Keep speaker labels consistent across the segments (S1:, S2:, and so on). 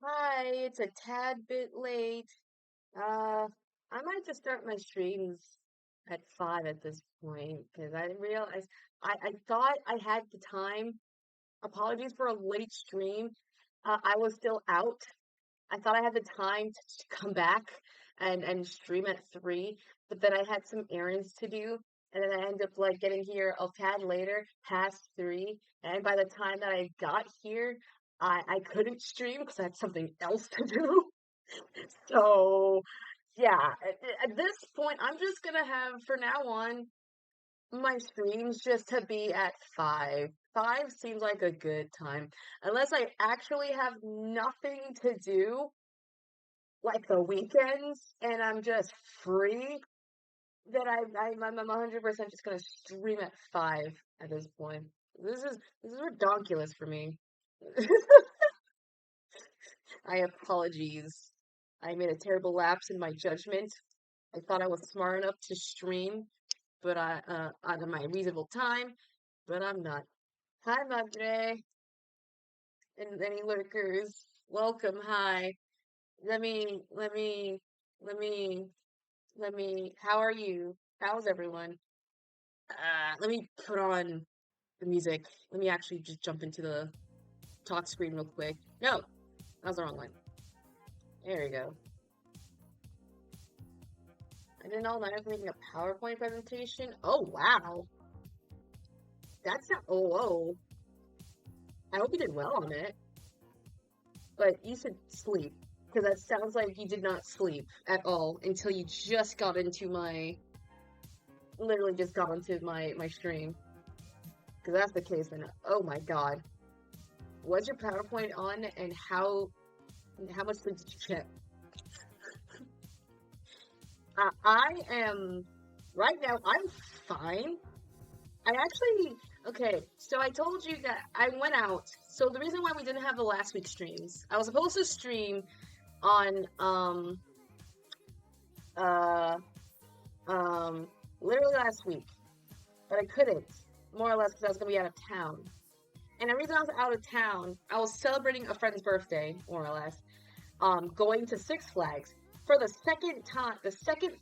S1: Hi, it's a tad bit late. Uh, I might just start my streams at 5 at this point because I didn't realize I thought I had the time. Apologies for a late stream. I was still out. I thought I had the time to come back and stream at 3, but then I had some errands to do, and then I ended up like getting here a tad later, past 3, and by the time that I got here, I couldn't stream because I had something else to do. So yeah, at this point, I'm just gonna have for now on my streams just to be at 5. 5 seems like a good time, unless I actually have nothing to do like the weekends and I'm just free, then I'm 100% just gonna stream at 5 at this point. This is redonkulous for me. I apologies. I made a terrible lapse in my judgment. I thought I was smart enough to stream, but at my reasonable time, but I'm not. Hi, Madre, and any lurkers. Welcome. Hi. Let me, let me, let me, how are you? How's everyone? Let me put on the music. Let me actually just jump into the talk screen real quick. No, that was the wrong one. There we go. I didn't know that I was making a PowerPoint presentation. Oh, wow. That's not, oh, whoa. I hope you did well on it. But you should sleep. Because that sounds like you did not sleep at all until you just got into literally just got into my stream. Because that's the case, then, oh my god. Was your PowerPoint on, and how much sleep did you get? I am, right now, I'm fine. I actually, okay, so I told you that I went out. So the reason why we didn't have the last week's streams, I was supposed to stream on, literally last week. but I couldn't, more or less because I was going to be out of town. And the reason I was out of town, I was celebrating a friend's birthday, more or less, going to Six Flags for the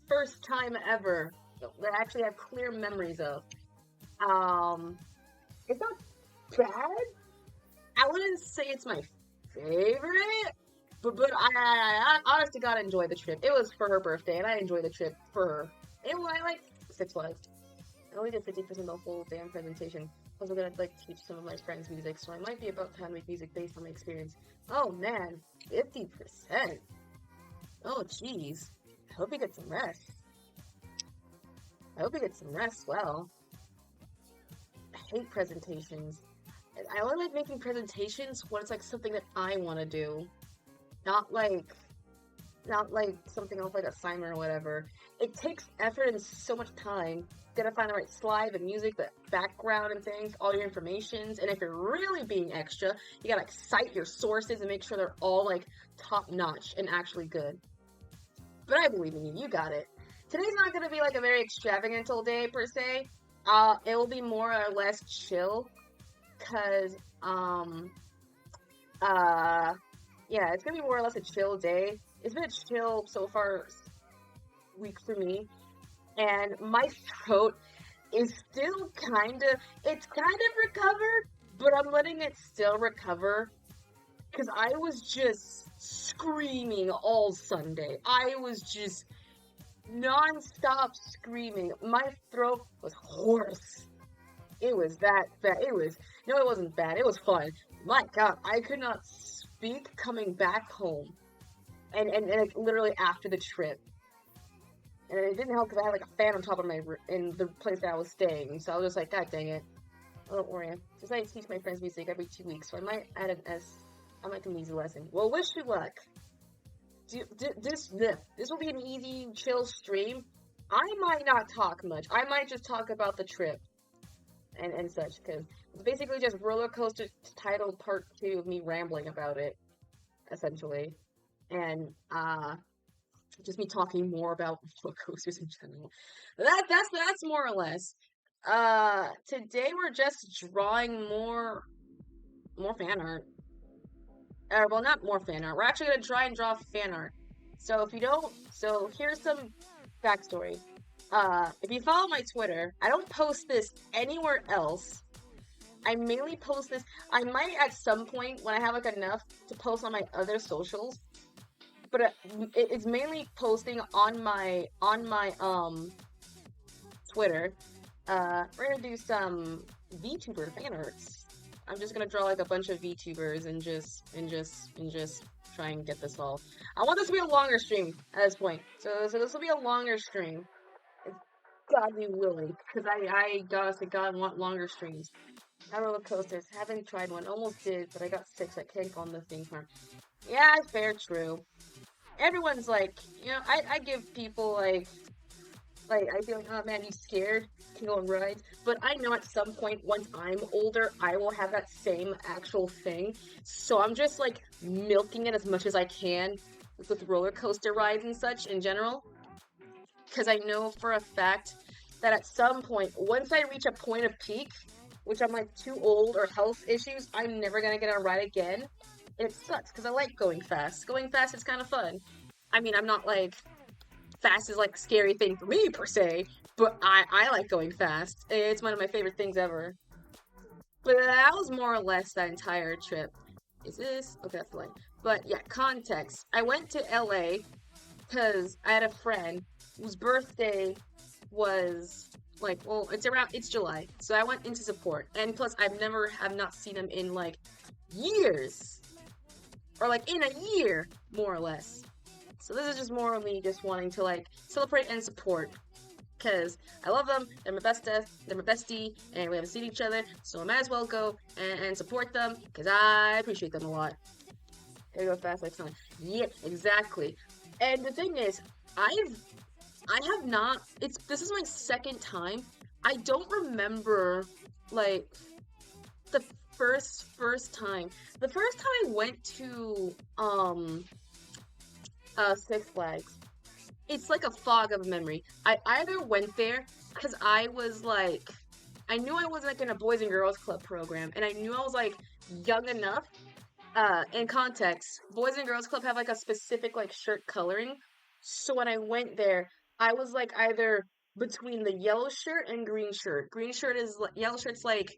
S1: first time ever that I actually have clear memories of. It's not bad. I wouldn't say it's my favorite, but I honest to God enjoyed the trip. It was for her birthday, and I enjoyed the trip for her. And I like Six Flags. I only did 50% of the whole damn presentation. I was gonna like teach some of my friends music, so I might be about to make music based on my experience. Oh man, 50%. Oh jeez. I hope you get some rest. Well, I hate presentations. I only like making presentations when it's like something that I want to do, not like something else like assignment or whatever. It takes effort and so much time. You gotta find the right slide, the music, the background and things, all your informations. And if you're really being extra, you gotta like cite your sources and make sure they're all like top notch and actually good. But I believe in you. You got it. Today's not gonna be like a very extravagant day per se. It will be more or less chill. Cause yeah, it's gonna be more or less a chill day. It's been a chill so far week for me, and my throat is still it's kind of recovered, but I'm letting it still recover, cause I was just screaming all Sunday. I was just non-stop screaming. My throat was hoarse. It was that bad. No, it wasn't bad. It was fun. My God, I could not speak coming back home. And like, literally after the trip. And it didn't help because I had like a fan on top of in the place that I was staying. So I was just like, God dang it. Oh, don't worry. Since I teach my friends music every 2 weeks, so I might add I might do an easy lesson. Well, wish you luck. This will be an easy, chill stream. I might not talk much. I might just talk about the trip. And such, because it's basically just roller coaster titled part 2 of me rambling about it, essentially, and just me talking more about roller coasters in general. That's more or less. Today we're just drawing more fan art. Well, not more fan art. We're actually gonna try and draw fan art. So here's some backstory. If you follow my Twitter, I don't post this anywhere else. I mainly post this. I might at some point when I have like enough to post on my other socials, but it's mainly posting on my Twitter. We're gonna do some VTuber fan arts. I'm just gonna draw like a bunch of VTubers and just try and get this all. I want this to be a longer stream at this point. So this will be a longer stream. God be willing, because I honestly God want longer streams. I roller coasters, haven't tried one, almost did, but I got sick, so I can't go on the theme park. Yeah, fair, true. Everyone's like, you know, I give people like I feel like, oh man, you scared to go on rides, but I know at some point once I'm older, I will have that same actual thing. So I'm just like milking it as much as I can with roller coaster rides and such in general. Because I know for a fact that at some point, once I reach a point of peak, which I'm like too old or health issues, I'm never gonna get on a ride again. And it sucks because I like going fast. Going fast is kind of fun. I mean, I'm not like fast is like a scary thing for me per se, but I like going fast. It's one of my favorite things ever. But that was more or less that entire trip. Is this? Okay, that's the line. But yeah, context. I went to LA because I had a friend whose birthday was like, well, it's July, so I went into support, and plus have not seen him in like years, or like in a year, more or less. So this is just more of me just wanting to like celebrate and support, because I love them, they're my bestie, and we haven't seen each other, so I might as well go and support them, because I appreciate them a lot. Gotta go fast like Sonic. Yeah, exactly. And the thing is, I have not, this is my second time. I don't remember, like, the first time. The first time I went to, Six Flags, it's like a fog of memory. I either went there because I was, like, I knew I was like in a Boys and Girls Club program, and I knew I was like young enough. In context, Boys and Girls Club have like a specific like shirt coloring. So when I went there, I was like either between the yellow shirt and green shirt. Green shirt is yellow shirt's like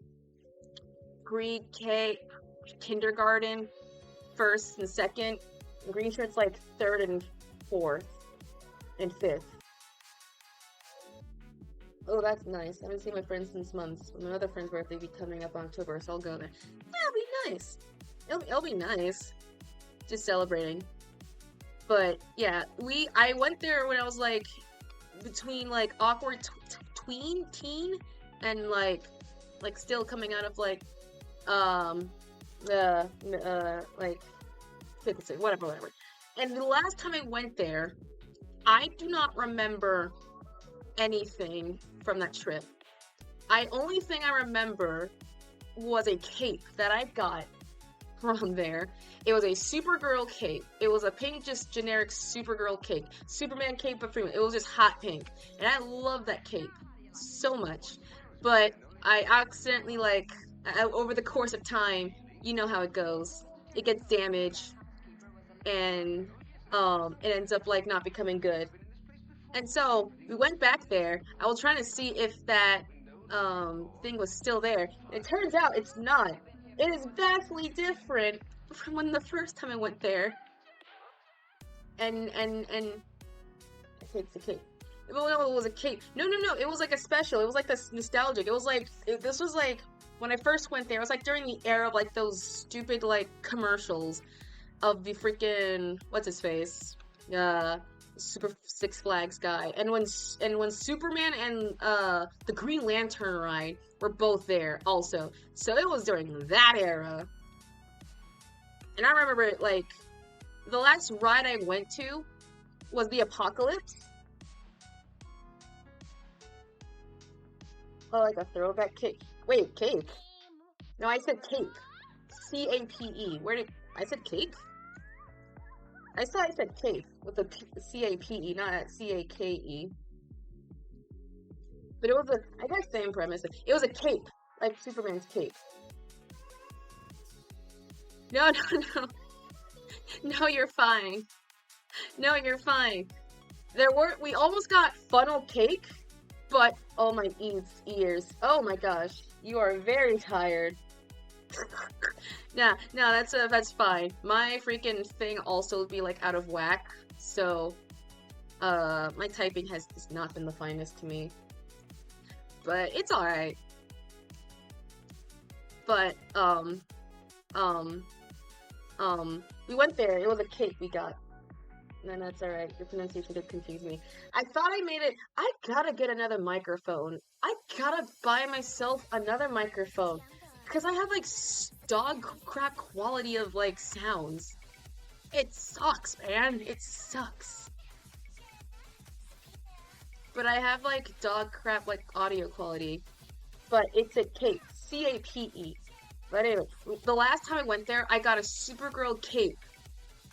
S1: pre-K, kindergarten, first and second. Green shirt's like third and fourth and fifth. Oh, that's nice. I haven't seen my friends since months. My other friend's birthday will be coming up in October, so I'll go there. That'll be nice. It'll be nice. Just celebrating. But yeah, I went there when I was like between like awkward teen and like still coming out of like like whatever. And the last time I went there, I do not remember anything from that trip. Only thing I remember was a cape that I got from there. It was a Supergirl cape. It was a pink, just generic Supergirl cape. Superman cape, but it was just hot pink. And I love that cape so much. But I accidentally, like, over the course of time, you know how it goes. It gets damaged, and it ends up, like, not becoming good. And so, we went back there. I was trying to see if that thing was still there. It turns out it's not. It is vastly different from when the first time I went there. And it's a cape. No, it was a cape. No, it was like a special. It was like this nostalgic. It was like, this was like, when I first went there, it was like during the era of like those stupid like commercials of the freaking, what's his face? Super Six Flags guy. And when Superman and the Green Lantern ride were both there also. So it was during that era. And I remember it, like, the last ride I went to was the Apocalypse. Oh, like a throwback cape. Wait, cape? No, I said cape. C-A-P-E. I said cape? I said cape with a C-A-P-E, not C-A-K-E. But it was I guess same premise. It was a cape, like Superman's cape. No. No, you're fine. No, you're fine. We almost got funnel cake, but, oh my ears. Oh my gosh, you are very tired. No, that's fine. My freaking thing also would be like out of whack, so my typing has just not been the finest to me. But it's alright. But we went there. It was a cake we got. No, that's alright. Your pronunciation did confuse me. I thought I made it. I gotta get another microphone. I gotta buy myself another microphone. Because I have, like, dog crap quality of, like, sounds. It sucks, man. It sucks. But I have, like, dog crap, like, audio quality. But it's a cape. C-A-P-E. But anyway, the last time I went there, I got a Supergirl cape.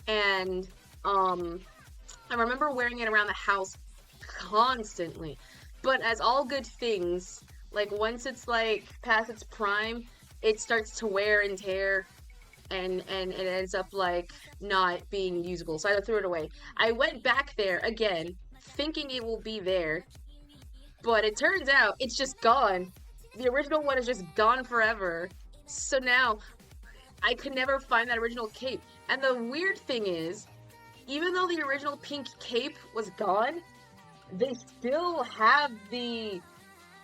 S1: And, I remember wearing it around the house constantly. But as all good things, like, once it's, like, past its prime, it starts to wear and tear, and it ends up, like, not being usable, so I threw it away. I went back there again, thinking it will be there, but it turns out it's just gone. The original one is just gone forever, so now I could never find that original cape. And the weird thing is, even though the original pink cape was gone, they still have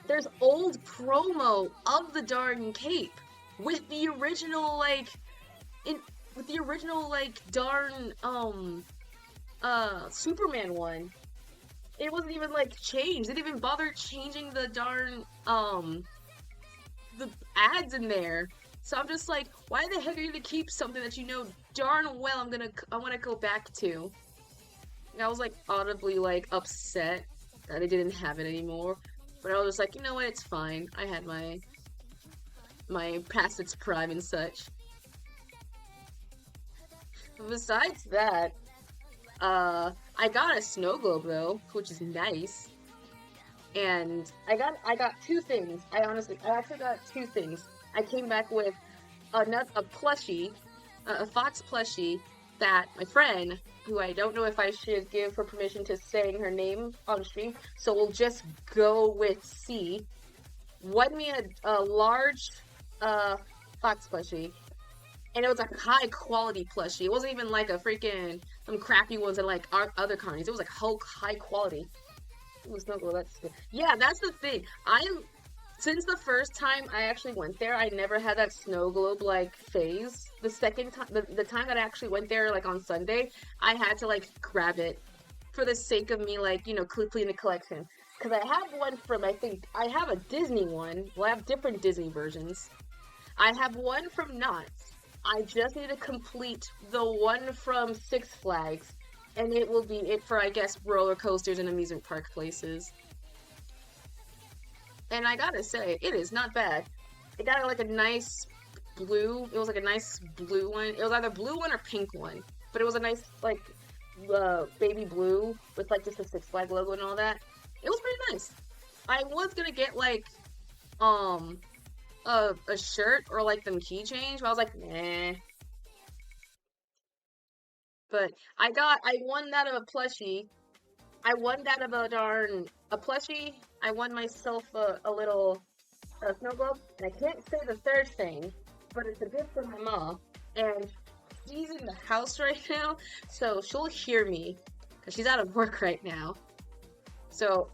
S1: there's old promo of the darn cape with the original, like, darn, Superman one. It wasn't even, like, changed. They didn't even bother changing the darn, the ads in there. So I'm just like, why the heck are you gonna keep something that you know darn well I wanna go back to? And I was, like, audibly, like, upset that they didn't have it anymore. But I was just like, you know what, it's fine. I had my past its prime and such. But besides that, I got a snow globe though, which is nice. and I got two things. I actually got two things. I came back with a plushie, a fox plushie that my friend, who I don't know if I should give her permission to saying her name on stream, so we'll just go with C, won me a large fox plushie. And it was like high quality plushie. It wasn't even like a freaking some crappy ones at like our other carnies. It was like high quality. It was not well, that's good. Yeah, that's the thing. Since the first time I actually went there, I never had that snow globe like phase. The second time, the time that I actually went there, like on Sunday, I had to like grab it for the sake of me, like, you know, cleaning the collection. Because I have one from, I think, I have a Disney one. Well, I have different Disney versions. I have one from Knott's. I just need to complete the one from Six Flags. And it will be it for, I guess, roller coasters and amusement park places. And I gotta say, it is not bad. It got like a nice blue. It was like a nice blue one. It was either blue one or pink one. But it was a nice, like, baby blue with, like, just a Six Flag logo and all that. It was pretty nice. I was gonna get, like, a shirt or, like, them keychains, but I was like, nah. But I won that of a plushie. I won that of a plushie. I won myself a little snow globe. And I can't say the third thing, but it's a gift from my mom. And she's in the house right now, so she'll hear me, because she's out of work right now. So,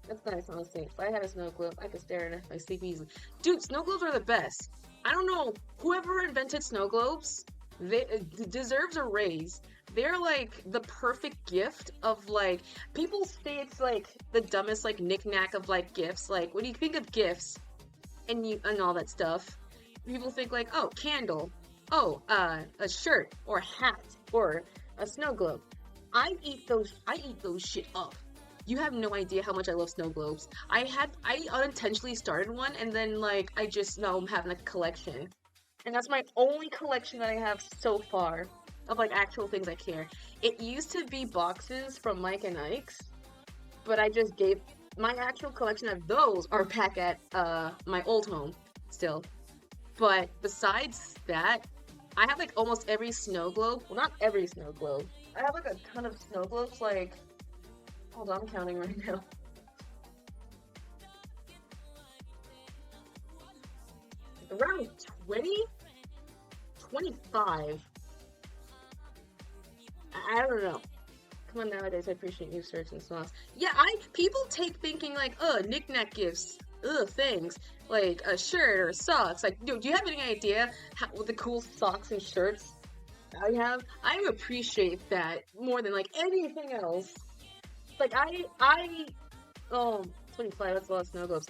S1: that's nice, honestly. If I had a snow globe, I could stare at it if I sleep easily. Dude, snow globes are the best. I don't know, whoever invented snow globes, they deserves a raise. They're like the perfect gift of like, people say it's like the dumbest like knick-knack of like gifts. Like when you think of gifts and all that stuff, people think like, oh, candle, oh, a shirt or a hat or a snow globe. I eat those shit up. You have no idea how much I love snow globes. I unintentionally started one and then like I just now I'm having a collection. And that's my only collection that I have so far of like actual things I care. It used to be boxes from Mike and Ike's, but I just gave my actual collection of those are back at my old home still. But besides that, I have like almost every snow globe. Well, not every snow globe. I have like a ton of snow globes. Like, hold on, I'm counting right now. Around 20? 25. I don't know. Come on, nowadays I appreciate new shirts and socks. Yeah, people take thinking like, knick-knack gifts, things like a shirt or socks. Like, dude, do you have any idea what the cool socks and shirts I have? I appreciate that more than like anything else. Like oh, 25. That's a lot of snow globes.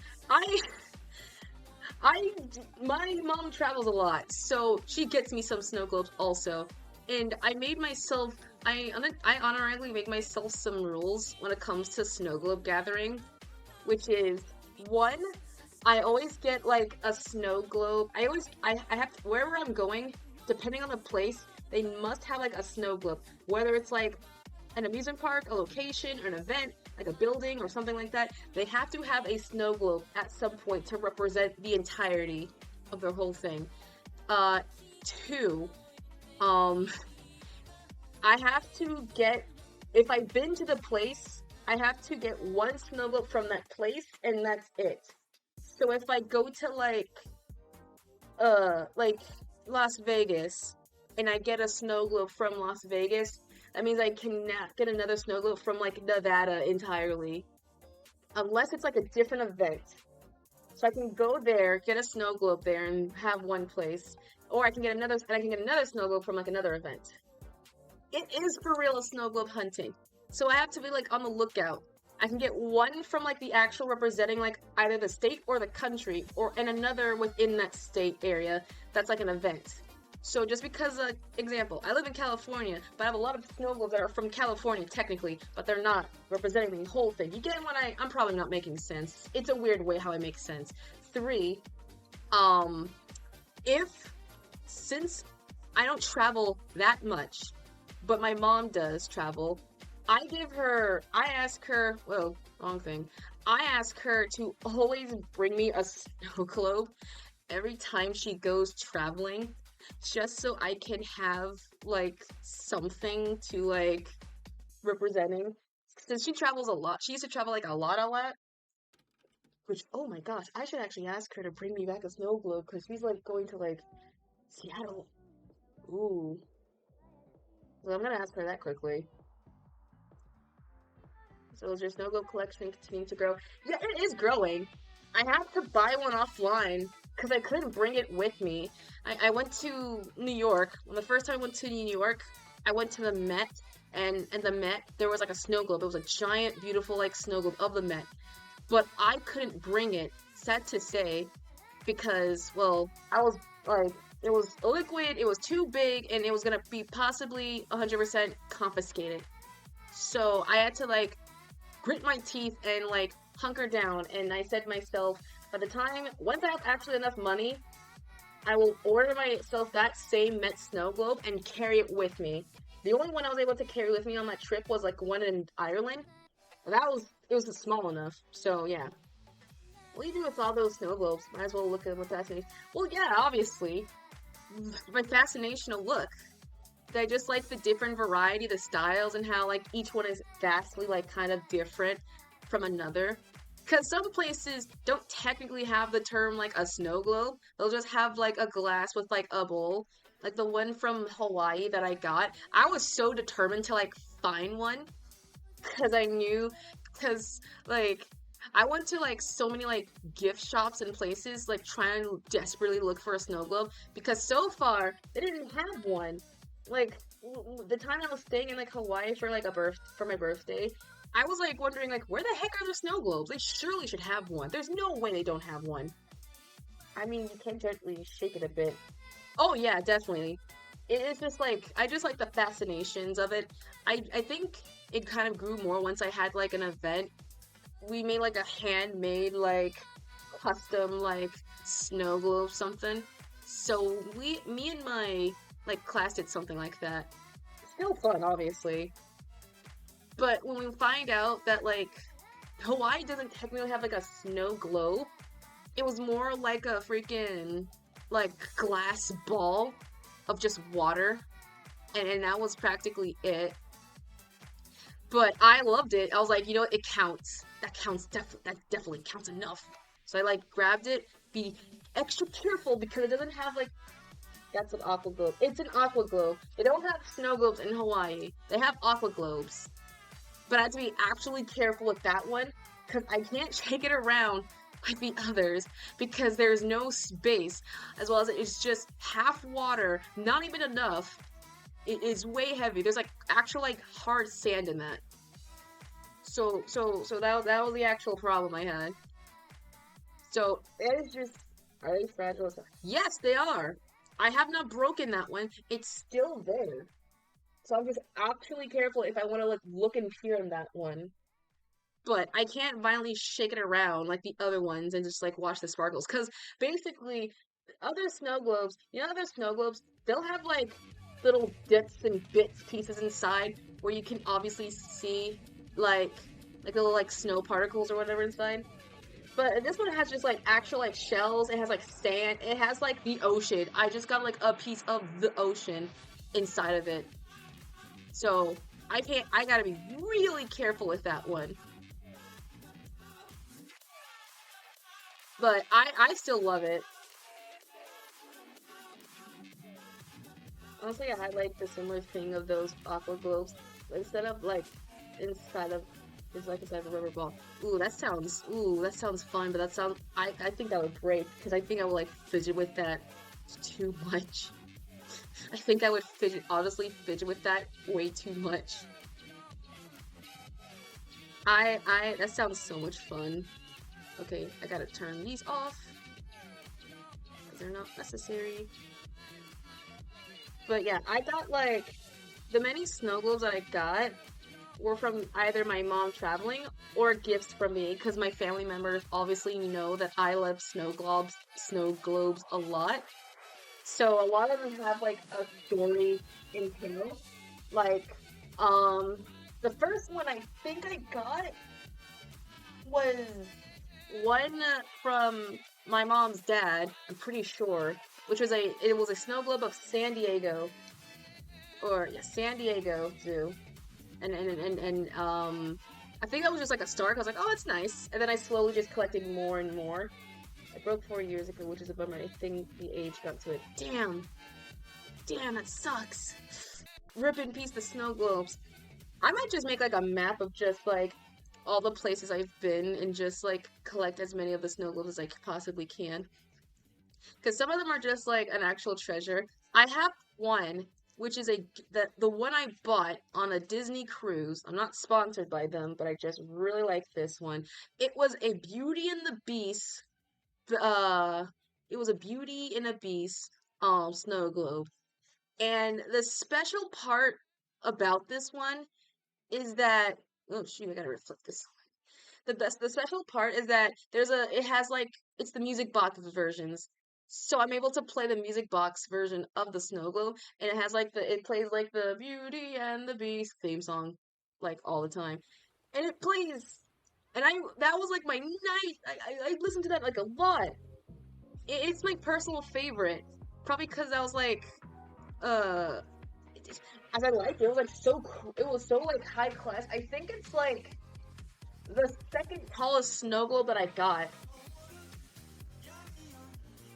S1: My mom travels a lot, so she gets me some snow globes also. And I made myself, I honorably make myself some rules when it comes to snow globe gathering, which is, one, I always get like a snow globe. I have to, wherever I'm going, depending on the place, they must have like a snow globe. Whether it's like an amusement park, a location, or an event, like a building or something like that, they have to have a snow globe at some point to represent the entirety of their whole thing. Two, I have to get, if I've been to the place, I have to get one snow globe from that place, and that's it. So if I go to like Las Vegas, and I get a snow globe from Las Vegas, that means I cannot get another snow globe from like Nevada entirely. Unless it's like a different event. So I can go there, get a snow globe there, and have one place. Or I can get another snow globe from like another event. It is for real a snow globe hunting. So I have to be like on the lookout. I can get one from like the actual representing like either the state or the country, and another within that state area that's like an event. So just because, example, I live in California, but I have a lot of snow globes that are from California technically, but they're not representing the whole thing. You get what I'm probably not making sense. It's a weird way how I make sense. 3, since I don't travel that much, but my mom does travel, I ask her, whoa, wrong thing. I ask her to always bring me a snow globe every time she goes traveling, just so I can have like something to like representing. Since she travels a lot, she used to travel like a lot. Which, oh my gosh, I should actually ask her to bring me back a snow globe because she's like going to like Seattle. Ooh, so I'm gonna ask her that quickly. So is your snow globe collection continuing to grow? Yeah, it is growing. I had to buy one offline because I couldn't bring it with me. I went to New York. The first time I went to New York, I went to the Met, and the Met, there was like a snow globe. It was a giant, beautiful like snow globe of the Met. But I couldn't bring it, sad to say, because, well, I was like, it was liquid, it was too big, and it was gonna be possibly 100% confiscated. So I had to like grit my teeth and like hunker down. And I said to myself, by the time, once I have actually enough money, I will order myself that same Met snow globe and carry it with me. The only one I was able to carry with me on that trip was like one in Ireland. It was small enough. So yeah. What do you do with all those snow globes? Might as well look at what fascination. Well, yeah, obviously, my fascination will look. I just like the different variety, the styles, and how like each one is vastly like kind of different from another. Because some places don't technically have the term like a snow globe. They'll just have like a glass with like a bowl. Like the one from Hawaii that I got. I was so determined to like find one because I knew, because like I went to like so many like gift shops and places like trying to desperately look for a snow globe because so far they didn't have one. Like the time I was staying in like Hawaii for like for my birthday, I was like wondering like where the heck are the snow globes? They surely should have one. There's no way they don't have one. I mean, you can gently shake it a bit. Oh yeah, definitely. It is just like I just like the fascinations of it. I think it kind of grew more once I had like an event. We made like a handmade like custom like snow globe something. So me and my like class did something like that. Still fun, obviously. But when we find out that like Hawaii doesn't technically have like a snow globe, it was more like a freaking like glass ball of just water, and that was practically it. But I loved it. I was like, you know what? It counts. That counts. That definitely counts enough. So I like grabbed it. Be extra careful because it doesn't have like. That's an aqua globe. It's an aqua globe. They don't have snow globes in Hawaii. They have aqua globes. But I had to be actually careful with that one because I can't shake it around like the others because there's no space, as well as it's just half water, not even enough. It is way heavy. There's like actual like hard sand in that. So that was the actual problem I had. So it is just, are they fragile? Yes, they are. I have not broken that one. It's still there. So I'm just actually careful if I want to like look and peer in that one. But I can't violently shake it around like the other ones and just like watch the sparkles. Because basically, other snow globes, other snow globes, they'll have like little dips and bits pieces inside where you can obviously see like little like snow particles or whatever inside. But this one has just like actual like shells. It has like sand. It has like the ocean. I just got like a piece of the ocean inside of it. So I can't. I gotta be really careful with that one. But I still love it. Honestly, I had like the similar thing of those aqua globes. Instead of like inside of it's like inside of a rubber ball. Ooh, that sounds fun, but I think that would break because I think I would like fidget with that too much. I think I would honestly fidget with that way too much. That sounds so much fun. Okay, I gotta turn these off because they're not necessary. But yeah, I got like the many snow globes that I got were from either my mom traveling or gifts from me because my family members obviously know that I love snow globes a lot. So a lot of them have like a story in tale. Like, um, the first one I think I got was one from my mom's dad, I'm pretty sure, which was it was a snow globe of San Diego, or yeah, San Diego Zoo, and I think that was just like a start. I was like, oh, it's nice, and then I slowly just collected more and more. I broke 4 years ago, which is a bummer. I think the age got to it. Damn, that sucks. Rip in peace the snow globes. I might just make like a map of just like all the places I've been and just like collect as many of the snow globes as I possibly can. Because some of them are just like an actual treasure. I have one, which is the one I bought on a Disney cruise. I'm not sponsored by them, but I just really like this one. It was a Beauty and the Beast. Uh, it was a Beauty and a Beast snow globe. And the special part about this one is that, oh shoot, I gotta reflect this. The special part is that it has like it's the music box versions. So I'm able to play the music box version of the snow globe, and it has like it plays like the Beauty and the Beast theme song like all the time. And it plays, and that was like my night. I listened to that like a lot. It's my personal favorite, probably because I was like, uh, as I liked it, it was like it was so like high class. I think it's like the second tallest snow globe that I got.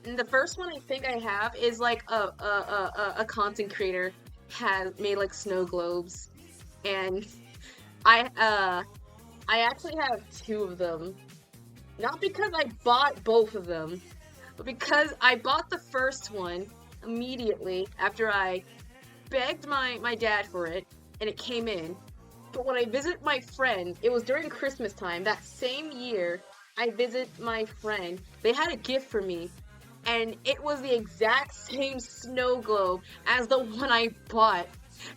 S1: And the first one I think I have is like a content creator has made like snow globes, and I uh I actually have two of them. Not because I bought both of them, but because I bought the first one immediately after I begged my dad for it, and it came in. But when I visit my friend, it was during Christmas time, that same year, I visit my friend, they had a gift for me, and it was the exact same snow globe as the one I bought.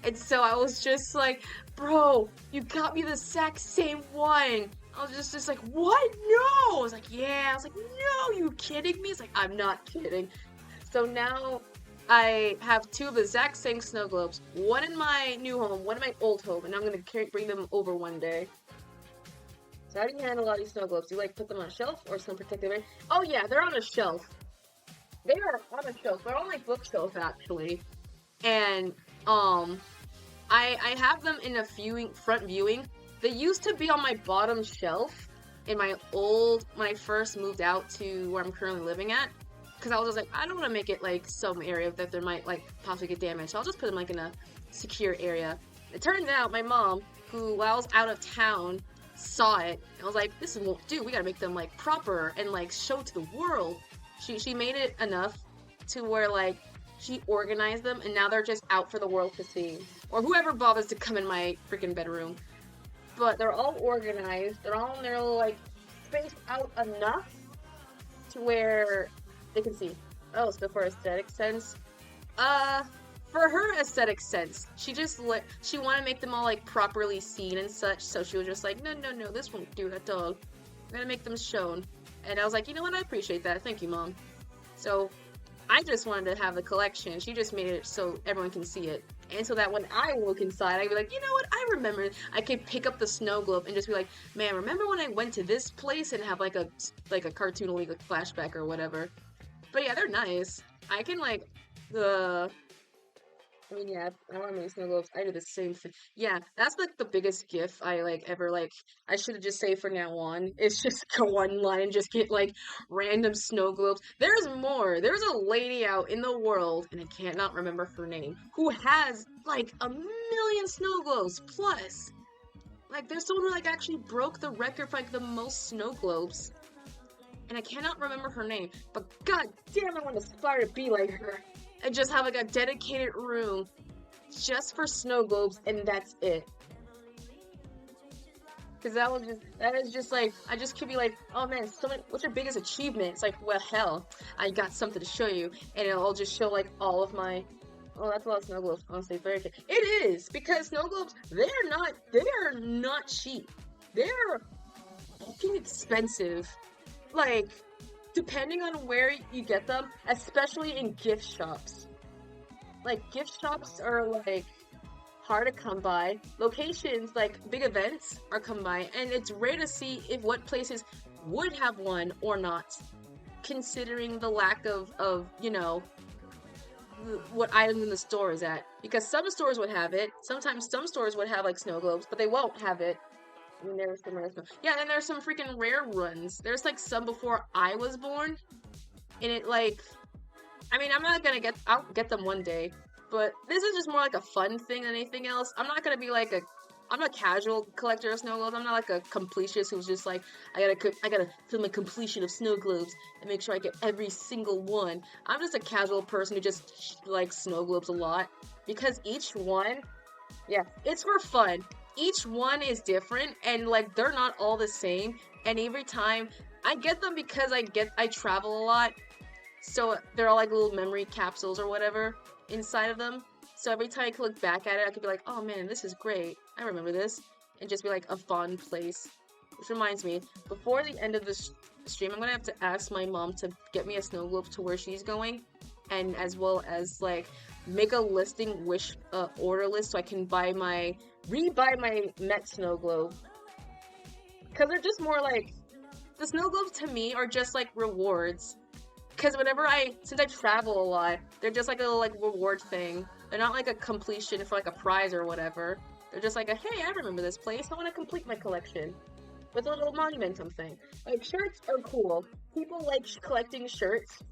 S1: And so I was just like, bro, you got me the exact same one. I was just like, what? No! I was like, yeah. I was like, no, you kidding me? It's like, I'm not kidding. So now I have two of the exact same snow globes. One in my new home, one in my old home, and I'm gonna bring them over one day. So how do you handle all these snow globes? Do you like put them on a shelf or some protective area? Oh yeah, they're on a shelf. They are on a shelf. They're on my bookshelf actually, and I have them in a front viewing. They used to be on my bottom shelf in when I first moved out to where I'm currently living at. Because I was just like, I don't want to make it like some area that there might like possibly get damaged. So I'll just put them like in a secure area. It turns out my mom, who while I was out of town, saw it. And I was like, this won't do. We gotta make them like proper and like show to the world. She made it enough to where like she organized them and now they're just out for the world to see. Or whoever bothers to come in my freaking bedroom. But they're all organized. They're all in their little like spaced out enough to where they can see. Oh, so for aesthetic sense, for her aesthetic sense, she wanted to make them all like properly seen and such. So she was just like, no, this won't do at all. I'm gonna make them shown. And I was like, you know what? I appreciate that. Thank you, Mom. So I just wanted to have the collection. She just made it so everyone can see it. And so that when I look inside, I'd be like, you know what? I remember. I could pick up the snow globe and just be like, man, remember when I went to this place and have like a cartoon like flashback or whatever. But yeah, they're nice. I can like I mean, yeah, I want many snow globes. I do the same thing. Yeah, that's like the biggest gift I like ever like. I should have just saved for now on. It's just go online and just get like random snow globes. There's more. There's a lady out in the world, and I cannot remember her name, who has like 1,000,000 snow globes plus. Like, there's someone who like actually broke the record for like the most snow globes, and I cannot remember her name. But god damn, I want to aspire to be like her. And just have like a dedicated room just for snow globes, and that's it. Cause that is just like, I just could be like, oh man, what's your biggest achievement? It's like, well, hell, I got something to show you, and it'll just show like all of my, oh, that's a lot of snow globes, honestly, very good. It is, because snow globes, they are not cheap. They're fucking expensive. Like, depending on where you get them, especially in gift shops. Like, gift shops are like hard to come by. Locations like big events are come by, and it's rare to see if what places would have one or not, considering the lack of you know, what items in the store is at. Because some stores would have it. Sometimes some stores would have like snow globes, but they won't have it. I mean, there's some rare stuff. Yeah, and there's some freaking rare ones. There's like some before I was born, and it like, I mean, I'll get them one day, but this is just more like a fun thing than anything else. I'm not gonna be like I'm a casual collector of snow globes. I'm not like a completionist who's just like, I gotta film a completion of snow globes and make sure I get every single one. I'm just a casual person who just likes snow globes a lot, because each one, yeah, it's for fun. Each one is different, and like they're not all the same. And every time I get them because I travel a lot, so they're all like little memory capsules or whatever inside of them. So every time I could look back at it, I could be like, oh man, this is great. I remember this. And just be like a fond place. Which reminds me, before the end of this stream, I'm gonna have to ask my mom to get me a snow globe to where she's going. And as well as like make a listing wish order list so I can rebuy my Met snow globe. Cause they're just more like, the snow globes to me are just like rewards. Because since I travel a lot, they're just like a little like reward thing. They're not like a completion for like a prize or whatever. They're just like hey, I remember this place. I want to complete my collection with a little monumentum thing. Like, shirts are cool. People like collecting shirts,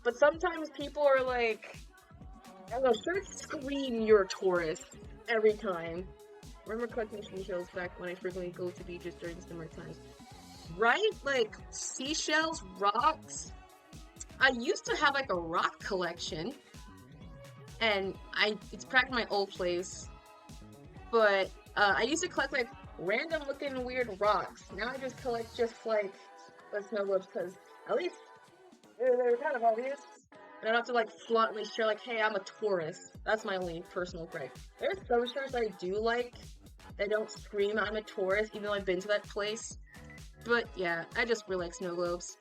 S1: but sometimes people are like, I don't know, shirts scream you're a tourist every time. I remember collecting seashells back when I frequently go to beaches during summer times. Right? Like, seashells, rocks. I used to have like a rock collection, and it's practically my old place, but I used to collect like random looking weird rocks. Now I just collect just like the snow globes, because at least they're kind of obvious, and I don't have to like flauntingly share like, hey, I'm a tourist. That's my only personal gripe. There's some shirts I do like that don't scream I'm a tourist, even though I've been to that place. But yeah, I just really like snow globes.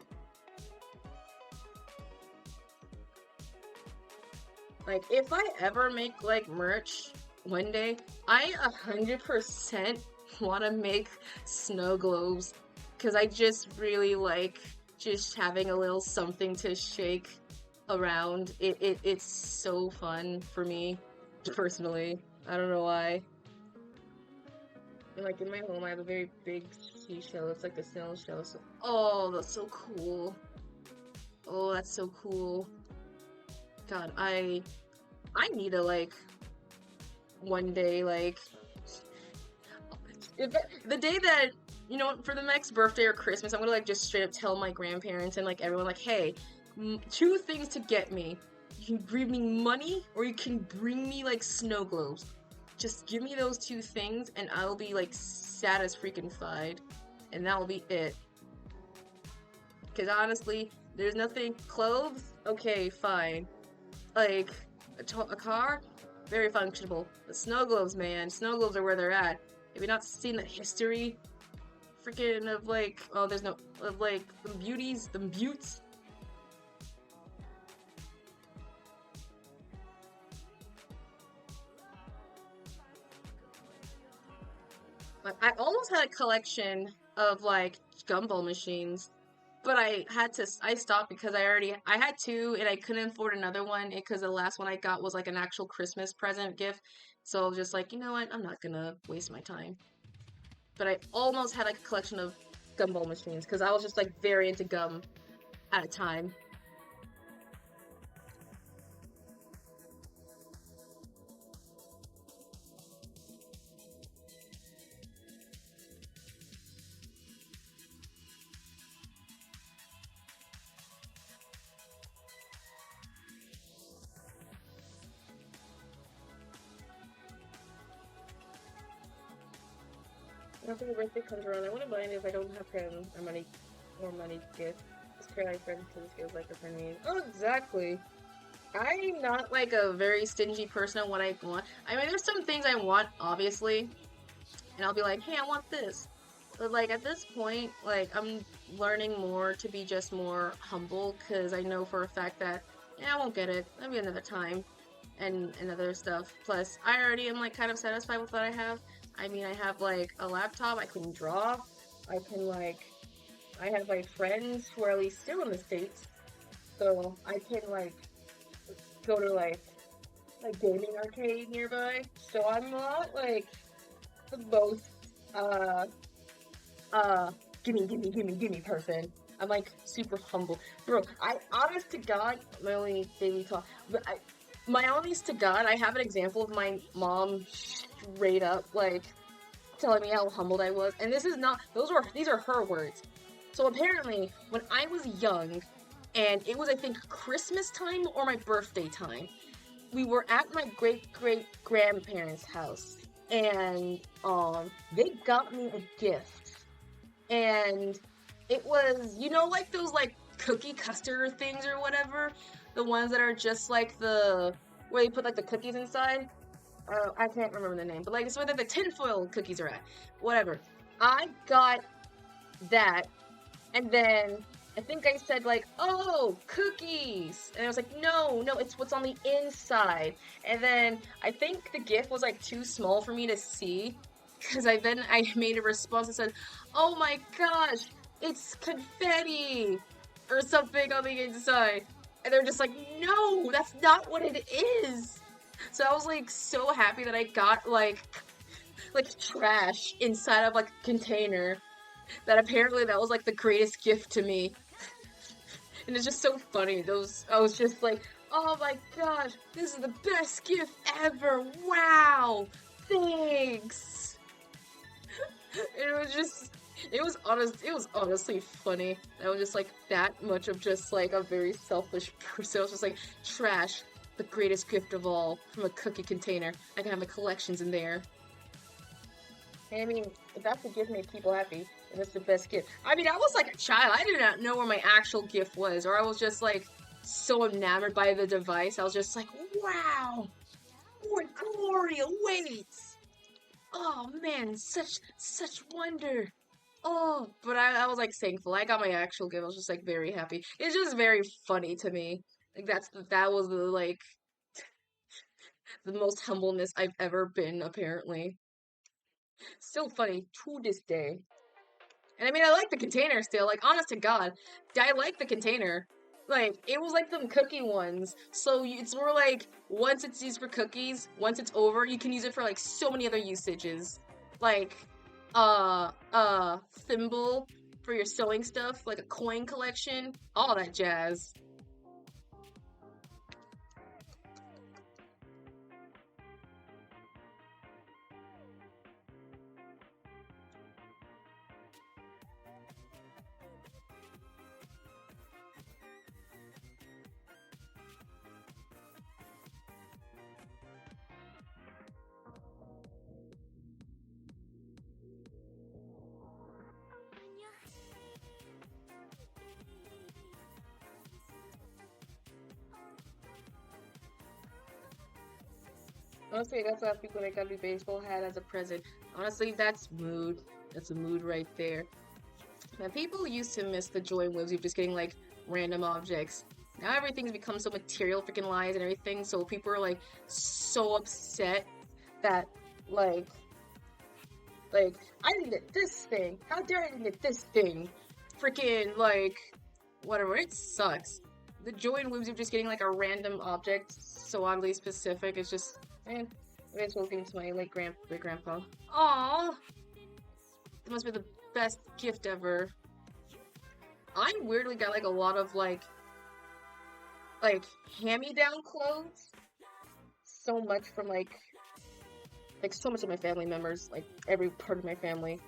S1: Like, if I ever make, like, merch one day, I 100% want to make snow globes, because I just really like just having a little something to shake around. It's so fun for me, personally. I don't know why. And, like, in my home, I have a very big seashell. It's like the snail shell. So, oh, that's so cool. Oh, that's so cool. God, I need to, like, one day, like, the day that, you know, for the next birthday or Christmas, I'm gonna, like, just straight up tell my grandparents and, like, everyone, like, hey, 2 things to get me. You can bring me money, or you can bring me, like, snow globes. Just give me those 2 things, and I'll be, like, sad as freaking fied. And that will be it. Because, honestly, there's nothing. Clothes? Okay, fine. Like, a car? Very functional. The snow globes, man. Snow globes are where they're at. Have you not seen the history? Freaking of, like, oh, there's no, of, like, the beauties, the buttes. Like, I almost had a collection of, like, gumball machines. But I stopped because I had 2 and I couldn't afford another one because the last one I got was like an actual Christmas present gift. So I was just like, you know what, I'm not gonna waste my time. But I almost had like a collection of gumball machines because I was just like very into gum at a time. After the birthday comes around, I wouldn't mind if I don't have him or money to give. This crazy friend because it feels like a friend means. Oh, exactly. I'm not like a very stingy person on what I want. I mean, there's some things I want, obviously, and I'll be like, hey, I want this. But like at this point, like I'm learning more to be just more humble because I know for a fact that, yeah, I won't get it. Maybe another time. and other stuff. Plus, I already am like kind of satisfied with what I have. I mean, I have like a laptop, I can draw, I can like, I have like friends who are at least still in the States, so I can like go to like a gaming arcade nearby. So I'm not like the most uh gimme person. I'm like super humble. Bro, I honest to God, my only daily talk, but my honest to God, I have an example of my mom straight up like telling me how humbled I was. And this is not, these are her words. So apparently, when I was young, and it was I think Christmas time or my birthday time, we were at my great grandparents' house, and they got me a gift, and it was, you know, like those like cookie custard things or whatever, the ones that are just like the where you put like the cookies inside. I can't remember the name, but like it's where the tinfoil cookies are at. Whatever. I got that, and then I think I said like, "Oh, cookies," and I was like, "No, it's what's on the inside." And then I think the gift was like too small for me to see, because I made a response and said, "Oh my gosh, it's confetti," or something on the inside, and they're just like, "No, that's not what it is." So I was like so happy that I got like trash inside of like a container, that apparently that was like the greatest gift to me. And it's just so funny. I was just like, oh my gosh, this is the best gift ever. Wow, thanks. It was honestly funny. I was just like that much of just like a very selfish person. I was just like, trash, the greatest gift of all, from a cookie container. I can have my collections in there. And I mean, if that's what gift makes people happy, and it's the best gift. I mean, I was like a child. I did not know where my actual gift was, or I was just like so enamored by the device. I was just like, wow, what glory awaits! Oh man, such wonder. Oh, but I was like thankful. I got my actual gift. I was just like very happy. It's just very funny to me. Like that was the like the most humbleness I've ever been, apparently. Still funny to this day. And I mean, I like the container still. Like, honest to God, I like the container. Like, it was like them cookie ones. So it's more like, once it's used for cookies, once it's over, you can use it for like so many other usages. Like, thimble for your sewing stuff, like a coin collection, all that jazz. Honestly, that's why people that got me baseball hat as a present. Honestly, that's mood. That's a mood right there. Now, people used to miss the joy and whimsy of just getting like random objects. Now everything's become so material, freaking lies and everything. So people are like so upset that like like I didn't get this thing. How dare I didn't get this thing? Freaking like whatever. It sucks. The joy and whimsy of just getting like a random object so oddly specific is just man. It's looking to my late great grandpa. Aww, that must be the best gift ever. I weirdly got like a lot of like hand-me-down clothes. So much from like so much of my family members, like every part of my family.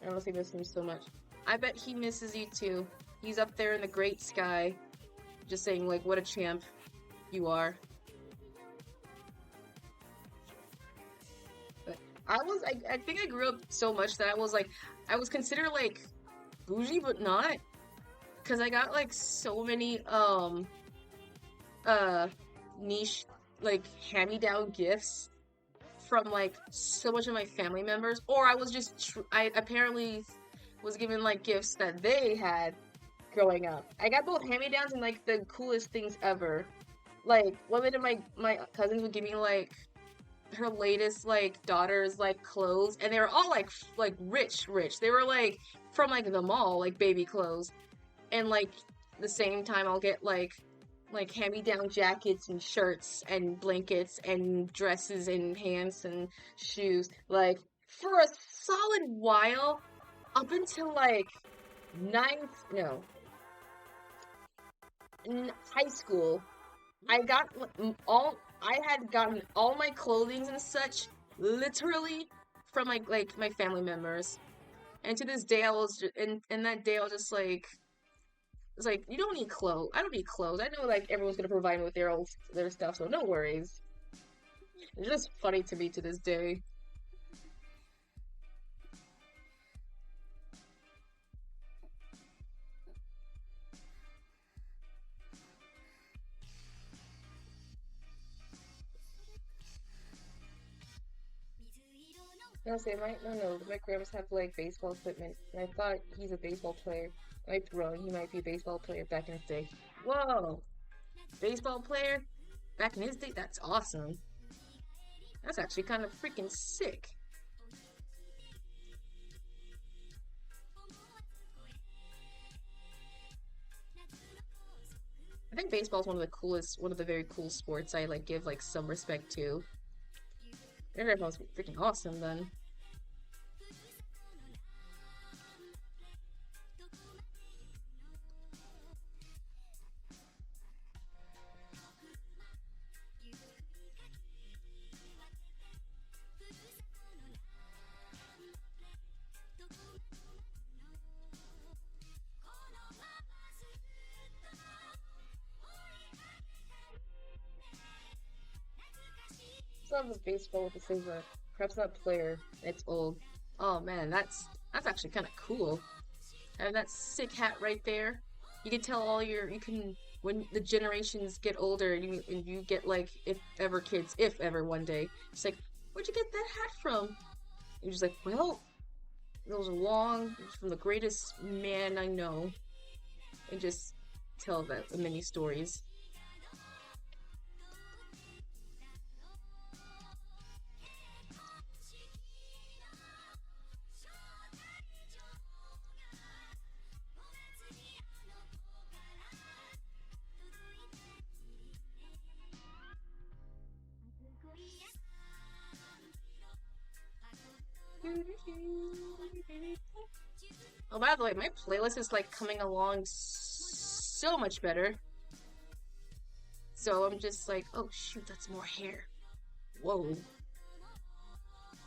S1: I honestly miss him so much. I bet he misses you too. He's up there in the great sky, just saying like what a champ you are. But I think I grew up so much that I was considered like bougie but not, because I got like so many uh niche like hand-me-down gifts from like so much of my family members, or I was just I apparently was given like gifts that they had growing up. I got both hand-me-downs and like the coolest things ever. like one minute my cousins would give me like her latest like daughter's like clothes, and they were all like rich. They were like from like the mall, like baby clothes. And like the same time I'll get like hand-me-down jackets and shirts and blankets and dresses and pants and shoes like for a solid while up until like ninth no high school. I got all I had gotten all my clothing and such literally from like my family members. And to this day I was and that day I was just like it's like you don't need clothes. I don't need clothes. I know like everyone's gonna provide me with their stuff, so no worries. It's just funny to me to this day. No, say my no, my grandmas have like baseball equipment, and I thought he's a baseball player. I wrong. He might be a baseball player back in his day. Whoa, baseball player back in his day. That's awesome. That's actually kind of freaking sick. I think baseball is one of the coolest, one of the very cool sports I like give like some respect to. Their grandpa must be freaking awesome then. Some of baseball with the silver. Perhaps not player. It's old. Oh man, that's actually kind of cool. Having that sick hat right there. You can tell all your you can when the generations get older and you get like if ever kids if ever one day it's like where'd you get that hat from? And you're just like well it was long it was from the greatest man I know and just tell that the many stories. Oh, by the way, my playlist is like coming along so much better. So I'm just like, oh shoot, that's more hair. Whoa.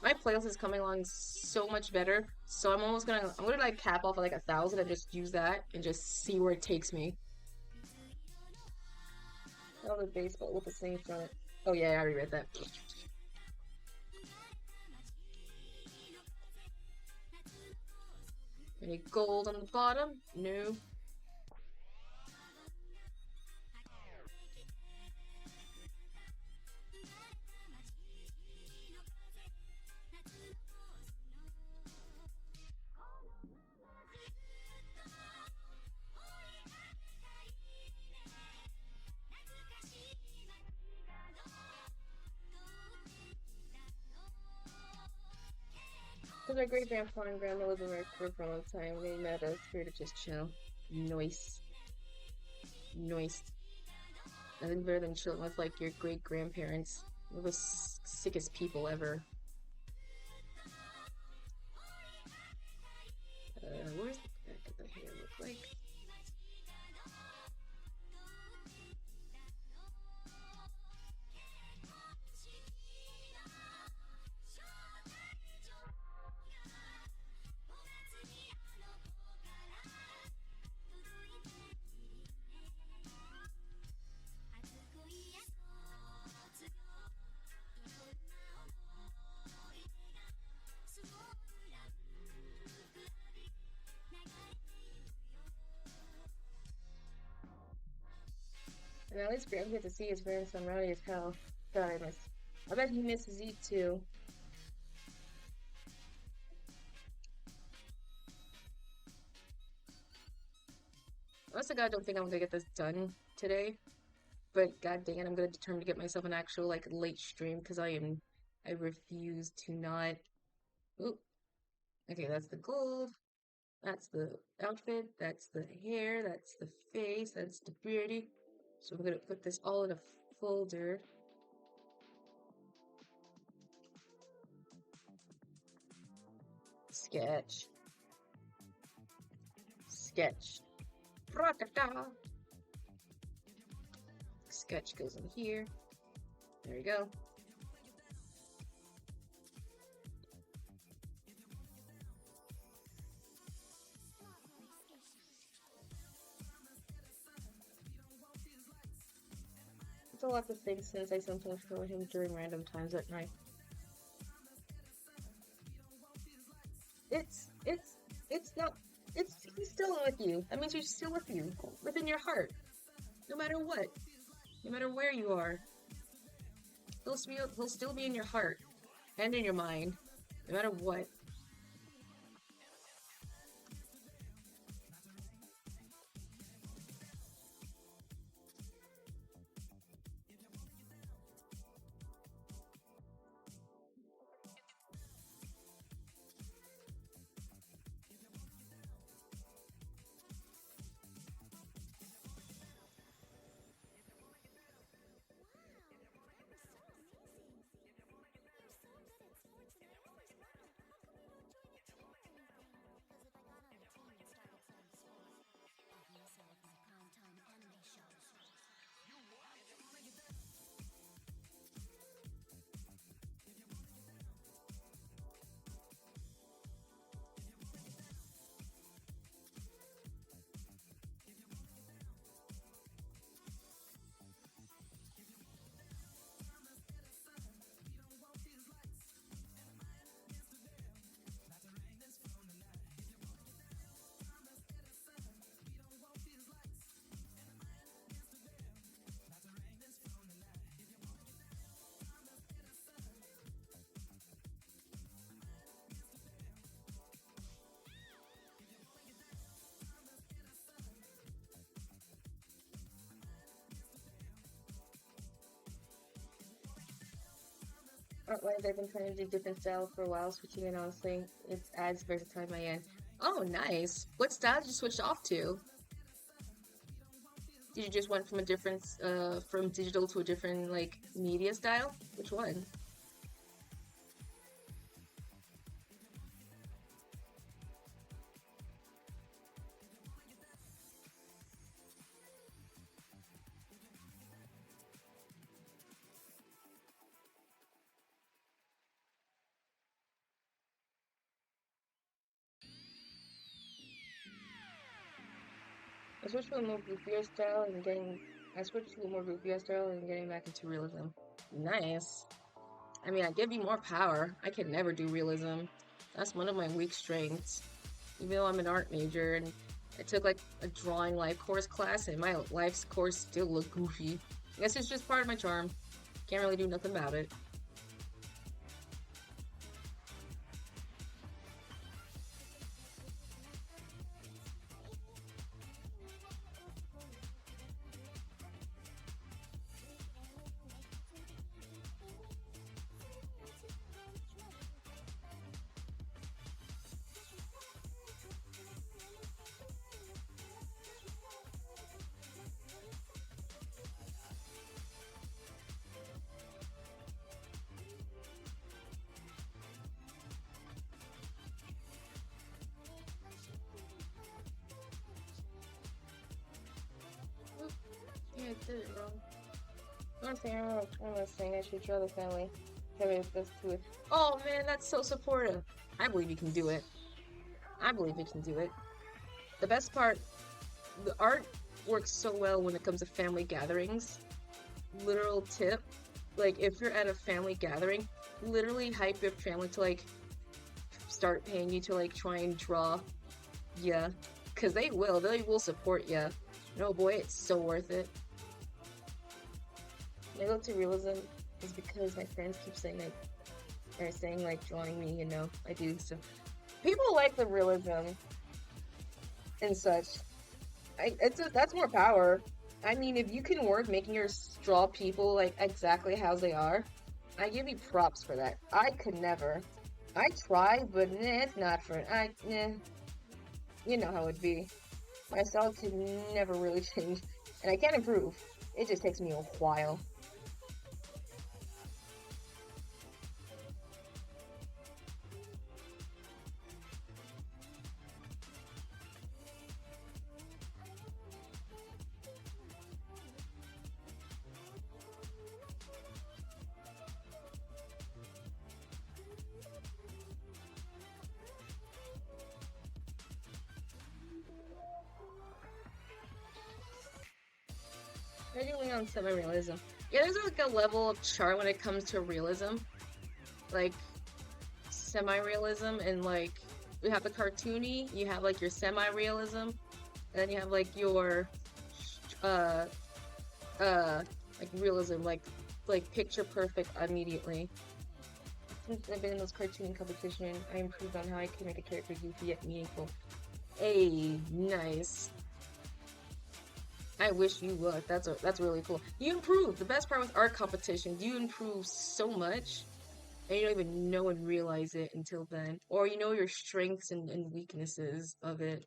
S1: My playlist is coming along so much better. So I'm gonna like cap off at like 1,000 and just use that and just see where it takes me. Oh, the baseball with the same front. Oh yeah, I already read that. Any gold on the bottom? No. Because our great grandpa and grandma lived in Vancouver for a long time. They met us here to just chill. Noise. Noise. Nothing better than chilling with like your great grandparents. They're the sickest people ever. Where's the back of the hair look like? And at least Graham get to see his grandson rowdy as hell. God, I miss. I bet he misses Zeke too. Honestly, God, I don't think I'm gonna get this done today. But god dang it, I'm gonna determine to get myself an actual like late stream because I refuse to not. Ooh, okay, that's the gold. That's the outfit. That's the hair. That's the face. That's the beardy. So I'm gonna put this all in a folder. Sketch. Sketch. Sketch goes in here. There we go. It's a lot to think since I sometimes show him during random times at night. It's it's not he's still with you. That means he's still with you. Within your heart. No matter what. No matter where you are. He'll still be in your heart. And in your mind. No matter what. Art-wise, I've been trying to do different styles for a while, switching and honestly, it's as versatile as my end. Oh, nice. What style did you switch off to? Did you just went from a different, from digital to a different, like, media style? Which one? I switched to a more goofier style and getting, I switched to a more goofier style and getting back into realism. Nice. I mean, I give you more power. I can never do realism. That's one of my weak strengths. Even though I'm an art major and I took like a drawing life course class and my life's course still looked goofy. I guess it's just part of my charm. Can't really do nothing about it. Yeah, I did it wrong. I'm saying I'm not saying I should draw the family. Kevin this to it. Oh man, that's so supportive. I believe you can do it. I believe you can do it. The best part, the art works so well when it comes to family gatherings. Literal tip, like if you're at a family gathering, literally hype your family to like start paying you to like try and draw. Yeah, because they will support you. No boy, it's so worth it. My go to realism is because my friends keep saying like, are saying like drawing me, I do stuff. People like the realism and such. That's more power. I mean, if you can work making your straw people like exactly how they are, I give you props for that. I could never. I tried, but it's not for you know how it'd be. My style could never really change, and I can't improve. It just takes me a while. Regularly on semi-realism. Yeah, there's like a level of chart when it comes to realism, like semi-realism, and like you have the cartoony, you have like your semi-realism, and then you have like your uh like realism, like picture perfect immediately. Since I've been in those cartoon competition, I improved on how I can make a character goofy yet meaningful. Hey, nice. I wish you would. That's really cool. You improve. The best part with art competitions, you improve so much, and you don't even know and realize it until then, or you know your strengths and weaknesses of it.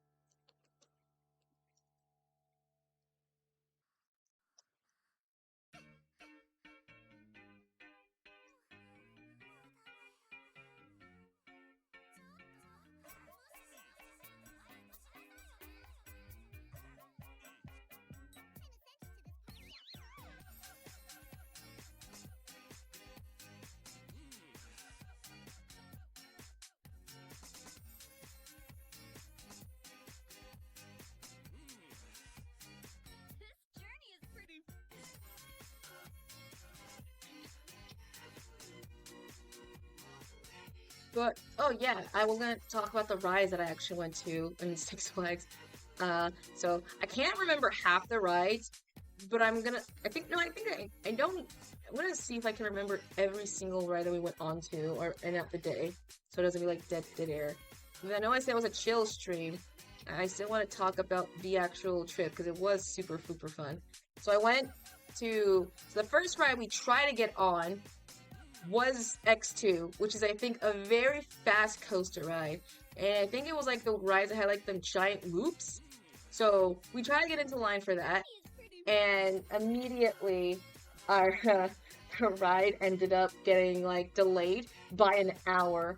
S1: But oh yeah, I was gonna talk about the rides that I actually went to in Six Flags. So I can't remember half the rides, but I'm gonna. I think no, I think I don't. I'm gonna see if I can remember every single ride that we went on to or and out the day, so it doesn't be like dead air. But I know I said it was a chill stream. I still want to talk about the actual trip because it was super fun. So I went to the first ride we tried to get on was X2, which is I think a very fast coaster ride. And I think it was like the rides that had like them giant loops. So we tried to get into line for that, and immediately our ride ended up getting like delayed by an hour.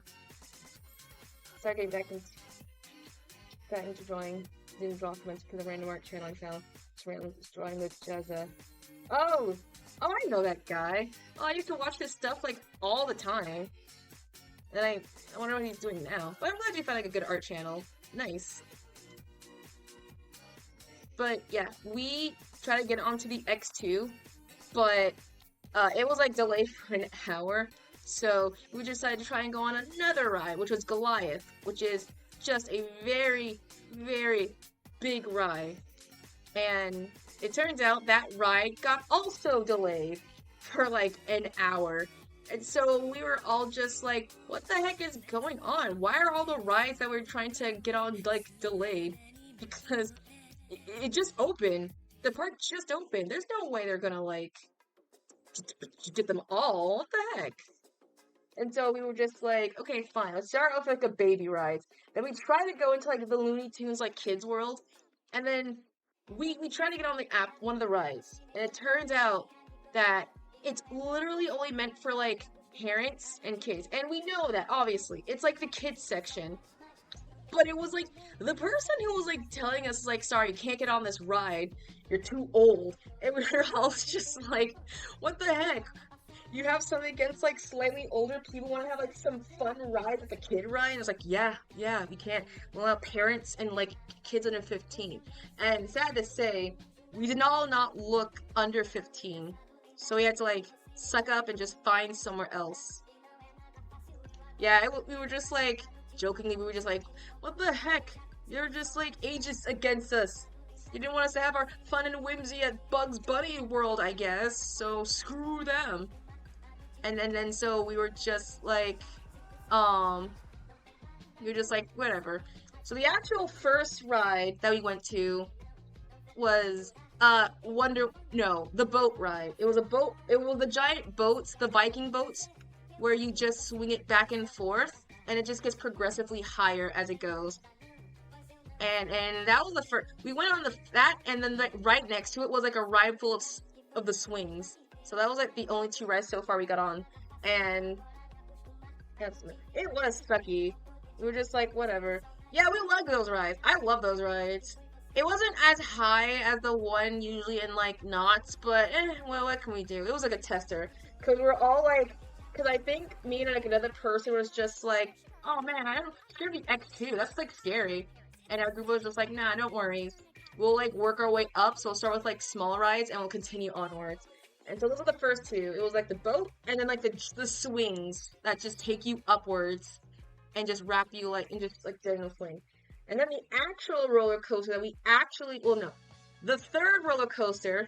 S1: Started getting got into drawing Zoom documents from the random art channel I found. Drawing with Jazza. Oh, oh, I know that guy. Oh, I used to watch his stuff like all the time. And I wonder what he's doing now. But I'm glad you found like a good art channel. Nice. But yeah, we tried to get onto the X2, but it was like delayed for an hour. So we decided to try and go on another ride, which was Goliath, which is just a very big ride. And it turns out that ride got also delayed for like an hour. And so we were all just like, what the heck is going on? Why are all the rides that we're trying to get on like delayed? Because it just opened. The park just opened. There's no way they're gonna like get them all. What the heck? And so we were just like, okay, fine. Let's start off with like a baby rides. Then we try to go into like the Looney Tunes like Kids World, and then we try to get on the app one of the rides, and it turns out that it's literally only meant for like parents and kids, and we know that obviously it's like the kids section. But it was like the person who was like telling us like, sorry, you can't get on this ride. You're too old. And we were all just like, what the heck? You have something against like slightly older people want to have like some fun ride with a kid ride? And it's like, yeah, we can't allow parents and like kids under 15. And sad to say, we did all not look under 15. So we had to like suck up and just find somewhere else. Yeah, we were just like, jokingly, we were just like, what the heck? You're just like ageist against us. You didn't want us to have our fun and whimsy at Bugs Bunny World, I guess, so screw them. And then so we were just like, um, we were just like, whatever. So the actual first ride that we went to was no, the boat ride. It was a boat, it was the giant boats, the Viking boats, where you just swing it back and forth, and it just gets progressively higher as it goes. And that was the first, we went on that, and then right next to it was like a ride full of the swings. So that was like the only 2 rides so far we got on, and it was sucky. We were just like, whatever. Yeah, we loved those rides. I love those rides. It wasn't as high as the one usually in like Knott's, but well, what can we do? It was like a tester, because we were all like, because I think me and like another person was just like, oh man, I don't scared of the X2. That's like scary. And our group was just like, nah, don't worry. We'll like work our way up. So we'll start with like small rides and we'll continue onwards. And so those are the first 2. It was like the boat and then like the swings that just take you upwards and just wrap you like in just like down a swing. And then the actual roller coaster that we actually, well no, the third roller coaster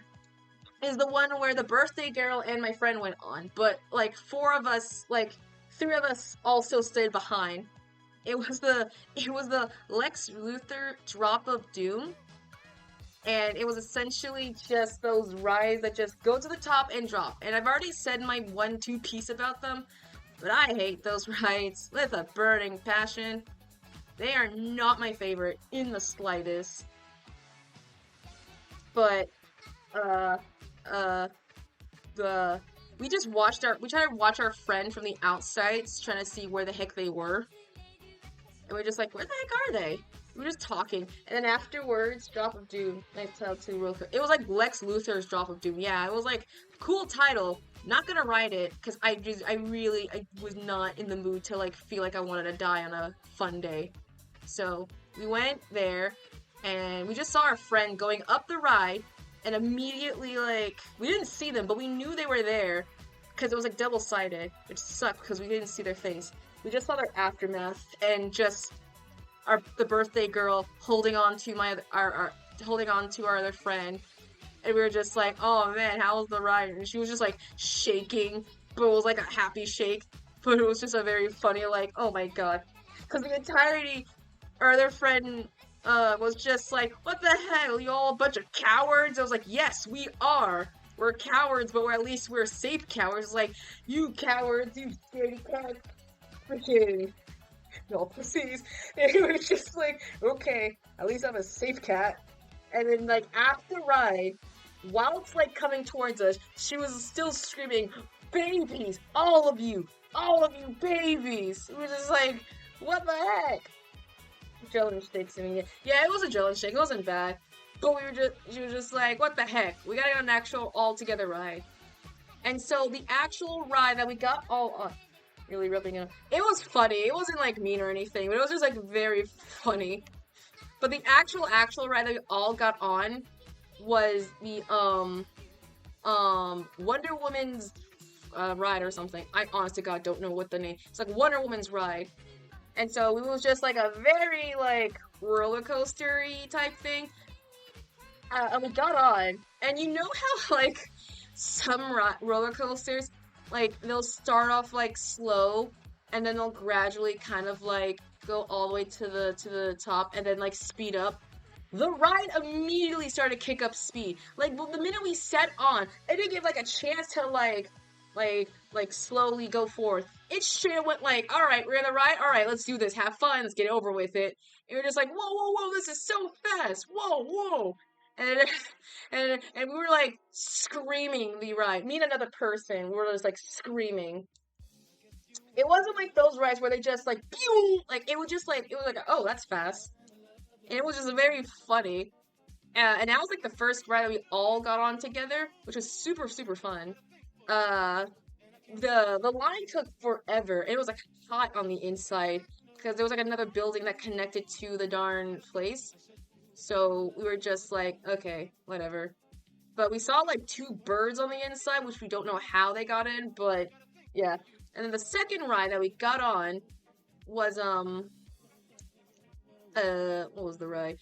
S1: is the one where the birthday girl and my friend went on. But like 4 of us, like 3 of us also stayed behind. It was the Lex Luthor Drop of Doom, and it was essentially just those rides that just go to the top and drop. And I've already said my 1-2 piece about them, but I hate those rides with a burning passion. They are not my favorite in the slightest. But we tried to watch our friend from the outside, trying to see where the heck they were. And we're just like, where the heck are they? We were just talking. And then afterwards, Drop of Doom. Nice title too, real quick. It was like Lex Luthor's Drop of Doom. Yeah, it was like, cool title. Not gonna ride it, because I was not in the mood to like feel like I wanted to die on a fun day. So we went there, and we just saw our friend going up the ride, and immediately like, we didn't see them, but we knew they were there, because it was like double-sided, which sucked because we didn't see their face. We just saw their aftermath, and just the birthday girl holding on to holding on to our other friend, and we were just like, oh man, how was the ride? And she was just like shaking, but it was like a happy shake, but it was just a very funny like, oh my god, because the entirety, our other friend was just like, what the hell, you all a bunch of cowards? I was like, yes, we are. We're cowards, but at least we're safe cowards. Like, you cowards, you scaredy cats. Freaking no pussies. And it was just like, okay, at least I'm a safe cat. And then like after ride, while it's like coming towards us, she was still screaming, babies, all of you babies. It was just like, what the heck? Adrenaline shake doing it. Yeah, it was a adrenaline shake. It wasn't bad. But she was just like, what the heck? We gotta go on an actual all-together ride. And so the actual ride that we got all on, really rubbing it. It was funny. It wasn't like mean or anything, but it was just like very funny. But the actual ride that we all got on was the Wonder Woman's ride or something. I honest to God don't know what the name. It's like Wonder Woman's ride. And so it was just like a very like roller coaster-y type thing. And we got on, and you know how like some roller coasters, like they'll start off like slow, and then they'll gradually kind of like go all the way to the top, and then like speed up. The ride immediately started to kick up speed. Like the minute we set on, it didn't give like a chance to like slowly go forth. It straight went like, all right, we're in the ride. All right, let's do this. Have fun. Let's get over with it. And we're just like, whoa, this is so fast. Whoa. And we were like screaming the ride. Me and another person, we were just like screaming. It wasn't like those rides where they just like, pew! Like it was like, oh, that's fast. And it was just very funny. And that was like the first ride that we all got on together, which was super, super fun. The line took forever. It was like hot on the inside because there was like another building that connected to the darn place. So we were just like, okay, whatever. But we saw like 2 birds on the inside, which we don't know how they got in, but yeah. And then the second ride that we got on was what was the ride?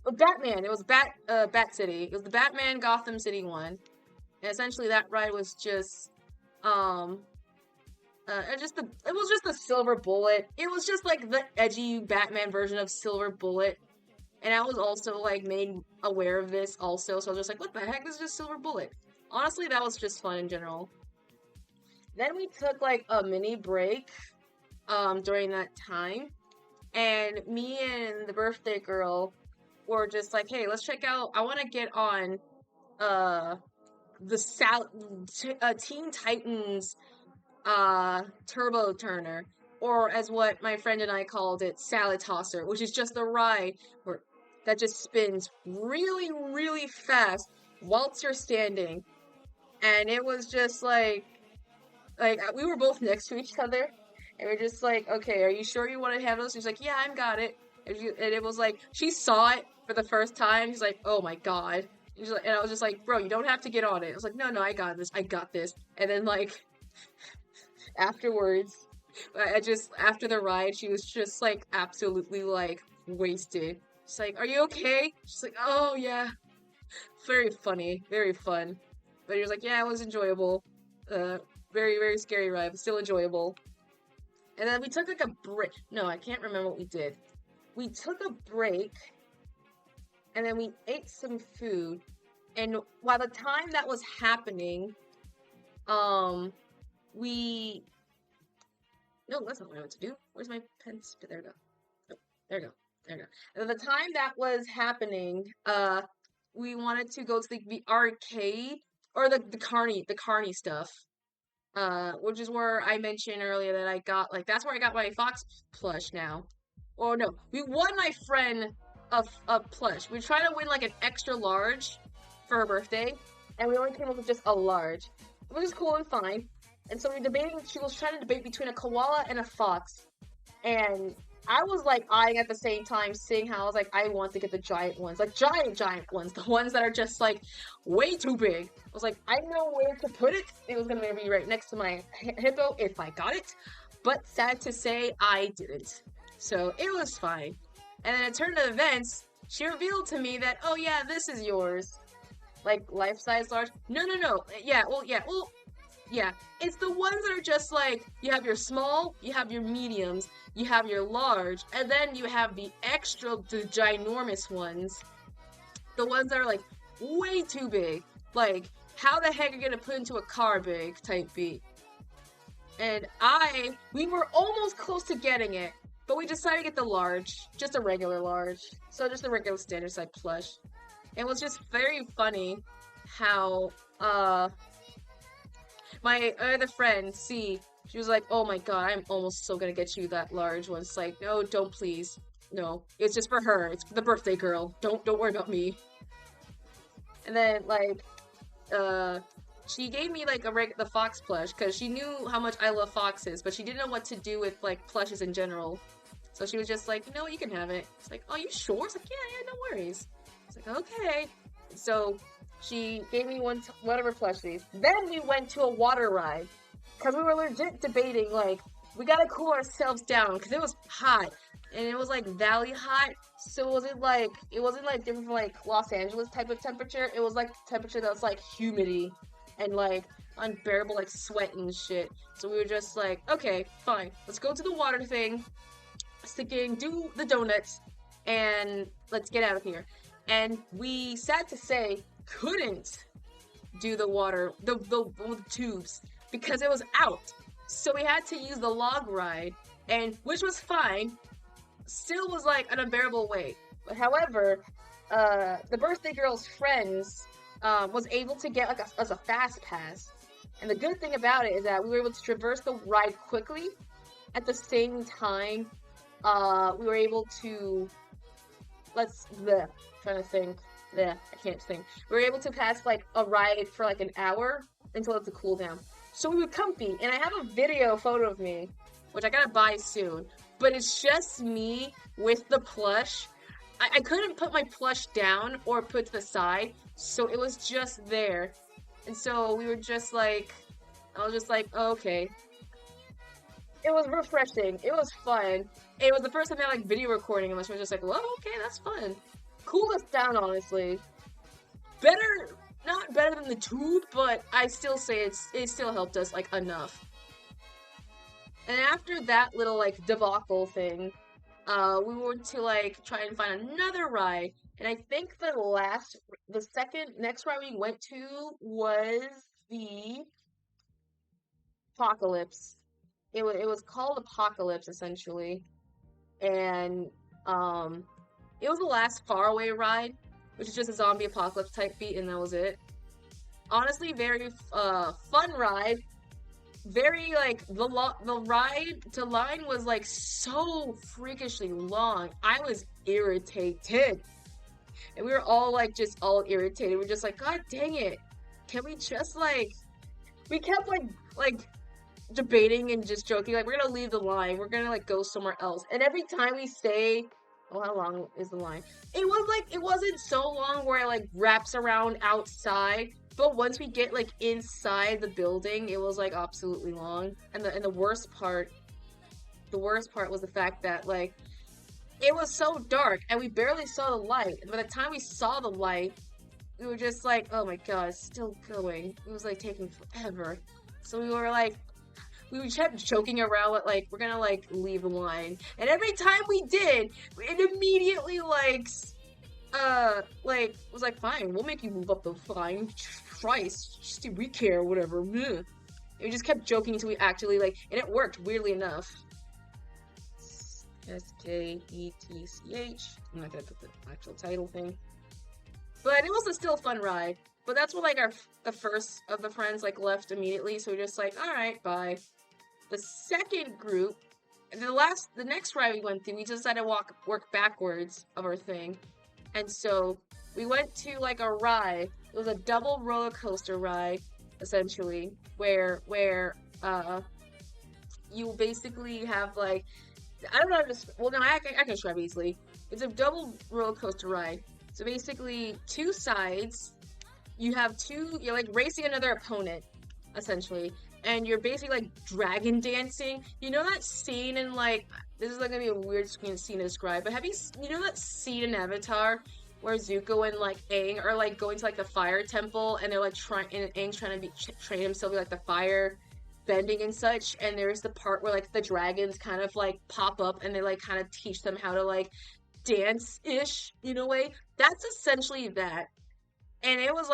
S1: Oh, Batman. It was Bat City. It was the Batman Gotham City one. And essentially that ride was just it was just the Silver Bullet. It was just like the edgy Batman version of Silver Bullet. And I was also, like, made aware of this also, so I was just like, what the heck, this is just Silver Bullet. Honestly, that was just fun in general. Then we took, like, a mini break, during that time, and me and the birthday girl were just like, hey, let's check out, I want to get on, the Teen Titans, Turbo Turner, or as what my friend and I called it, Salad Tosser, which is just a ride that just spins really, really fast whilst you're standing. And it was just like we were both next to each other, and we're just like, okay, are you sure you want to handle this? She's like, yeah, I've got it. And it was like, she saw it for the first time. She's like, oh my god. And I was just like, bro, you don't have to get on it. I was like, no, I got this. I got this. And then, like, afterwards, after the ride, she was just, like, absolutely, like, wasted. She's like, are you okay? She's like, oh, yeah. Very funny. Very fun. But he was like, yeah, it was enjoyable. Very, very scary ride, but still enjoyable. And then we took, like, a break. No, I can't remember what we did. We took a break, and then we ate some food. And while the time that was happening, we... No, that's not what I meant to do. Where's my pen? There we go. Oh, there we go. There we go. And at the time that was happening, we wanted to go to the arcade, or the carny stuff. Which is where I mentioned earlier that I got, like, that's where I got my Fox plush now. Oh no, we won my friend a plush. We were trying to win, like, an extra large for her birthday, and we only came up with just a large, which is cool and fine. And so she was trying to debate between a koala and a fox, and I was, like, eyeing at the same time, seeing how I was like, I want to get the giant ones, like, giant ones, the ones that are just, like, way too big. I was like, I know where to put it. It was gonna be right next to my hippo if I got it, but sad to say, I didn't. So it was fine. And then at turn of events, she revealed to me that, oh yeah, this is yours. Like, life-size large. No. Yeah. It's the ones that are just like, you have your small, you have your mediums, you have your large, and then you have the ginormous ones. The ones that are, like, way too big. Like, how the heck are you gonna put into a car big type beat? And we were almost close to getting it, but we decided to get the large, just a regular large. So just a regular standard size plush. It was just very funny how, my other friend, C, she was like, oh my god, I'm almost so gonna get you that large one. It's like, no, don't please. No, it's just for her. It's for the birthday girl. Don't worry about me. And then, like, she gave me, like, the fox plush, because she knew how much I love foxes, but she didn't know what to do with, like, plushes in general. So she was just like, you know what, you can have it. It's like, oh, you sure? It's like, yeah, no worries. It's like, okay. So she gave me one of her plushies. Then we went to a water ride, because we were legit debating, like, we gotta cool ourselves down, because it was hot. And it was, like, valley hot, so it wasn't like different from, like, Los Angeles type of temperature. It was, like, temperature that was, like, humidity and, like, unbearable, like, sweat and shit. So we were just like, okay, fine, let's go to the water thing, do the donuts, and let's get out of here. And we, sad to say, couldn't do the water, the tubes, because it was out. So we had to use the log ride, and which was fine. Still was, like, an unbearable wait. But however, the birthday girl's friends was able to get, like, a fast pass. And the good thing about it is that we were able to traverse the ride quickly. At the same time, we were able to, trying to think. I can't think. We were able to pass, like, a ride for, like, an hour until it's a cool down. So we were comfy, and I have a video photo of me, which I gotta buy soon. But it's just me with the plush. I couldn't put my plush down or put to the side, so it was just there. And so we were just like, I was just like, oh, okay. It was refreshing. It was fun. It was the first time I had, like, video recording, and I was just like, well, okay, that's fun. Cooled us down, honestly. Not better than the tube, but I still say it still helped us, like, enough. And after that little, like, debacle thing, we were to like try and find another ride, and I think the second next ride we went to was the Apocalypse. It was called Apocalypse essentially, and um, it was the last faraway ride, which is just a zombie apocalypse type beat, and that was it. Honestly, very fun ride. Very like the line was like so freakishly long. I was irritated, and we were all like just all irritated. We're just like, God dang it! Can we just like we kept like debating and just joking like we're gonna leave the line, we're gonna like go somewhere else, and every time we say, oh, how long is the line, it wasn't so long where it like wraps around outside, but once we get like inside the building it was like absolutely long. And the worst part was the fact that like it was so dark and we barely saw the light, and by the time we saw the light we were just like, oh my god, it's still going. It was like taking forever, so we kept joking around like we're gonna like leave the line, and every time we did, it immediately was like, fine, we'll make you move up the line. Christ, just do we care, whatever. And we just kept joking until we actually and it worked weirdly enough. SKETCH. I'm not gonna put the actual title thing, but it was still a fun ride. But that's when the first of the friends left immediately, so we're just like, all right, bye. The second group, the next ride we went through, we just had to work backwards of our thing. And so we went to a ride. It was a double roller coaster ride, essentially, where you basically have I don't know how to well, no, I can describe it easily. It's a double roller coaster ride. So basically, two sides, you're racing another opponent, essentially. And you're basically dragon dancing. You know that scene in this is gonna be a weird scene to describe, but you know that scene in Avatar where Zuko and Aang are going to the fire temple, and they're Aang's trying to train himself to be the fire bending and such, and there's the part where the dragons kind of pop up and they kind of teach them how to dance-ish in a way. That's essentially that. And it was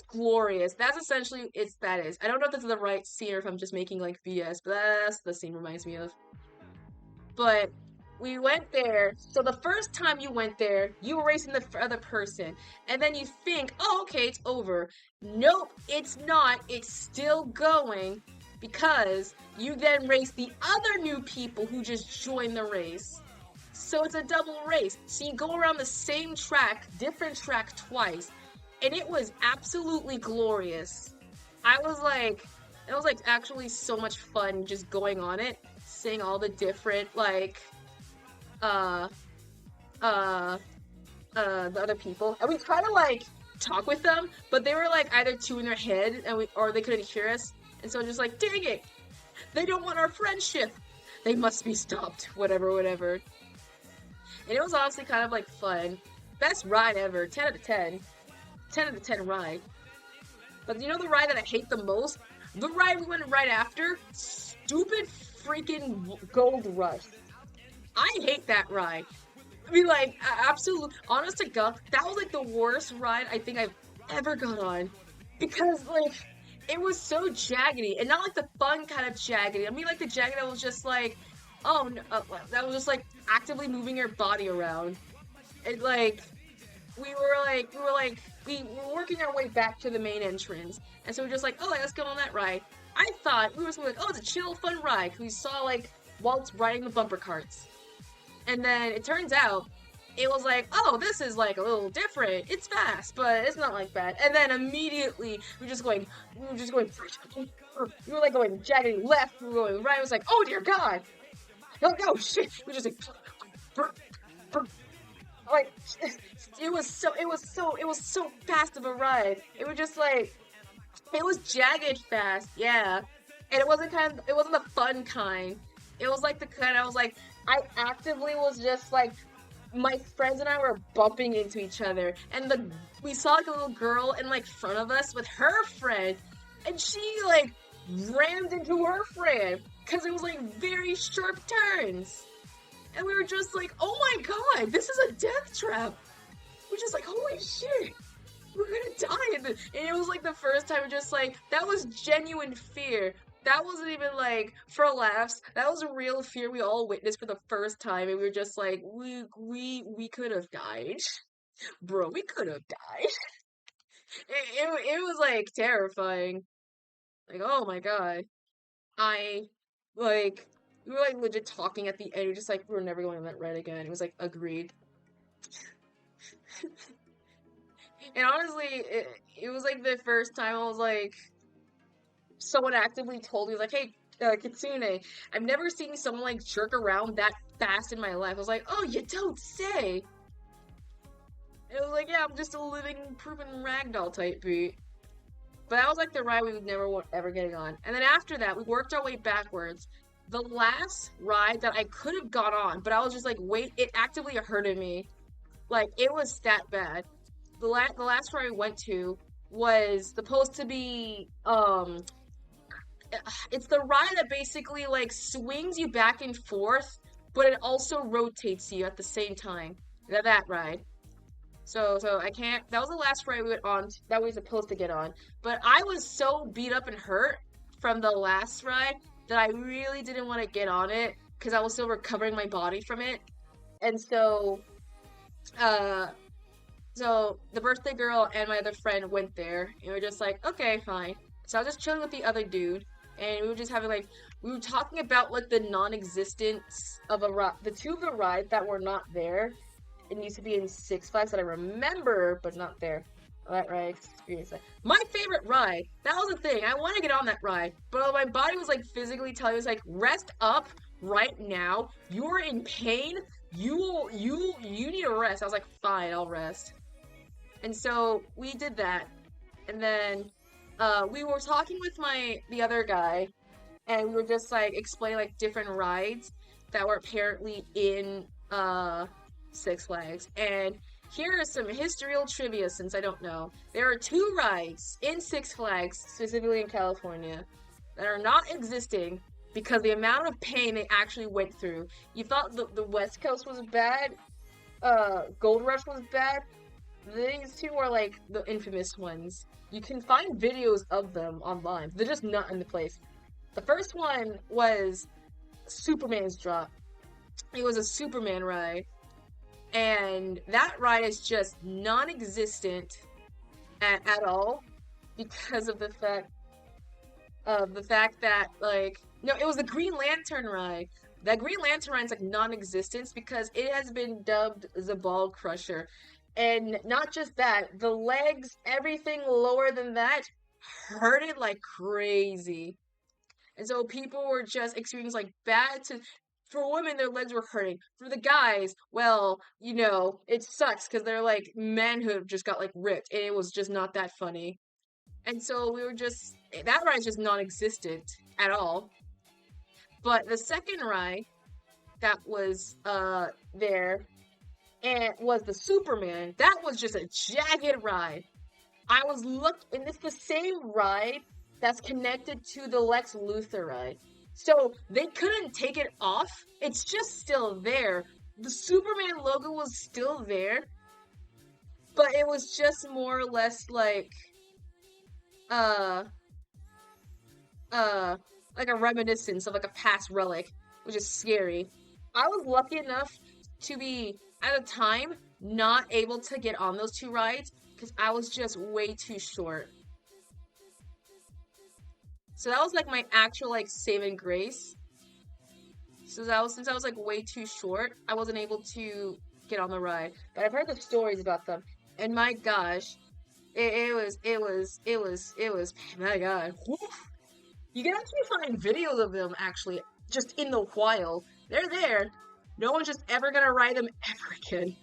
S1: glorious. That's essentially that is. I don't know if this is the right scene or if I'm just making BS, but that's the scene reminds me of. But we went there. So the first time you went there, you were racing the other person, and then you think, oh, okay, it's over. Nope, it's not. It's still going, because you then race the other new people who just joined the race. So it's a double race. So you go around the same track, different track twice. And it was absolutely glorious. It was actually so much fun just going on it, seeing all the different the other people. And we tried to talk with them, but they were either too in their head or they couldn't hear us. And so just dang it, they don't want our friendship. They must be stopped. Whatever. And it was honestly kind of fun. Best ride ever. 10 out of 10. 10 out of 10 ride. But you know the ride that I hate the most? The ride we went right after? Stupid freaking Gold Rush. I hate that ride. I mean, absolute, honest to God, that was the worst ride I think I've ever gone on. Because it was so jaggedy, and not the fun kind of jaggedy. I mean the jagged that was just oh no, that was just actively moving your body around. And we were working our way back to the main entrance, and so we're just oh, let's go on that ride. I thought we were just oh, it's a chill, fun ride, because we saw Walt's riding the bumper carts, and then it turns out it was oh, this is a little different. It's fast, but it's not that. And then immediately we were just going, we were going jaggedy left, we were going right. It was oh dear God, no shit. We were just it was so fast of a ride. It was just it was jagged fast, yeah. And it wasn't the fun kind. It was the kind I was I actively was just my friends and I were bumping into each other, and we saw a little girl in front of us with her friend, and she rammed into her friend because it was very sharp turns. And we were just like, oh my god, this is a death trap. We're just like, holy shit, we're gonna die. And it was like the first time, just like, that was genuine fear. That wasn't even like for laughs. That was a real fear we all witnessed for the first time, and we were just like, we could have died, bro. We could have died. It was like terrifying. Like, oh my god. I like we were like legit talking at the end. We were just like, we're never going on that ride again. It was like agreed. And honestly, it was like the first time I was like, someone actively told me like, hey, Kitsune, I've never seen someone like jerk around that fast in my life. I was like, oh, you don't say. It was like, yeah, I'm just a living, proven ragdoll type beat. But that was like the ride we would never ever getting on. And then after that, we worked our way backwards. The last ride that I could have got on, but I was just like, wait, it actively hurted me. Like, it was that bad. The last ride I went to was supposed to be, it's the ride that basically, like, swings you back and forth, but it also rotates you at the same time. That ride. So I can't. That was the last ride we went on that we were supposed to get on. But I was so beat up and hurt from the last ride that I really didn't want to get on it because I was still recovering my body from it. And uh, so the birthday girl and my other friend went there, and we were just like, okay, fine. So I was just chilling with the other dude, and we were just having like we were talking about like the non-existence of a ride, the two of the rides that were not there. It used to be in Six Flags that I remember, but not there. That ride experience. My favorite ride. That was the thing. I want to get on that ride, but my body was like physically telling me, was like, rest up right now. You're in pain. You need a rest. I was like, fine, I'll rest. And so we did that, and then we were talking with the other guy, and we were just like explaining like different rides that were apparently in Six Flags. And here is some historical trivia since I don't know. There are two rides in Six Flags, specifically in California, that are not existing because the amount of pain they actually went through. You thought the West Coast was bad, Gold Rush was bad. These two are like the infamous ones. You can find videos of them online. They're just not in the place. The first one was Superman's drop. It was a Superman ride. And that ride is just non-existent at all because of the fact that like no, it was the Green Lantern ride. That Green Lantern ride is like non-existent because it has been dubbed the Ball Crusher. And not just that, the legs, everything lower than that, hurted like crazy. And so people were just experiencing like bad to for women their legs were hurting. For the guys, well, it sucks because their like manhood just got like ripped and it was just not that funny. And so we were just that ride's just non-existent at all. But the second ride that was there and was the Superman, that was just a jagged ride. And it's the same ride that's connected to the Lex Luthor ride. So they couldn't take it off. It's just still there. The Superman logo was still there, but it was just more or less uh uh like a reminiscence of like a past relic, which is scary. I was lucky enough to be at a time not able to get on those two rides because I was just way too short. So that was like my actual like saving grace. So since I was like way too short, I wasn't able to get on the ride. But I've heard the stories about them, and my gosh, it was my god. Whew. You can actually find videos of them actually just in the wild. They're there. No one's just ever gonna ride them ever again.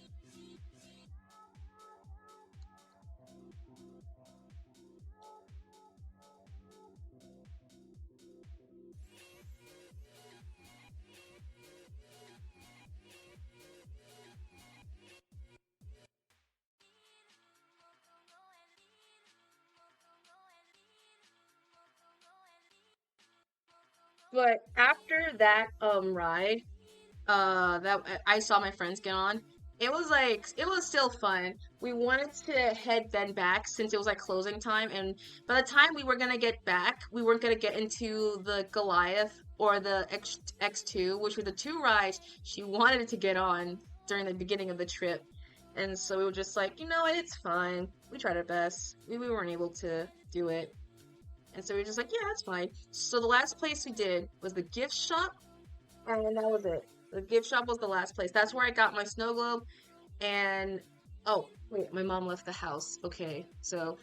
S1: But after that ride,
S2: that I saw my friends get on. It was still fun. We wanted to head then back since it was like closing time, and by the time we were gonna get back, we weren't gonna get into the Goliath or the X2, which were the two rides she wanted to get on during the beginning of the trip. And so we were just like, you know what, it's fine. We tried our best. We weren't able to do it. And so we were just like, yeah, that's fine. So the last place we did was the gift shop, and that was it. The gift shop was the last place. That's where I got my snow globe. And oh, wait, my mom left the house. Okay, so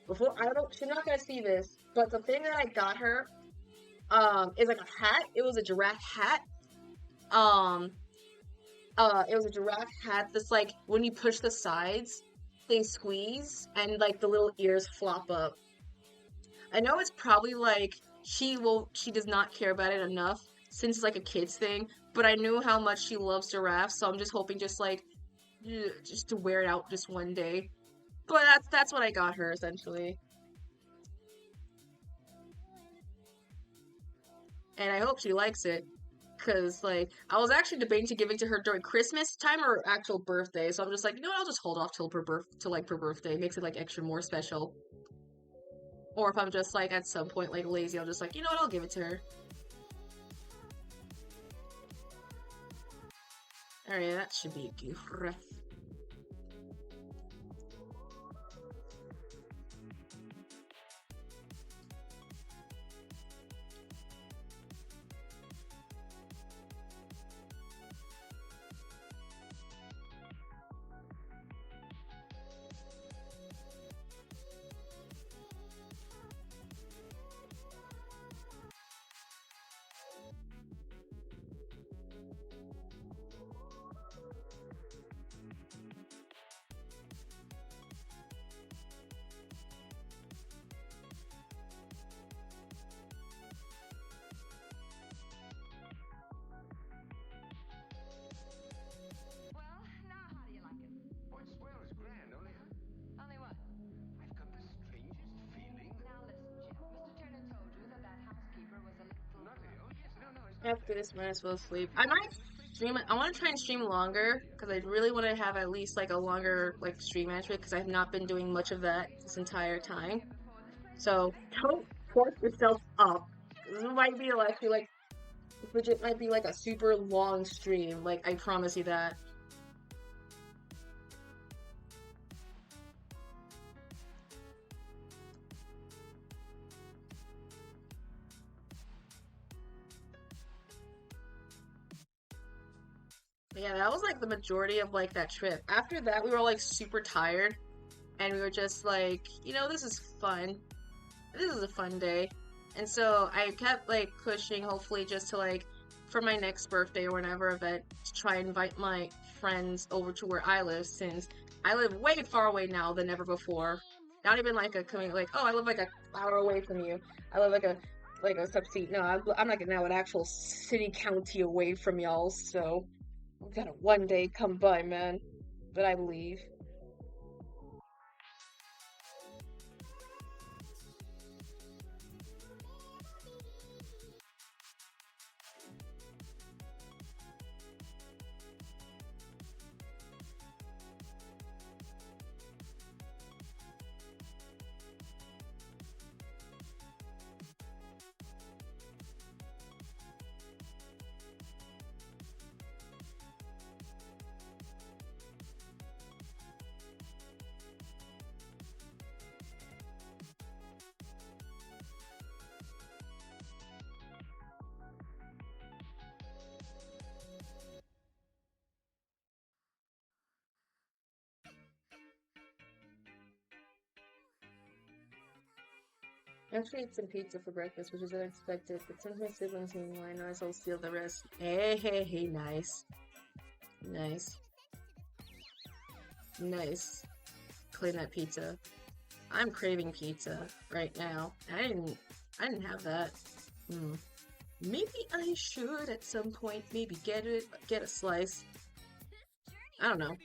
S2: before I don't, she's not gonna see this, but the thing that I got her, is like a hat. It was a giraffe hat. Um, it was a giraffe hat that's like when you push the sides, they squeeze and like the little ears flop up. I know it's probably like she does not care about it enough since it's like a kid's thing, but I knew how much she loves giraffes, so I'm just hoping just like just to wear it out just one day. But that's what I got her essentially. And I hope she likes it. Cause like I was actually debating to give it to her during Christmas time or actual birthday, so I'm just like, you know what, I'll just hold off till her birthday. It makes it like extra more special. Or if I'm just like at some point like lazy, I'll just like, you know what, I'll give it to her. Alright, that should be a good.
S3: Well, now how do you like it?
S4: Oh, it's swell, it's grand, only
S3: Only what?
S4: I've got the strangest feeling.
S3: Now listen, Jim. Mr. Turner told you that that housekeeper was a little...
S4: Nothing. Oh, yes, no, it's not
S2: After
S4: that.
S2: this, might as well sleep. I might stream it. I want to try and stream longer because I really want to have at least like a longer like stream entry because I've not been doing much of that this entire time. So don't force yourself up. This might be like legit might be like a super long stream. Like I promise you that. But yeah, that was like the majority of like that trip. After that, we were like super tired and we were just like, you know, this is fun. This is a fun day. And so I kept like pushing, hopefully, just to like for my next birthday or whatever event, to try and invite my friends over to where I live, since I live way far away now than ever before. Not even like a coming like, oh, I live like a hour away from you. I live like a subseat. No, I'm like now an actual city county away from y'all. So we gotta one day come by, man. But I believe. I actually ate some pizza for breakfast, which is unexpected, but since my siblings came in line, I will steal the rest. Hey, nice. Nice. Nice. Clean that pizza. I'm craving pizza right now. I didn't have that. Hmm. Maybe I should at some point, maybe get a slice. I don't know.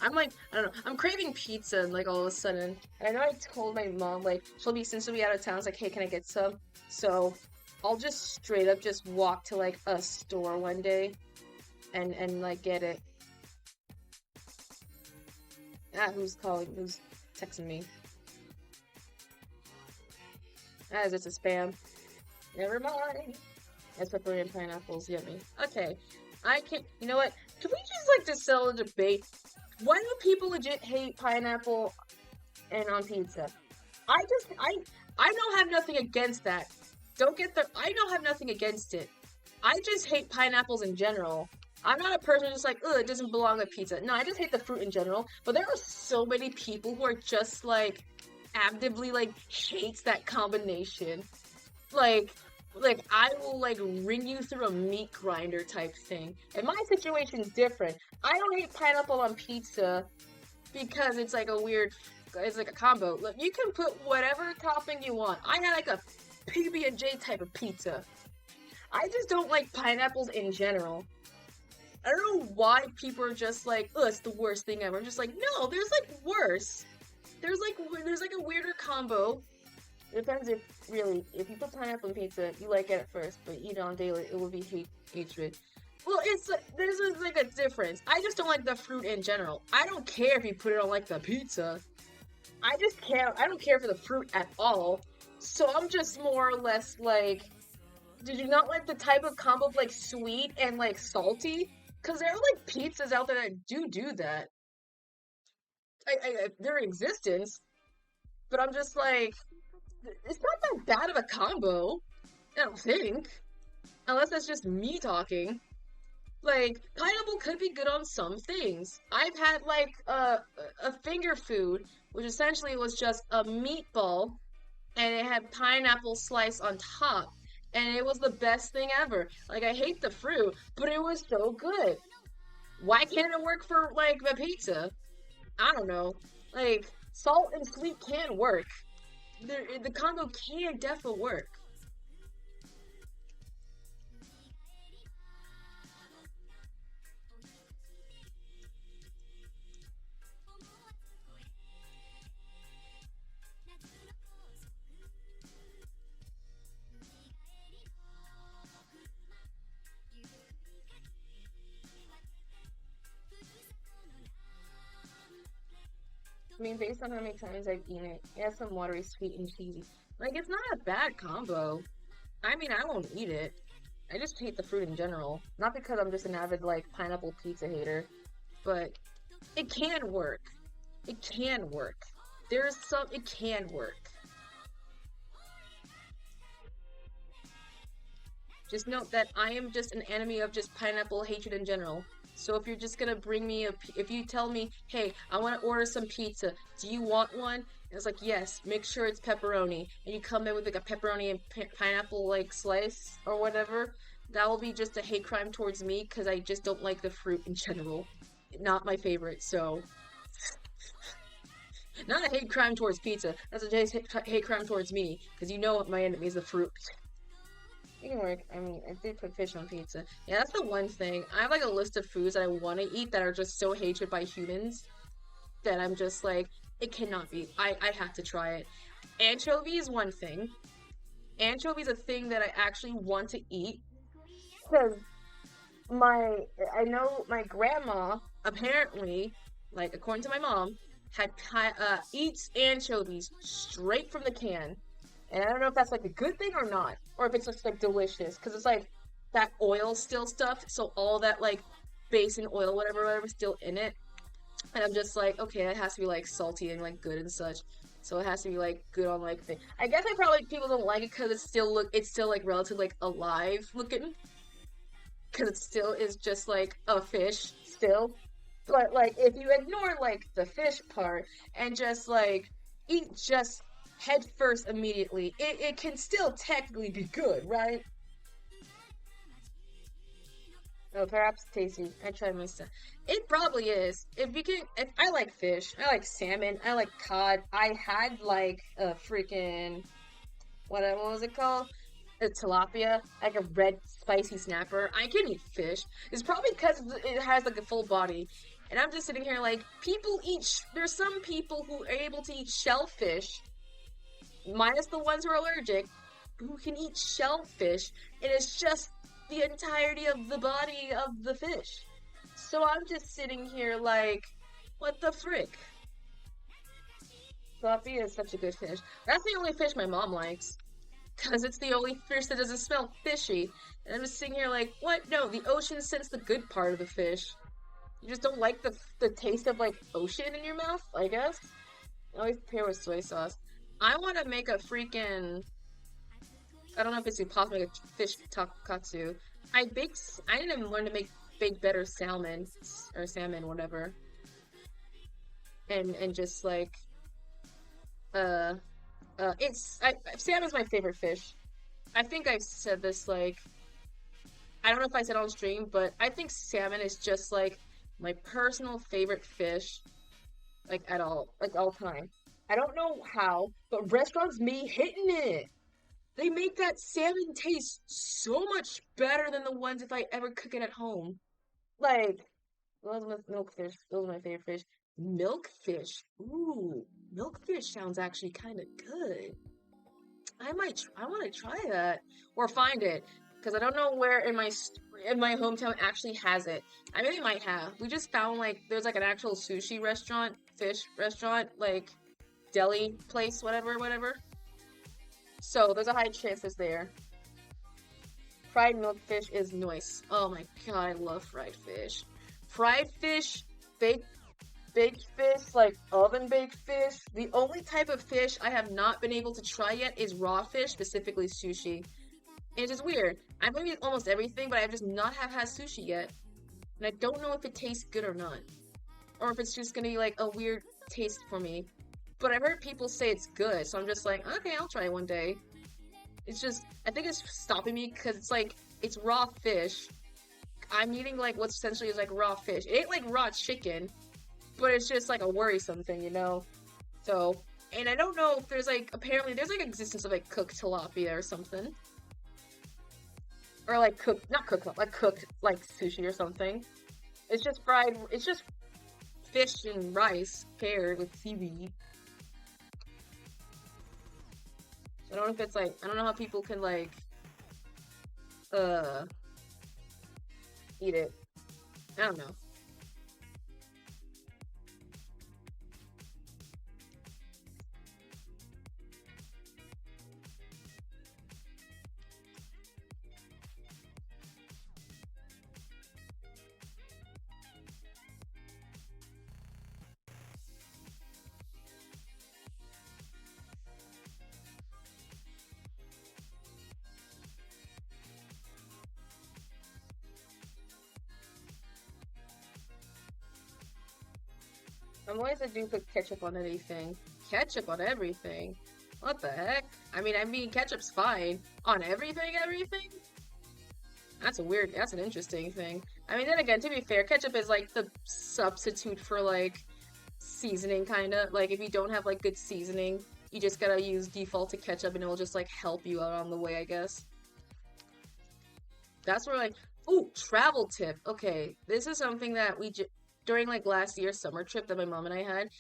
S2: I don't know. I'm craving pizza, like, all of a sudden. And I know I told my mom, like, since she'll be out of town, it's like, hey, can I get some? So, I'll just straight up just walk to, like, a store one day and like get it. Ah, who's texting me? Ah, is this a spam? Never mind. That's pepperoni and pineapples, yummy. Okay, I can't. You know what? Can we just like just settle a debate? Why do people legit hate pineapple and on pizza? I don't have nothing against that. I don't have nothing against it. I just hate pineapples in general. I'm not a person who's just like, ugh, it doesn't belong with pizza. No, I just hate the fruit in general. But there are so many people who are just like actively like hates that combination. Like I will like ring you through a meat grinder type thing. And my situation's different. I don't hate pineapple on pizza because it's like it's like a combo. Look, you can put whatever topping you want. I had like a PB&J type of pizza. I just don't like pineapples in general. I don't know why people are just like, oh, it's the worst thing ever. I'm just like, no, there's like worse. There's like a weirder combo. It depends if you put pineapple in pizza, you like it at first, but eat it on daily, it will be hatred. Well, there's like a difference. I just don't like the fruit in general. I don't care if you put it on like the pizza. I don't care for the fruit at all. So I'm just more or less like, did you not like the type of combo of like sweet and like salty? Because there are like pizzas out there that do that. Their existence. But I'm just like, it's not that bad of a combo. I don't think. Unless that's just me talking. Like, pineapple could be good on some things. I've had like a finger food, which essentially was just a meatball, and it had pineapple slice on top. And it was the best thing ever. Like, I hate the fruit, but it was so good. Why can't it work for, like, the pizza? I don't know. Like, salt and sweet can work. The combo can definitely work. I mean, based on how many times I've eaten it, it has some watery, sweet, and cheesy. Like, it's not a bad combo. I mean, I won't eat it. I just hate the fruit in general. Not because I'm just an avid, like, pineapple pizza hater. But it can work. It can work. It can work. Just note that I am just an enemy of just pineapple hatred in general. So if you're just gonna bring me if you tell me, hey, I want to order some pizza, do you want one? And it's like, yes, make sure it's pepperoni. And you come in with like a pepperoni and pineapple like slice or whatever, that will be just a hate crime towards me because I just don't like the fruit in general. Not my favorite, so. Not a hate crime towards pizza, that's a hate crime towards me because you know my enemy is the fruit. It can work. I mean, I did put fish on pizza. Yeah, that's the one thing. I have like a list of foods that I want to eat that are just so hated by humans that I'm just like, it cannot be. I have to try it. Anchovy is one thing. Anchovy is a thing that I actually want to eat. Because I know my grandma, apparently, like according to my mom, eats anchovies straight from the can. And I don't know if that's like a good thing or not, or if it's just like delicious, because it's like that oil still stuff, so all that like basin oil, whatever, still in it. And I'm just like, okay, it has to be like salty and like good and such. So it has to be like good on like thing. I guess people don't like it because it's still like relatively like alive looking, because it still is just like a fish still. But like if you ignore like the fish part and just like eat just head first immediately, it can still technically be good, right? Oh, perhaps tasty. I tried my stuff. It probably is. If I like fish, I like salmon, I like cod. I had like a freaking what was it called? A tilapia, like a red spicy snapper. I can eat fish. It's probably because it has like a full body. And I'm just sitting here like, there's some people who are able to eat shellfish, minus the ones who are allergic, who can eat shellfish, and it's just the entirety of the body of the fish. So I'm just sitting here like, what the frick? Tilapia is such a good fish. That's the only fish my mom likes. Because it's the only fish that doesn't smell fishy. And I'm just sitting here like, what? No, the ocean scents the good part of the fish. You just don't like the taste of, like, ocean in your mouth, I guess? Always pair with soy sauce. I want to make a freaking... I don't know if it's possible to make a fish tonkatsu. I didn't even learn to bake better salmon. Or salmon, whatever. And just, like... salmon's my favorite fish. I think I've said this, like... I don't know if I said on stream, but I think salmon is just, like, my personal favorite fish, like, all time. I don't know how, but restaurants be hitting it. They make that salmon taste so much better than the ones if I ever cook it at home. Like, those with milkfish, those are my favorite fish. Milkfish, ooh, milkfish sounds actually kind of good. I want to try that or find it. Because I don't know where in my hometown actually has it. I mean, they might have. We just found, like, there's, like, an actual sushi restaurant, fish restaurant, like, deli place, whatever. So, there's a high chance it's there. Fried milkfish is nice. Oh my god, I love fried fish. Fried fish, baked fish, like, oven-baked fish. The only type of fish I have not been able to try yet is raw fish, specifically sushi. And it's just weird. I've eaten almost everything, but I have just not had sushi yet. And I don't know if it tastes good or not. Or if it's just gonna be like a weird taste for me. But I've heard people say it's good, so I'm just like, okay, I'll try it one day. It's just, I think it's stopping me because it's like, it's raw fish. I'm eating like what essentially is like raw fish. It ain't like raw chicken, but it's just like a worrisome thing, you know? So, and I don't know if there's like, apparently there's like existence of like cooked tilapia or something. Or like cooked, not cooked, like cooked like sushi or something. It's just fried, it's just fish and rice paired with seaweed. I don't know if it's like, I don't know how people can like, eat it. I don't know. I'm always a dude put ketchup on anything. Ketchup on everything? What the heck? I mean, ketchup's fine. On everything? That's an interesting thing. I mean, then again, to be fair, ketchup is like the substitute for like seasoning, kinda. Like, if you don't have like good seasoning, you just gotta use defaulted ketchup and it will just like help you out on the way, I guess. That's where like, ooh, travel tip. Okay, this is something that during like last year's summer trip that my mom and I had,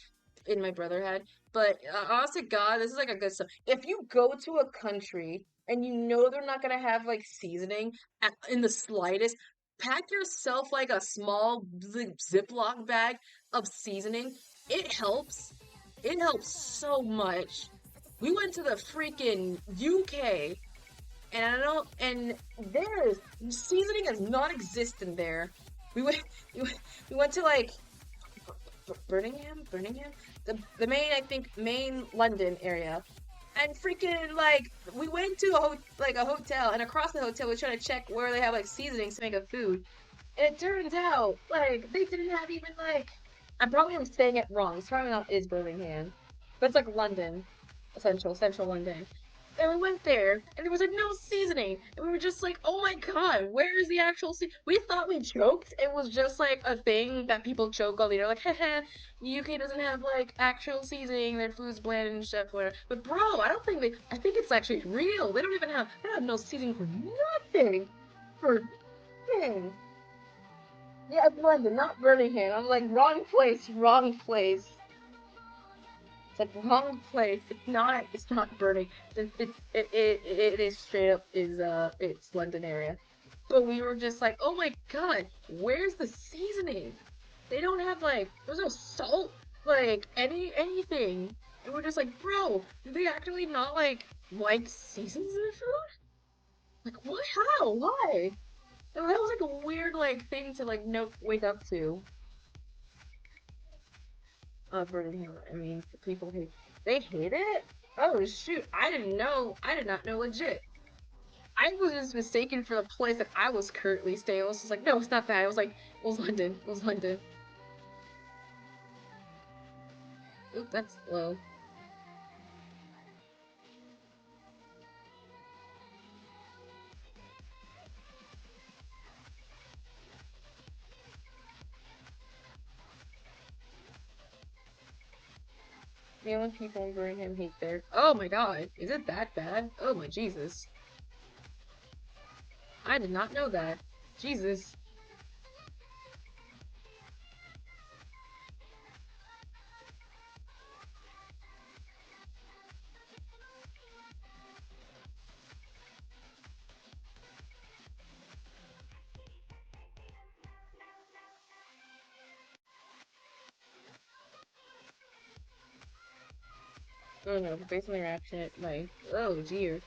S2: and my brother had. But honest to God, this is like a good stuff. If you go to a country and you know they're not gonna have like seasoning in the slightest, pack yourself like a small Ziploc bag of seasoning. It helps. It helps so much. We went to the freaking UK, and I don't know, and there's seasoning is non-existent there. We went, we went to like Birmingham, the main London area, and freaking like we went to a hotel, and across the hotel we were trying to check where they have like seasonings to make a food, and it turns out like they didn't have even like I'm probably saying it wrong. It's probably not is Birmingham, but it's like London, central London. And we went there, and there was like no seasoning, and we were just like, "Oh my god, where is the actual We thought we joked. It was just like a thing that people joke all the time, like, "Haha, UK doesn't have like actual seasoning. Their food's bland and stuff." Whatever. But bro, I don't think they. I think it's actually real. They don't have no seasoning for nothing. For nothing. Yeah, it's London, not Birmingham. I'm like wrong place, wrong place. It's like wrong place. It's not burning. It is straight up it's London area. But we were just like, oh my god, where's the seasoning? They don't have like, there's no salt, like anything. And we're just like, bro, do they actually not like seasons in their food? Like what? How? Why? That was like a weird thing to no wake up to. For I mean, people hate. They hate it. Oh shoot! I didn't know. I did not know legit. I was just mistaken for the place that I was currently staying. I was just like, no, it's not that. I was like, it was London. It was London. Oop, that's low. The only people in Birmingham hate there. Oh my god, is it that bad? Oh my Jesus. I did not know that. Jesus. Oh no, based on the reaction, oh dear.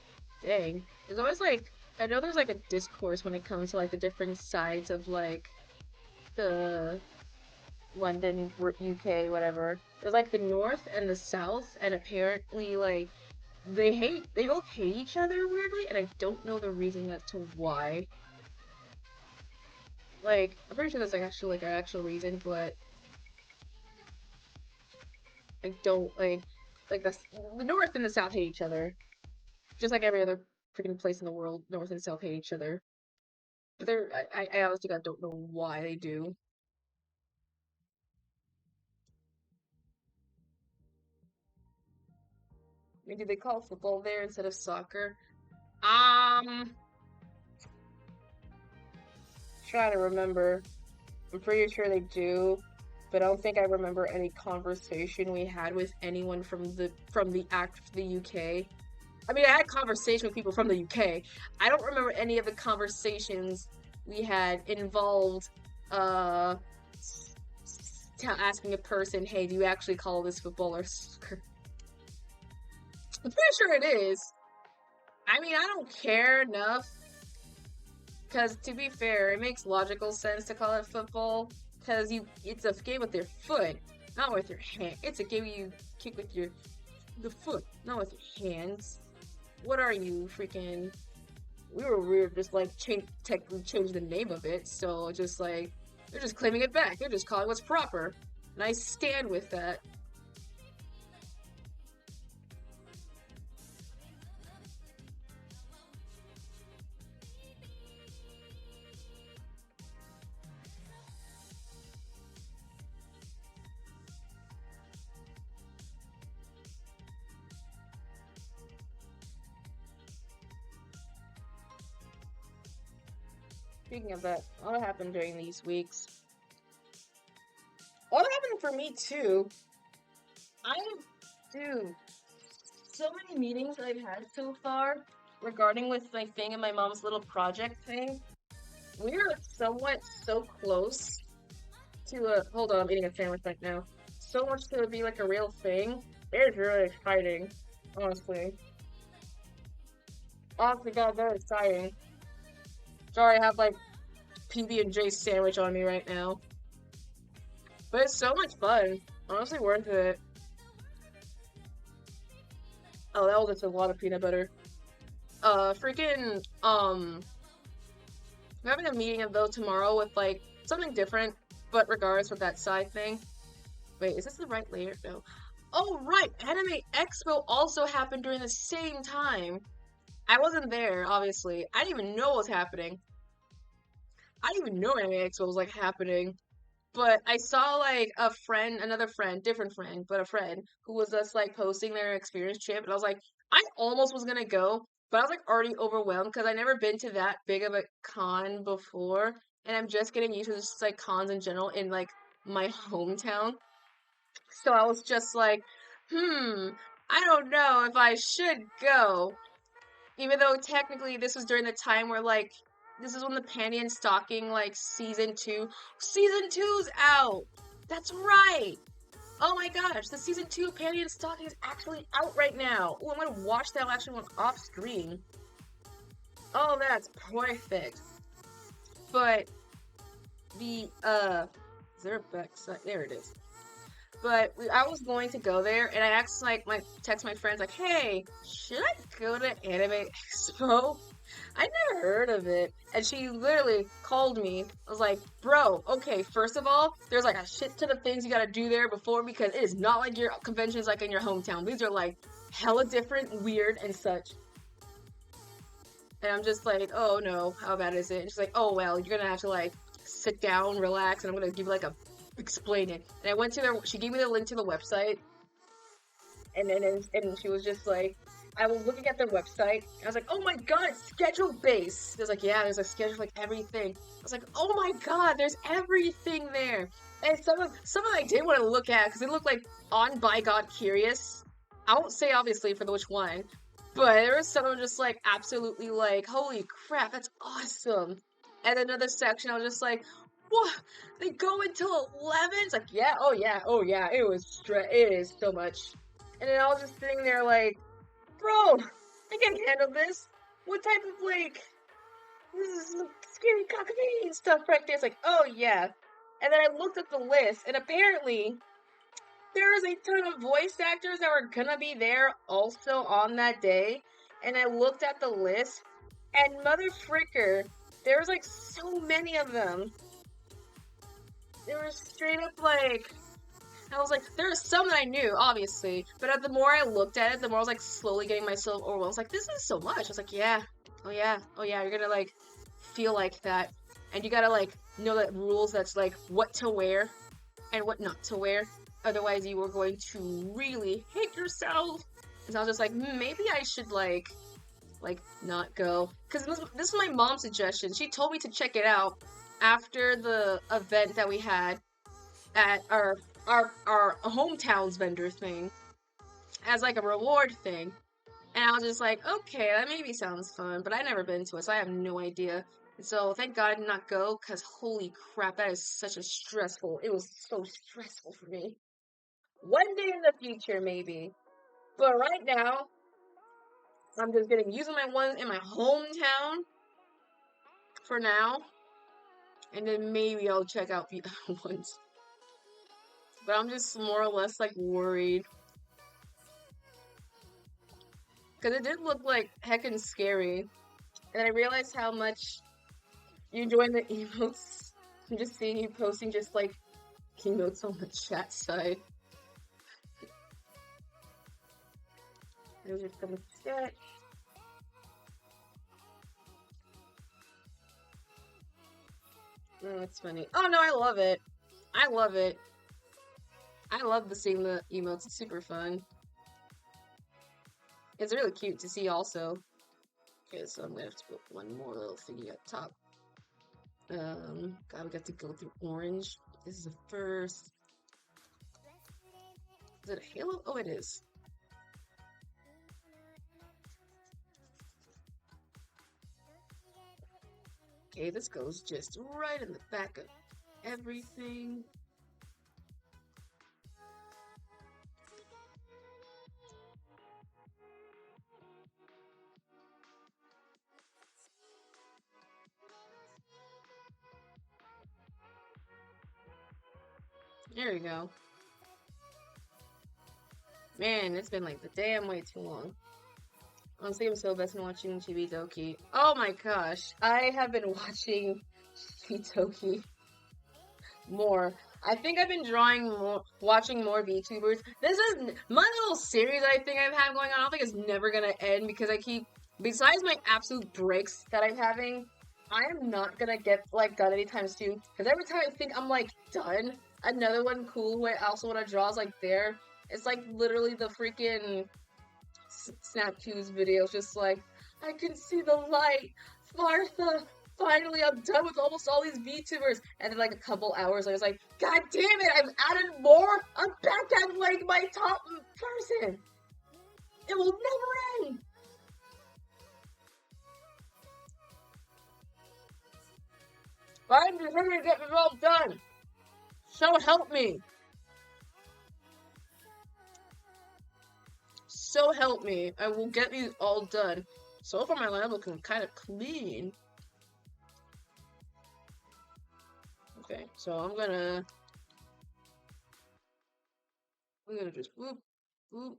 S2: Dang. There's always I know there's a discourse when it comes to the different sides of the London, UK, whatever. There's the North and the South, and apparently they both hate each other weirdly, and I don't know the reason as to why. I'm pretty sure that's actually an actual reason, but I don't the North and the South hate each other. Just like every other freaking place in the world, North and South hate each other. But I honestly God don't know why they do. Maybe they call football there instead of soccer. Trying to remember. I'm pretty sure they do, but I don't think I remember any conversation we had with anyone from the UK. I mean, I had conversation with people from the UK. I don't remember any of the conversations we had involved asking a person, "Hey, do you actually call this football or soccer?" I'm pretty sure it is. I mean, I don't care enough. Because to be fair, it makes logical sense to call it football. Because it's a game with your foot, not with your hand. It's a game you kick with the foot, not with your hands. What are you, freaking? We were just technically change the name of it. So just they're just claiming it back. They're just calling what's proper, and I stand with that. Speaking of that, what happened during these weeks? What happened for me too? Dude, so many meetings I've had so far regarding with my thing and my mom's little project thing. We're somewhat so close to hold on, I'm eating a sandwich right now. So much to be a real thing. It's really exciting, honestly. Honestly, God, they're exciting. Sorry, I have PB&J sandwich on me right now. But it's so much fun. Honestly worth it. Oh, that was just a lot of peanut butter. We're having a meeting though tomorrow with something different, but regardless with that side thing. Wait, is this the right layer? No. Oh, right! Anime Expo also happened during the same time. I wasn't there, obviously. I didn't even know what was happening. I didn't even know Anime Expo was happening. But I saw a friend, another friend, different friend, but a friend who was just posting their experience trip, and I was like, I almost was gonna go, but I was already overwhelmed because I never been to that big of a con before, and I'm just getting used to just cons in general in my hometown. So I was just I don't know if I should go, even though technically this was during the time where This is when the Panty and Stocking, like, season 2. Season 2's out! That's right! Oh my gosh, the season 2 Panty and Stocking is actually out right now! Oh, I'm gonna watch that actually when off screen. Oh, that's perfect. But the, is there a backside? There it is. But I was going to go there, and I asked, like, text my friends, like, hey, should I go to Anime Expo? I never heard of it. And she literally called me. I was like, bro, okay, first of all, there's like a shit ton of things you gotta do there before, because it is not like your conventions like in your hometown. These are like hella different, weird, and such. And I'm just like, oh no, how bad is it? And she's like, oh well, you're gonna have to like sit down, relax, and I'm gonna give you like a explain it. And I went to their, she gave me the link to the website, and she was just like, I was looking at their website, and I was like, oh my god, it's schedule based. There's like, yeah, there's a schedule for like everything. I was like, oh my god, there's everything there. And some of I did want to look at, because it looked like on by God Curious. I won't say obviously for the which one, but there was some of them just like absolutely like, holy crap, that's awesome. And another section, I was just like, what? They go until 11? It's like, yeah, oh yeah, it was it is so much. And then I was just sitting there like, bro, I can handle this. What type of, like, this is some scary cockatoo stuff right there. It's like, oh yeah. And then I looked at the list, and apparently there is a ton of voice actors that were gonna be there also on that day. And I looked at the list, and mother fricker, there was like so many of them. They were straight up like, I was like, there are some that I knew, obviously, but the more I looked at it, the more I was like slowly getting myself overwhelmed. I was like, this is so much. I was like, yeah, oh yeah, you're gonna like feel like that, and you gotta like know that rules. That's like what to wear and what not to wear. Otherwise, you were going to really hate yourself. And so I was just like, maybe I should like not go, because this is my mom's suggestion. She told me to check it out after the event that we had at our hometowns vendor thing as like a reward thing. And I was just like, okay, that maybe sounds fun, but I've never been to it, so I have no idea. And so thank God I did not go, because holy crap, that is such a stressful, it was so stressful for me. One day in the future, maybe. But right now, I'm just getting using my ones in my hometown for now. And then maybe I'll check out the other ones. But I'm just more or less like worried. Because it did look like heckin' scary. And I realized how much you enjoy the emotes. I'm just seeing you posting just like emotes on the chat side. There's just some sketch. Oh, that's funny. Oh no, I love it. I love it. I love seeing the emotes. It's super fun. It's really cute to see also. Okay, so I'm gonna have to put one more little thingy up top. God, we got to go through orange. This is the first. Is it a halo? Oh, it is. Okay, this goes just right in the back of everything. There we go. Man, it's been like the damn way too long. Honestly, I'm so invested in watching Chibi Doki. Oh my gosh, I have been watching Chibi Doki more. I think I've been watching more VTubers. This is my little series I think I've had going on. I don't think it's never gonna end, because I keep, besides my absolute breaks that I'm having, I am not gonna get like done anytime soon. Because every time I think I'm like done, another one cool who I also want to draw is like there. It's like literally the freaking Snap 2's videos, just like, I can see the light, Martha. Finally, I'm done with almost all these VTubers. And then like a couple hours, I was like, God damn it, I've added more. I'm back at like my top person. It will never end. I'm determined to get this all done. So help me. So help me. I will get these all done. So far my lab looking kind of clean. Okay, so I'm gonna just whoop, whoop.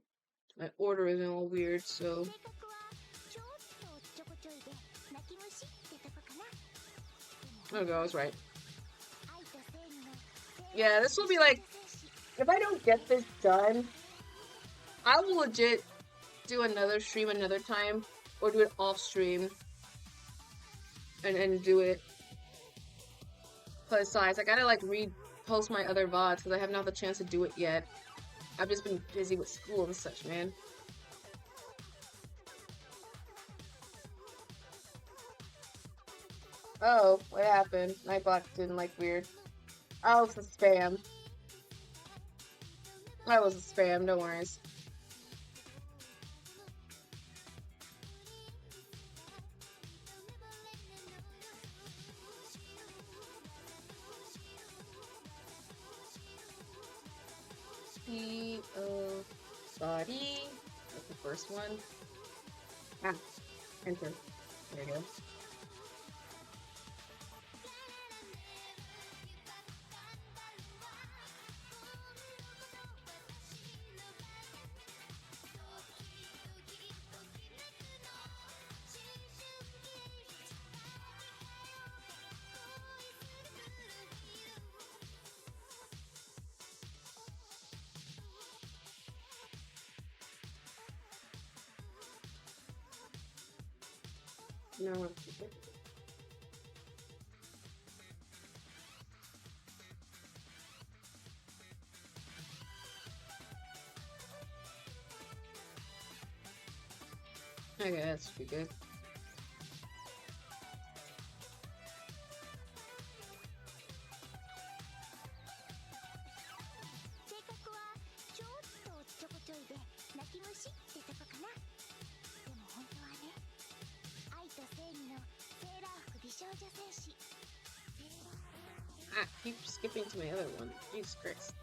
S2: My order isn't all weird, so there we go, I was right. Yeah, this will be like, if I don't get this done, I will legit do another stream another time, or do it off stream, and do it. Besides, I gotta like repost my other VODs because I haven't had the chance to do it yet. I've just been busy with school and such, man. Oh, what happened? My bot didn't like weird. Oh, it's a spam. That was a spam, no worries. Body. That's the first one. Ah, enter. There you go. No, I'm stupid. Okay, that's pretty good. Ah, keep skipping to my other one. Jesus Christ.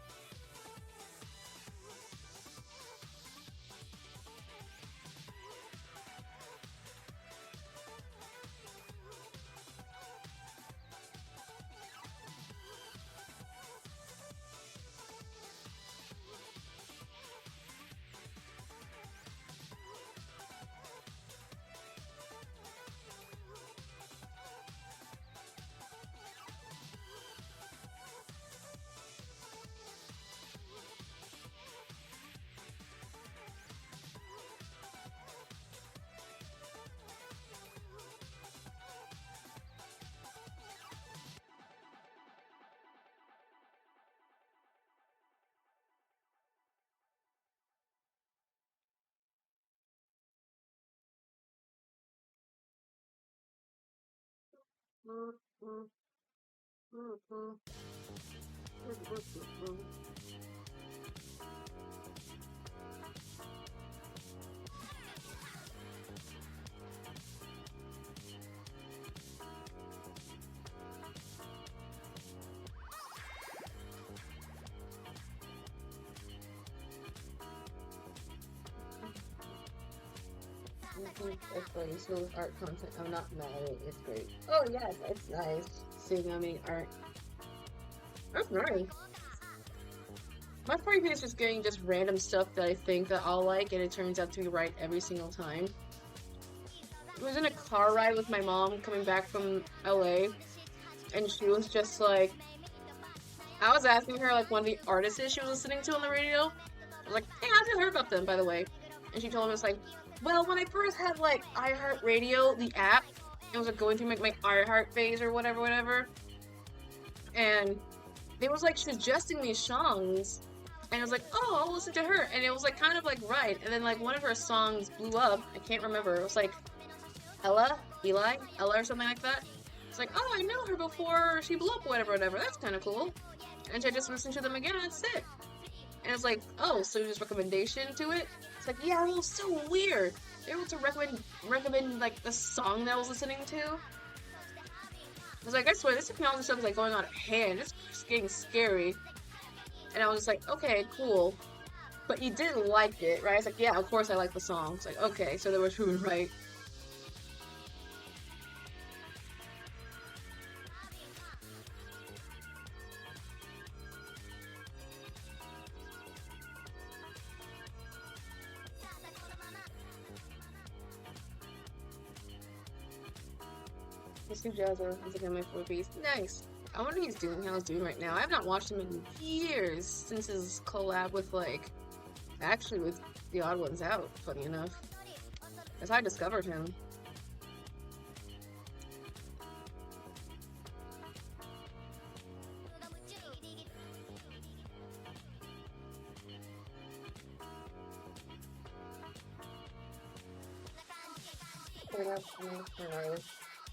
S2: That's funny. So with art content, I'm not mad at it. It's great. Oh yes, it's nice seeing I make art. That's nice. My For You page is just getting just random stuff that I think that I'll like, and it turns out to be right every single time. I was in a car ride with my mom coming back from LA, and she was just like, I was asking her like one of the artists she was listening to on the radio. I was like, hey, I just heard about them, by the way. And she told me, it's like, well, when I first had like iHeartRadio, the app, it was like going through my iHeart phase or whatever, and they was like suggesting these songs, and I was like, oh, I'll listen to her, and it was like kind of like right, and then like one of her songs blew up. I can't remember. It was like Ella or something like that. It's like, oh, I know her before she blew up, whatever. That's kind of cool. And I just listened to them again, and that's it. And it's like, oh, so just recommendation to it? It's like, yeah, it was so weird. They were able to recommend like the song that I was listening to. I was like, I swear, this technology stuff is like going on at hand. It's getting scary. And I was just like, okay, cool. But you didn't like it, right? It's like, yeah, of course I like the song. It's like, okay, so they were proven right. Mr. Jazzo, Instagram my 4 piece. Nice. I wonder how he's doing right now. I have not watched him in years since his collab with actually with The Odd Ones Out, funny enough. That's how I discovered him.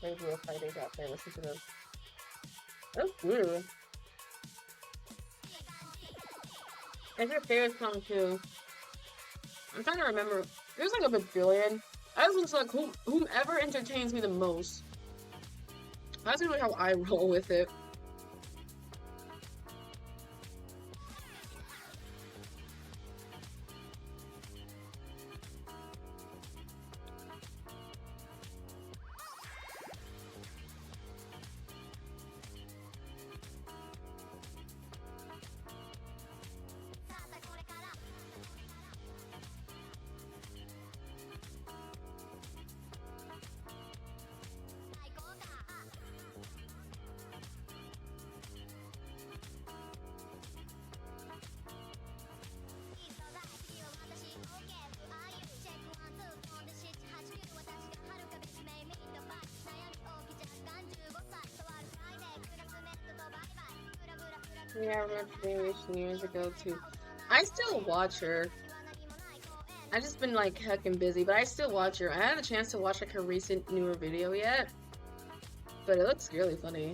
S2: Maybe a Fridays out there, listen to those. Oh, good. That's your favorite song too. I'm trying to remember. There's like a bajillion. I was just like, whomever entertains me the most. That's usually how I roll with it. Yeah, I remember Generation years ago too. I still watch her. I've just been like heckin' busy, but I still watch her. I haven't had a chance to watch like her recent newer video yet, but it looks really funny.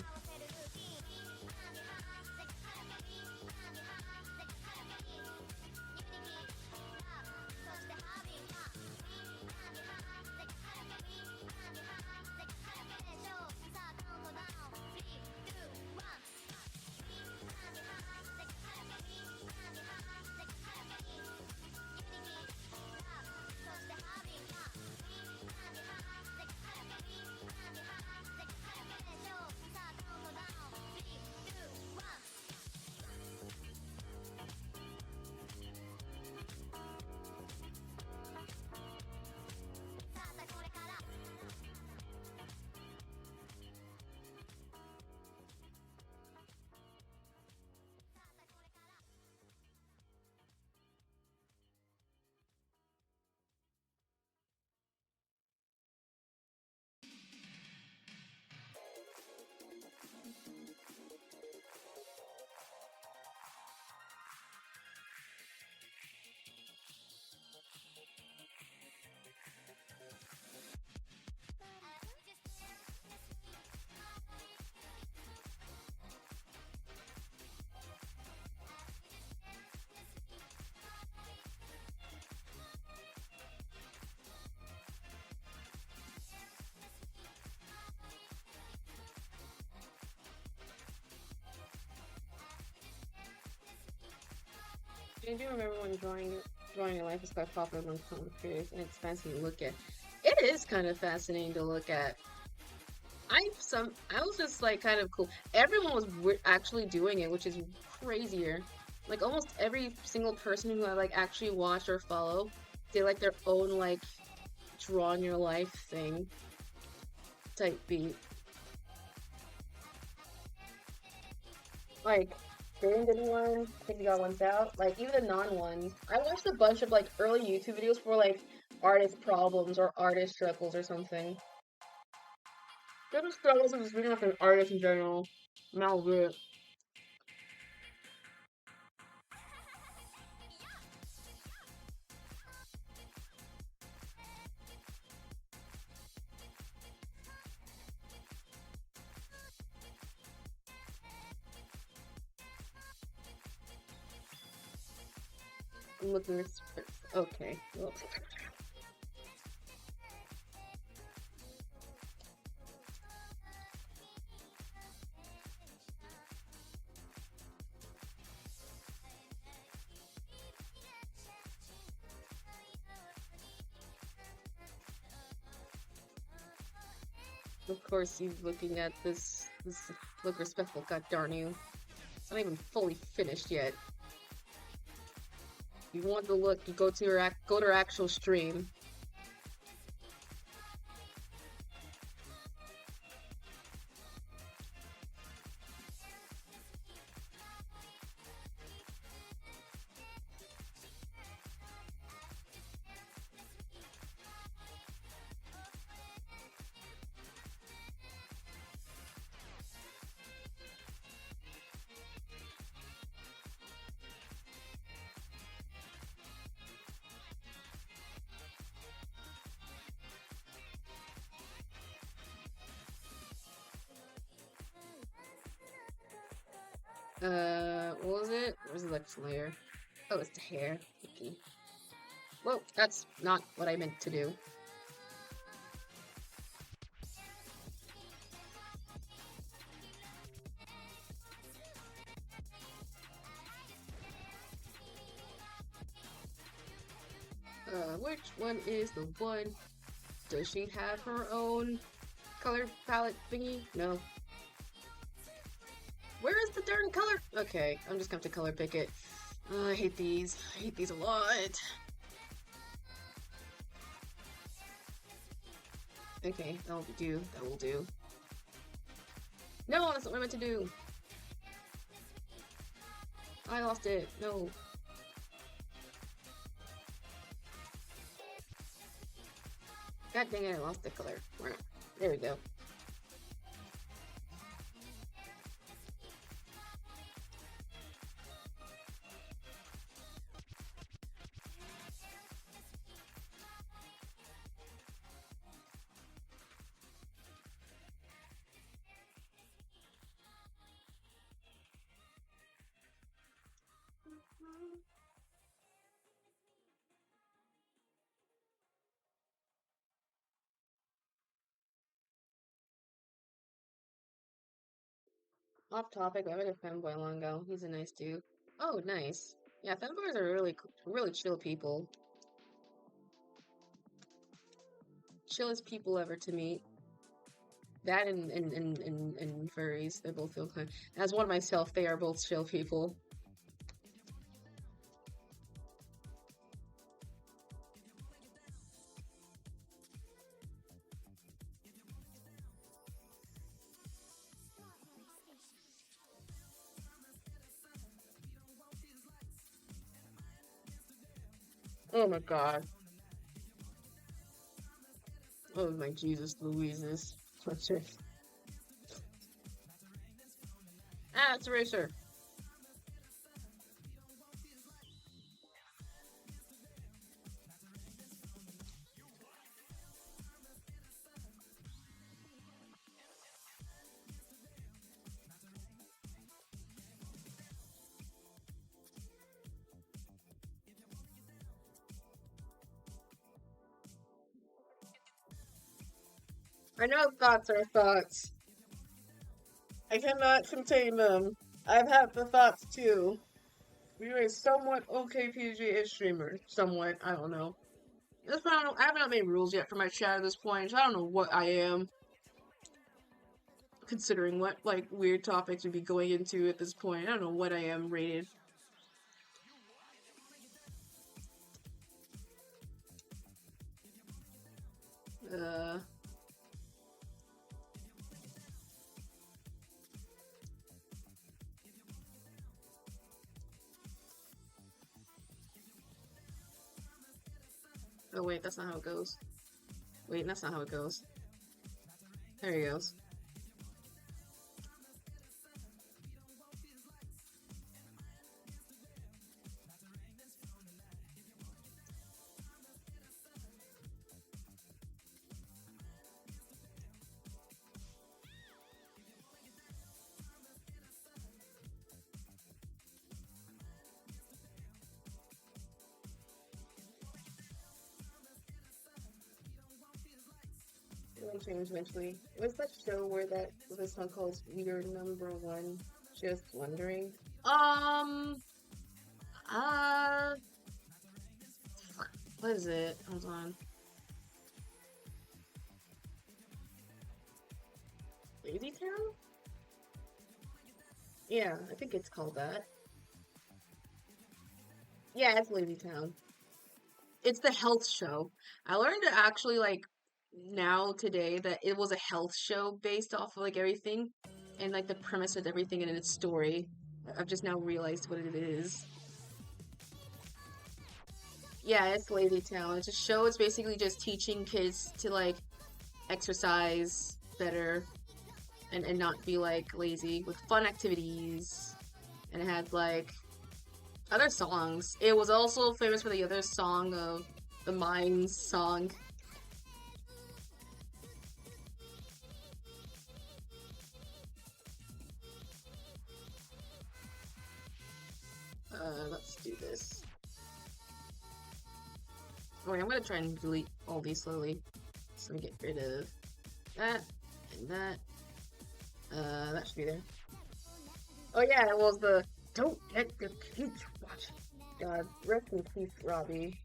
S2: I do remember when drawing your life is quite popular among comic creators, and it's fascinating to look at. It is kind of fascinating to look at. I was just like kind of cool. Everyone was actually doing it, which is crazier. Like almost every single person who I like actually watch or follow did like their own like drawing your life thing type beat. Like Jane did one, I think we got ones out. Like even the non-ones. I watched a bunch of like early YouTube videos for like artist problems or artist struggles or something. Just struggles of just being like an artist in general. Malgré. I'm looking at this. Okay. Well. Of course, he's looking at this look respectful. God darn you! It's not even fully finished yet. If you want the look, you go to her actual stream. What was it? Where's the next layer? Oh, it's the hair. Icky. Whoa, that's not what I meant to do. Which one is the one? Does she have her own color palette thingy? No. Where is the darn color? Okay, I'm just gonna have to color pick it. I hate these. I hate these a lot. Okay, that will do. That will do. No, that's not what I meant to do. I lost it. No. God dang it, I lost the color. There we go. Off topic, I met a fanboy long ago. He's a nice dude. Oh, nice. Yeah, fanboys are really chill people. Chillest people ever to meet. That and furries, they both feel kind. As one myself, they are both chill people. Oh my god. Oh my Jesus Louises. What's your... Ah, it's Eraser. I know thoughts are thoughts. I cannot contain them. I've had the thoughts too. You're a somewhat okay PGA streamer. Somewhat, I don't know. That's why I have not made rules yet for my chat at this point, so I don't know what I am. Considering what, like, weird topics we'd be going into at this point. I don't know what I am rated. Oh wait, that's not how it goes. Wait, that's not how it goes. There he goes. It'll change eventually. What's that show where this song called "You're Number One"? Just wondering. Uh, what is it? Hold on.
S1: Lazy Town? Yeah, I think it's called that. Yeah, it's Lazy Town.
S2: It's the health show. I learned to actually like now today that it was a health show based off of like everything and like the premise of everything in its story. I've just now realized what it is. Yeah, it's Lazy Town. It's a show. It's basically just teaching kids to like exercise better and not be like lazy with fun activities. And it had like other songs. It was also famous for the other song of the Mines song. Let's do this. Alright, I'm gonna try and delete all these slowly. So we get rid of that and that. That should be there.
S1: Oh yeah, it was the Don't Let the Kids Watch. God, rest in peace, Robbie.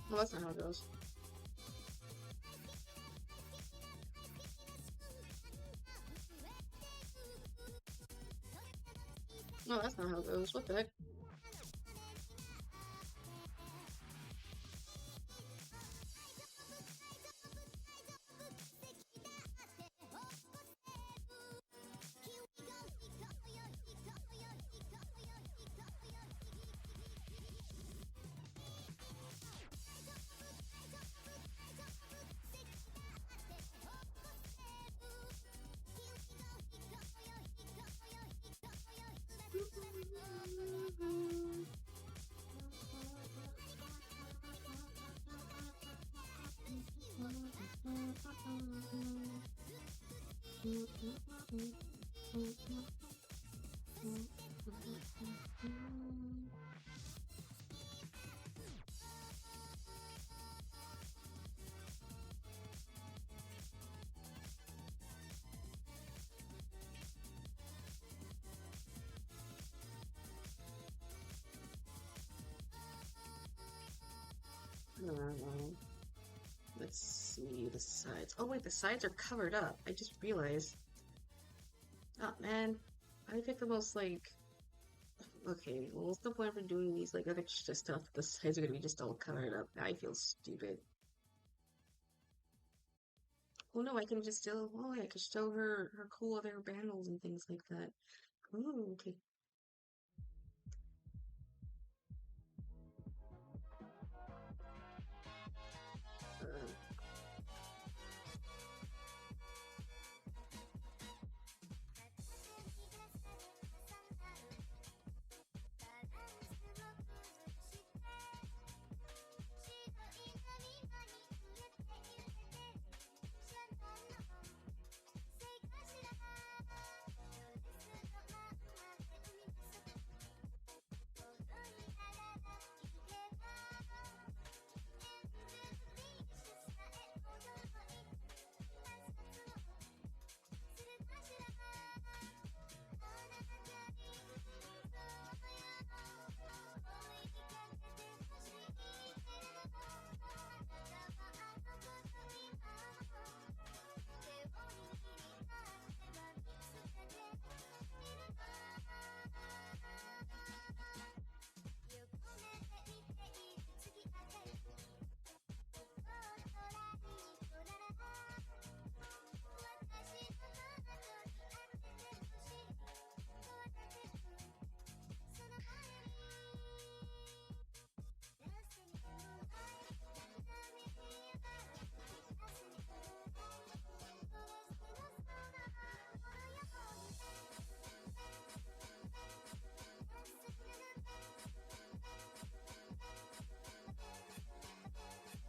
S2: Well, that's not how it goes. No, that's not how it goes. What the heck? Let's see the sides. Oh wait, the sides are covered up. I just realized. Oh man, I picked the most like. Okay, well, what's the point for doing these like extra stuff? The sides are gonna be just all covered up. I feel stupid. Oh no, I can just still. Oh, yeah, I can show her cool other bundles and things like that. Ooh, okay.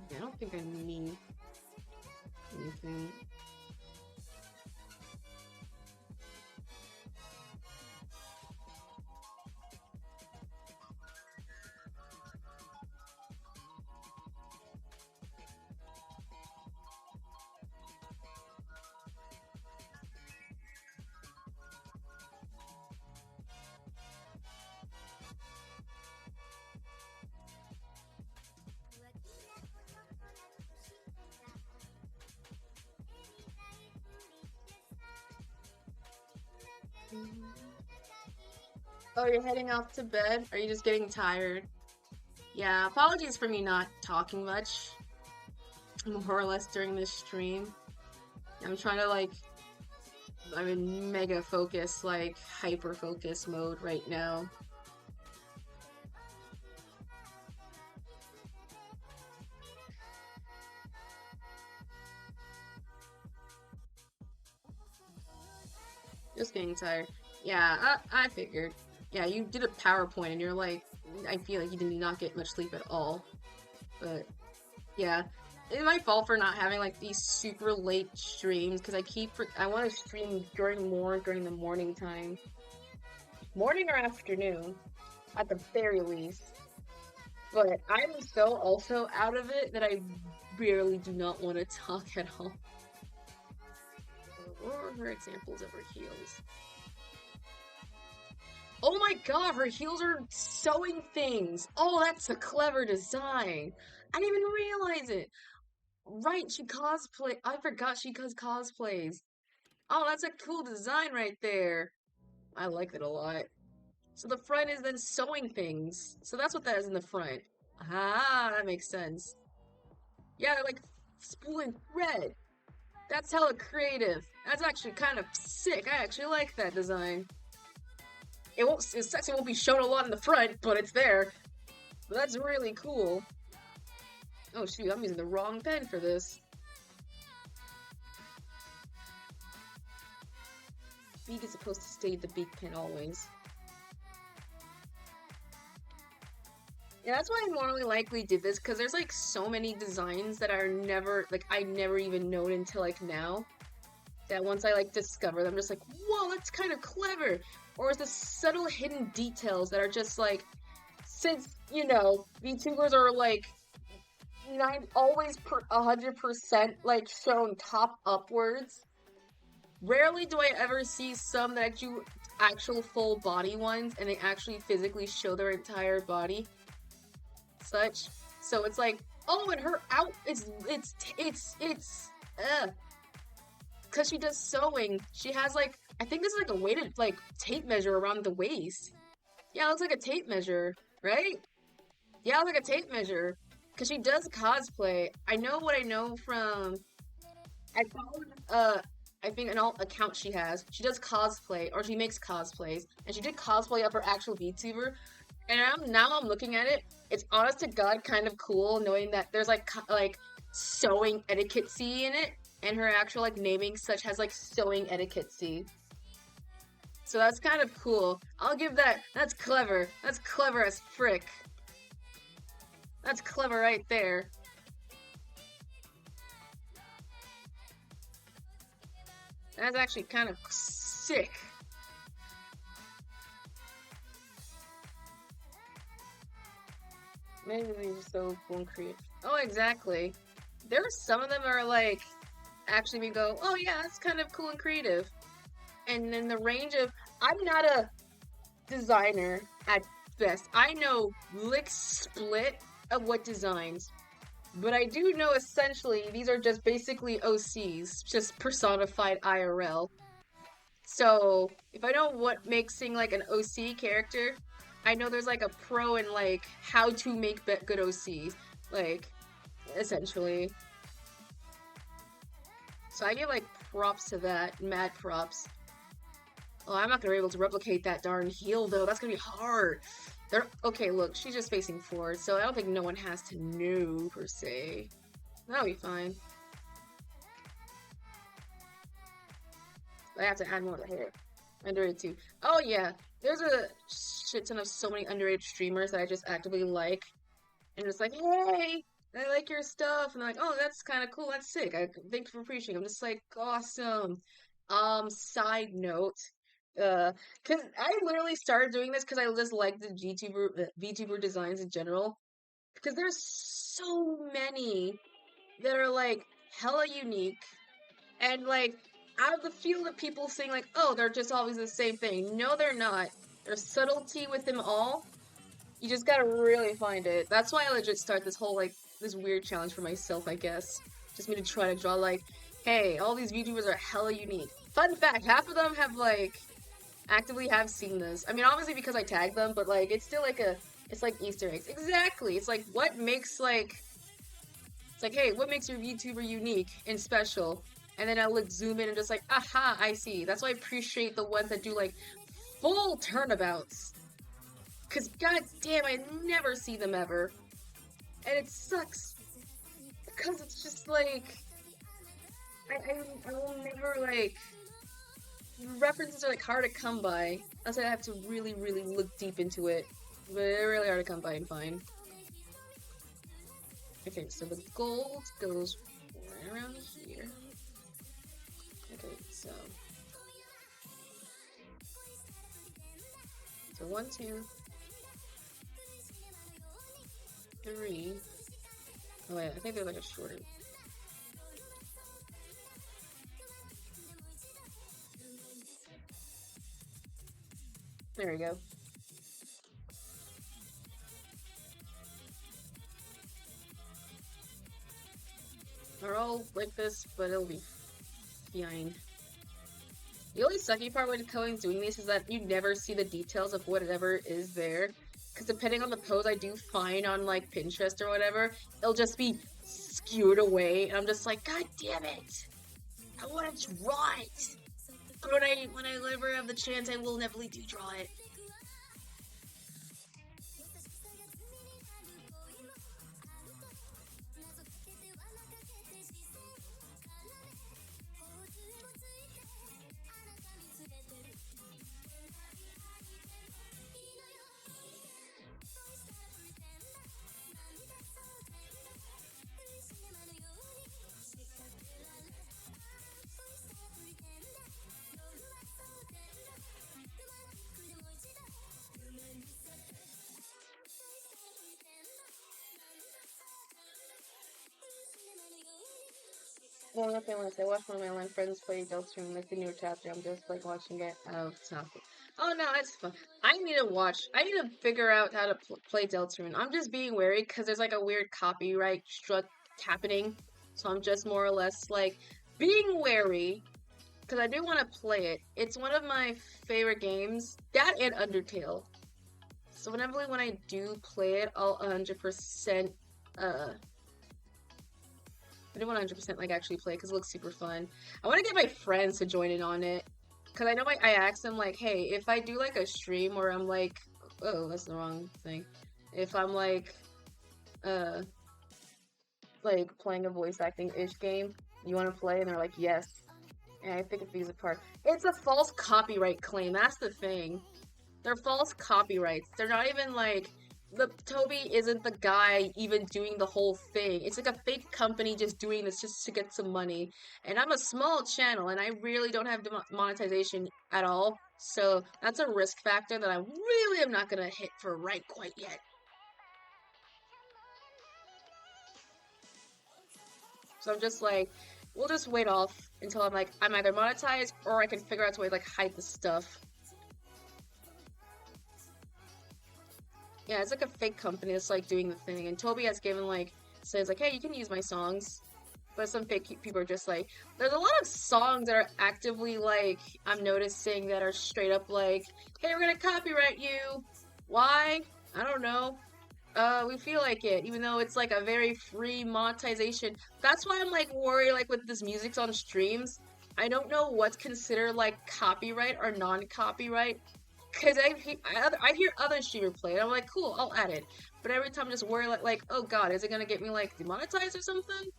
S2: I don't think I need anything. Oh, you're heading off to bed? Are you just getting tired? Yeah, apologies for me not talking much, more or less, during this stream. I'm trying to, like, I'm in mega focus, like, hyper focus mode right now. Just getting tired. Yeah, I figured. Yeah, you did a PowerPoint and you're like, I feel like you did not get much sleep at all. But, yeah. It's my fault for not having, like, these super late streams, because I want to stream during the morning time. Morning or afternoon, at the very least. But I'm so also out of it that I barely do not want to talk at all. What were her examples of her heels? Oh my god, her heels are sewing things! Oh, that's a clever design! I didn't even realize it! Right, I forgot she does cosplays. Oh, that's a cool design right there. I like it a lot. So the front is then sewing things. So that's what that is in the front. Ah, that makes sense. Yeah, they're like spool and thread. That's hella creative. That's actually kind of sick. I actually like that design. It won't be shown a lot in the front, but it's there. But that's really cool. Oh shoot, I'm using the wrong pen for this. Beak is supposed to stay the beak pen always. Yeah, that's why I more than likely did this, because there's like so many designs that are never, like, I never even known until like now. That once I like discover them, I'm just like, whoa, that's kind of clever. Or it's the subtle hidden details that are just like, since, you know, VTubers are like, always 100% like shown top upwards. Rarely do I ever see some that do actual full body ones and they actually physically show their entire body. Such. So it's like, oh, and her out, because she does sewing. She has like, I think this is like a weighted like tape measure around the waist. Yeah, it looks like a tape measure, right? Yeah, it looks like a tape measure. Because she does cosplay. I know what I know from, I followed, I think an alt account she has. She does cosplay, or she makes cosplays. And she did cosplay of her actual VTuber. And now I'm looking at it. It's honest to God kind of cool knowing that there's like sewing etiquette-y in it. And her actual like naming such has like sewing etiquette-y. So that's kind of cool. I'll give that. That's clever. That's clever as frick. That's clever right there. That's actually kind of sick. Maybe these are so cool and creative. Oh, exactly. There are some of them are like, actually we go, oh yeah, that's kind of cool and creative. And in the range of, I'm not a designer at best. I know lick split of what designs. But I do know essentially these are just basically OCs, just personified IRL. So if I know what makes like an OC character, I know there's like a pro in like how to make good OCs, like essentially. So I give like props to that, mad props. Oh, I'm not gonna be able to replicate that darn heel though. That's gonna be hard. Okay, look, she's just facing forward, so I don't think no one has to know per se. That'll be fine. I have to add more of the hair. Underrated too. Oh yeah, there's a shit ton of so many underrated streamers that I just actively like. And it's like, hey, I like your stuff. And they're like, oh, that's kind of cool. That's sick. Thank you for appreciating. I'm just like, awesome. Side note. Cause I literally started doing this because I just like the VTuber designs in general. Because there's so many that are like hella unique. And like, out of the field of people saying like, oh, they're just always the same thing. No, they're not. There's subtlety with them all. You just gotta really find it. That's why I legit start this whole like, this weird challenge for myself, I guess. Just me to try to draw like, hey, all these VTubers are hella unique. Fun fact, half of them have like, actively have seen this. I mean, obviously because I tagged them, but like it's still like it's like Easter eggs. Exactly. It's like what makes like it's like, hey, what makes your VTuber unique and special? And then I'll like zoom in and just like, aha, I see. That's why I appreciate the ones that do like full turnabouts. Cause god damn, I never see them ever. And it sucks. Because it's just like I will never like references are like hard to come by. Unless I have to really, really look deep into it. But they're really hard to come by and find. Okay, so the gold goes right around here. Okay, so 1, 2, 3. Oh wait, I think they're like a shorter. There we go. They're all like this, but it'll be fine. The only sucky part when Cohen's doing this is that you never see the details of whatever is there. Because depending on the pose I do find on like Pinterest or whatever, it'll just be skewed away. And I'm just like, god damn it! I want to draw it! But when I ever have the chance, I will definitely do draw it. Well, nothing unless I watch one of my online friends play Deltarune like the newer chapter. I'm just like watching it out of topic. Oh no, it's fun. I need to figure out how to play Deltarune. I'm just being wary because there's like a weird copyright struck happening. So I'm just more or less like being wary because I do want to play it. It's one of my favorite games. That and Undertale. So when I do play it, I'll 100% I do 100% like actually play because it looks super fun. I want to get my friends to join in on it because I know I asked them like, hey, if I do like a stream where I'm like, oh, that's the wrong thing. If I'm like playing a voice acting ish game, you want to play? And they're like, yes. And I think it these apart. It's a false copyright claim. That's the thing. They're false copyrights. They're not even like Toby isn't the guy even doing the whole thing. It's like a fake company just doing this just to get some money. And I'm a small channel and I really don't have monetization at all. So that's a risk factor that I really am not gonna hit for right quite yet. So I'm just like, we'll just wait off until I'm either monetized or I can figure out a way to like hide the stuff. Yeah, it's like a fake company that's like doing the thing, and Toby has given says hey, you can use my songs, but some fake people are just like, there's a lot of songs that are actively I'm noticing that are straight up hey, we're gonna copyright you. Why? I don't know. We feel like it, even though it's like a very free monetization. That's why I'm worried with this music on streams. I don't know what's considered copyright or non-copyright. Because I hear other streamers play it. I'm like, cool, I'll add it. But every time I'm just worried, oh god, is it gonna get me, demonetized or something?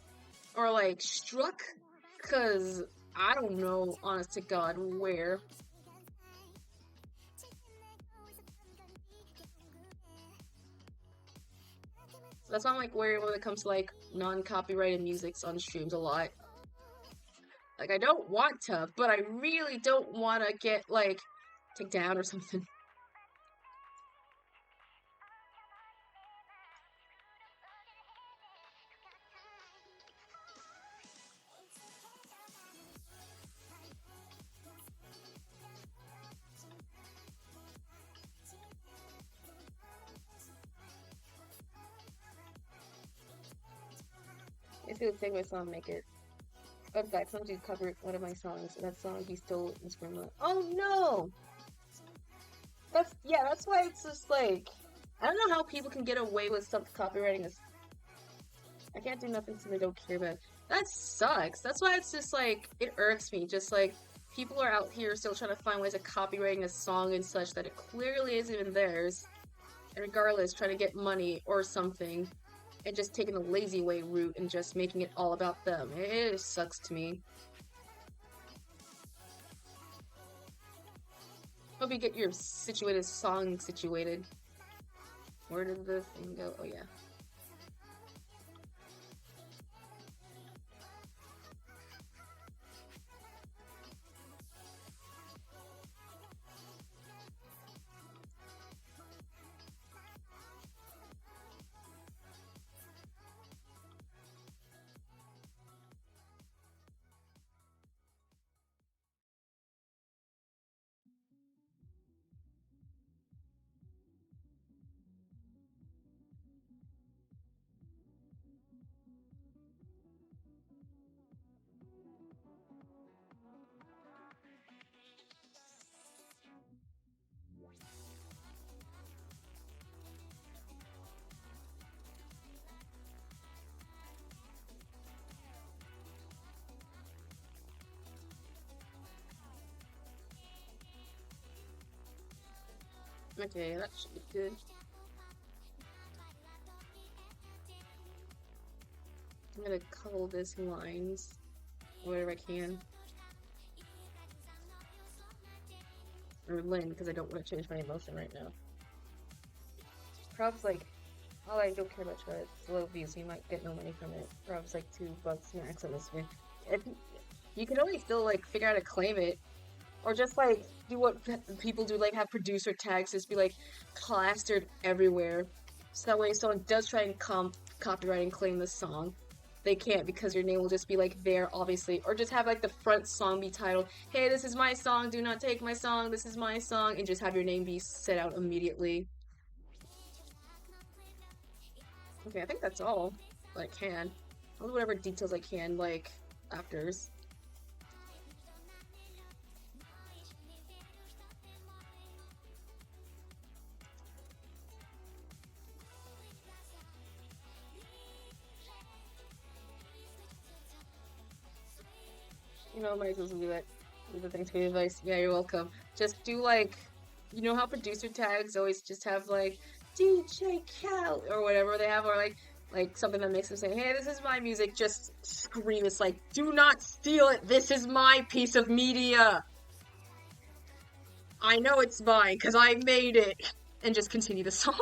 S2: Or, struck? Because I don't know, honest to god, where. So that's why I'm, worried when it comes to, non-copyrighted musics on streams a lot. I don't want to, but I really don't want to get, take down or something. If you would take my song, make it. Oh, God, somebody covered one of my songs. That song he stole is from. Oh no! That's why it's just like I don't know how people can get away with stuff copywriting this. I can't do nothing so they don't care about it. That sucks. That's why it's just like it irks me. Just like people are out here still trying to find ways of copywriting a song and such that it clearly isn't even theirs. And regardless, trying to get money or something, and just taking the lazy way route and just making it all about them. It sucks to me. Hope you get your situated song situated. Where did the thing go? Oh yeah. Okay, that should be good. I'm gonna cuddle this lines whatever I can. Or Lynn, because I don't want to change my emotion right now. Prob's like, oh, I don't care much about it. It's low views, so you might get no money from it. Prob's like $2 max on this one. If you can always still like figure out how to claim it, or just like do what people do, like have producer tags just be like plastered everywhere, so that way if someone does try and copyright and claim the song, they can't because your name will just be like there, obviously. Or just have like the front song be titled, "Hey, this is my song. Do not take my song. This is my song," and just have your name be set out immediately. Okay, I think that's all I can. I'll do whatever details I can, like afters. You know, might as well do that. Do the Thanksgiving advice. Yeah, you're welcome. Just do like, you know how producer tags always just have like DJ Cal or whatever they have, or like something that makes them say, "Hey, this is my music." Just scream. It's like, "Do not steal it. This is my piece of media. I know it's mine because I made it." And just continue the song.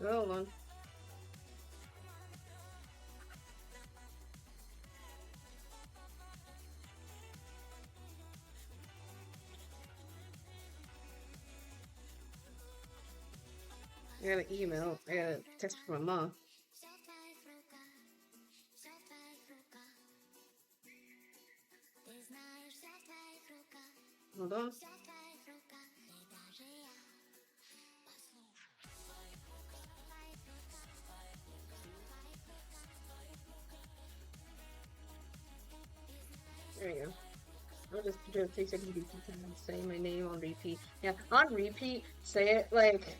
S2: Hold on. I got an email. I got a text from my mom. Hold on. There you go. I'll just do a 3-second repeat and say my name on repeat. Yeah, on repeat, say it like,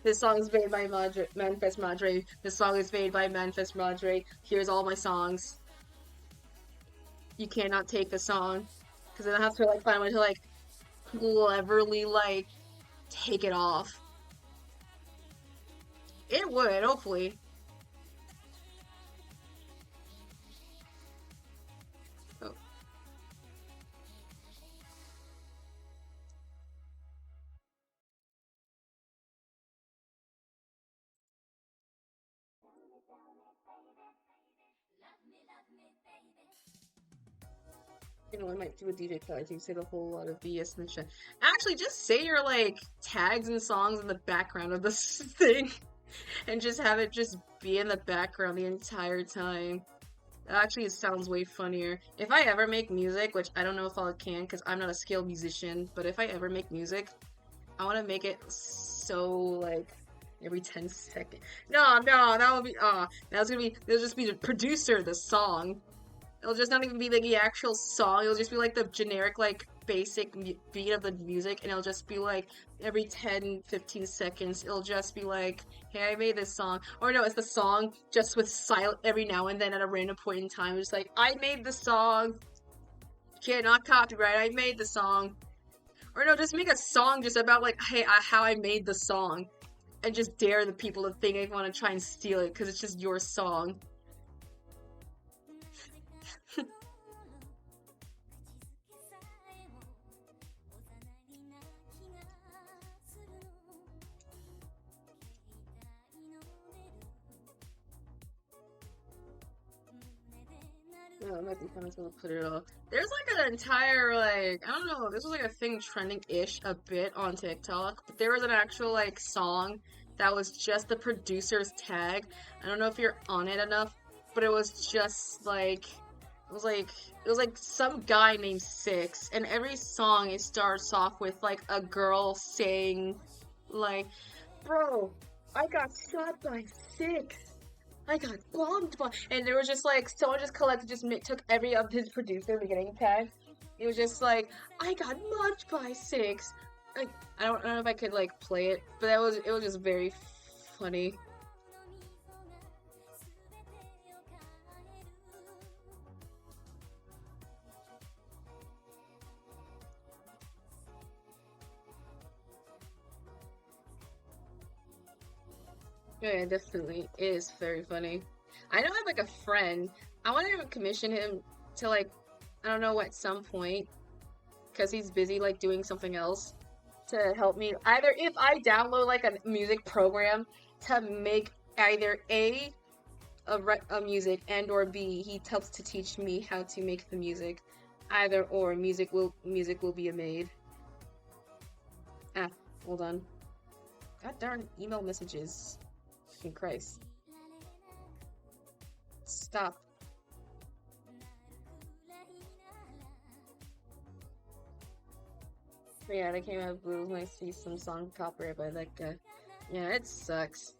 S2: "This song is made by Manifest Madre. This song is made by Manifest Madre. Here's all my songs. You cannot take the song." Because then I have to like find a way to like cleverly like take it off. It would, hopefully. Oh. You know, I might do a DJ tag. You say the whole lot of BS in the chat. Actually, just say your like tags and songs in the background of this thing, and just have it just be in the background the entire time. Actually, it sounds way funnier. If I ever make music, which I don't know if I can because I'm not a skilled musician, but if I ever make music, I want to make it so like every 10 seconds. No, that would be they'll just be the producer of the song. It'll just not even be like the actual song. It'll just be like the generic like basic beat of the music, and it'll just be like every 10-15 seconds it'll just be like, hey, I made this song. Or no, it's the song just with silent every now and then at a random point in time. It's like, I made the song. Okay, not copyright, I made the song. Or no, just make a song just about like, hey, how I made the song, and just dare the people to think they want to try and steal it because it's just your song. Oh, it might be fun to put it all. There's like an entire like, I don't know, this was like a thing trending-ish a bit on TikTok, but there was an actual like song that was just the producer's tag. I don't know if you're on it enough, but it was just like it was like some guy named Six, and every song it starts off with like a girl saying like, bro, I got shot by Six. I got bombed by, and there was just like someone just collected, took every of his producer beginning tag. It was just like, I got mugged by Six. Like, I don't know if I could like play it, but it was just very funny. Yeah, it definitely is very funny. I know I have like a friend. I want to commission him to like, I don't know, at some point, because he's busy like doing something else, to help me. Either if I download like a music program to make either a music, and or B, he helps to teach me how to make the music. Either or, music will be made. Ah, hold on. God darn email messages. Fucking Christ. Stop. But yeah, they came out blue when I see some song copyright by that guy. Yeah, it sucks.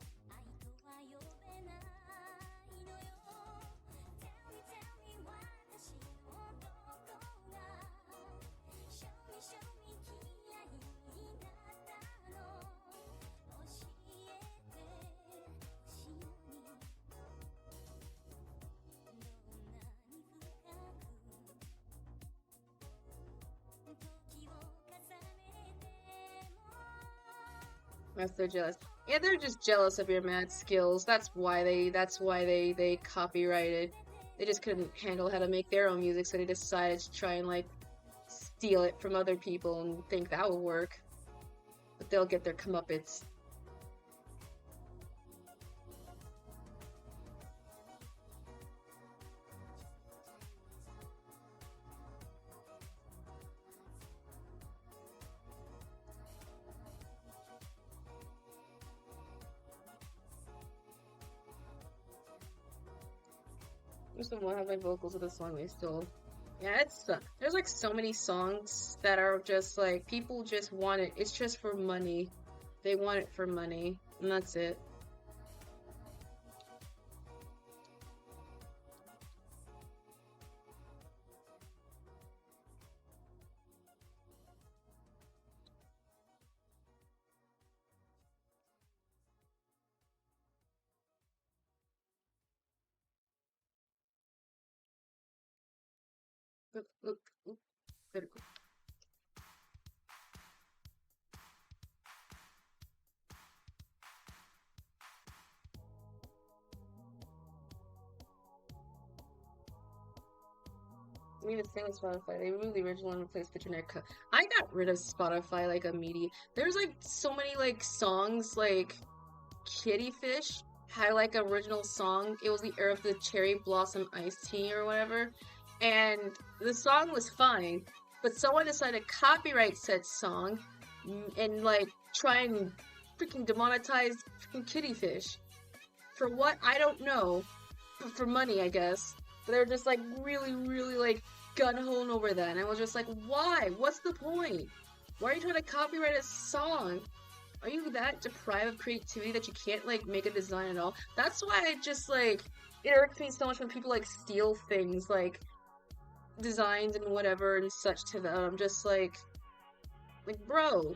S2: Yes, they're jealous. Yeah, they're just jealous of your mad skills. That's why they copyrighted. They just couldn't handle how to make their own music, so they decided to try and like steal it from other people and think that will work. But they'll get their comeuppance. There's the one of my vocals of the song they stole. Yeah, there's like so many songs that are just like, people just want it. It's just for money. They want it for money, and that's it. Look, better go. I mean, the thing with Spotify, they removed the original and replaced the generic cut. I got rid of Spotify like immediately. There's like so many like songs, like Kitty Fish had like original song. It was the era of the Cherry Blossom Iced Tea or whatever. and the song was fine, but someone decided to copyright said song and like try and freaking demonetize freaking kitty fish. For what? I don't know. But for money, I guess. But they were just like really, really like gun-hoing over that. And I was just like, why? What's the point? Why are you trying to copyright a song? Are you that deprived of creativity that you can't like make a design at all? That's why I just like it irks me so much when people like steal things like designs and whatever and such to them. I'm just like bro,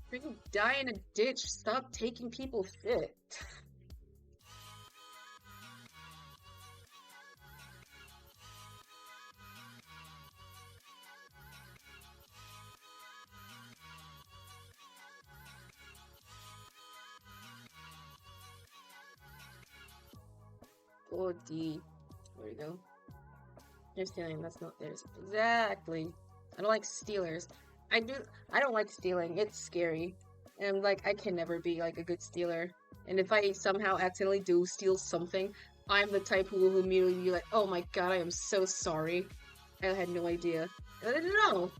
S2: freaking die in a ditch. Stop taking people's shit. Oh, D. There we go. You're stealing. That's not theirs. Exactly. I don't like stealers. I don't like stealing. It's scary. And like I can never be like a good stealer. And if I somehow accidentally do steal something, I'm the type who will immediately be like, "Oh my god, I am so sorry. I had no idea. I didn't know.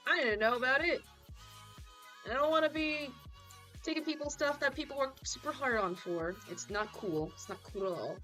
S2: I didn't know about it. And I don't want to be taking people's stuff that people worked super hard on for. It's not cool. It's not cool at all."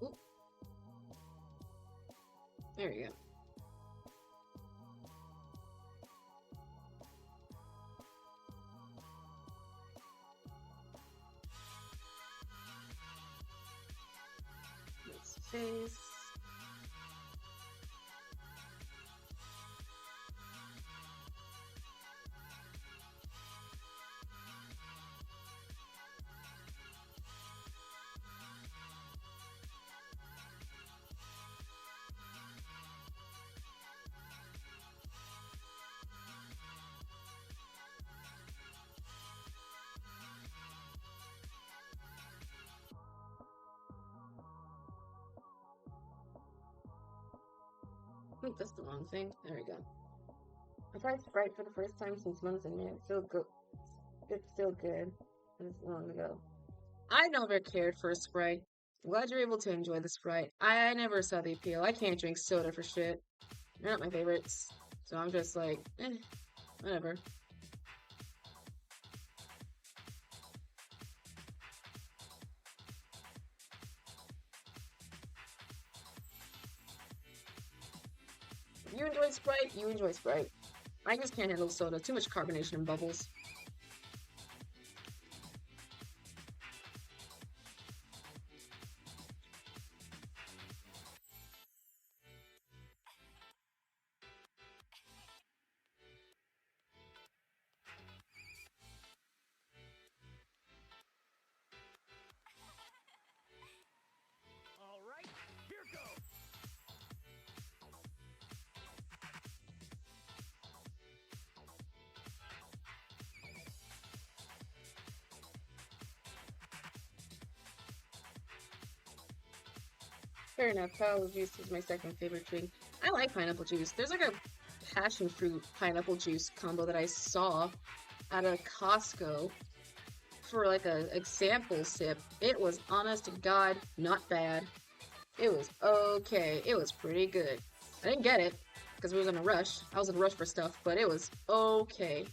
S2: Oop. There you go. Nice face. I think that's the wrong thing. There we go. I tried Sprite for the first time since months and man, it's still good. It's still good. It's long ago. I never cared for a Sprite. I'm glad you're able to enjoy the Sprite. I never saw the appeal. I can't drink soda for shit. They're not my favorites. So I'm just like, whatever. If you enjoy Sprite, you enjoy Sprite. I just can't handle soda. Too much carbonation and bubbles.
S4: All right, here goes.
S2: Fair enough. Pineapple juice is my second favorite drink. I like pineapple juice. There's like a passion fruit pineapple juice combo that I saw at a Costco for like a example sip. It was honest to God not bad. It was okay. It was pretty good. I didn't get it because we was in a rush. I was in a rush for stuff, but it was okay.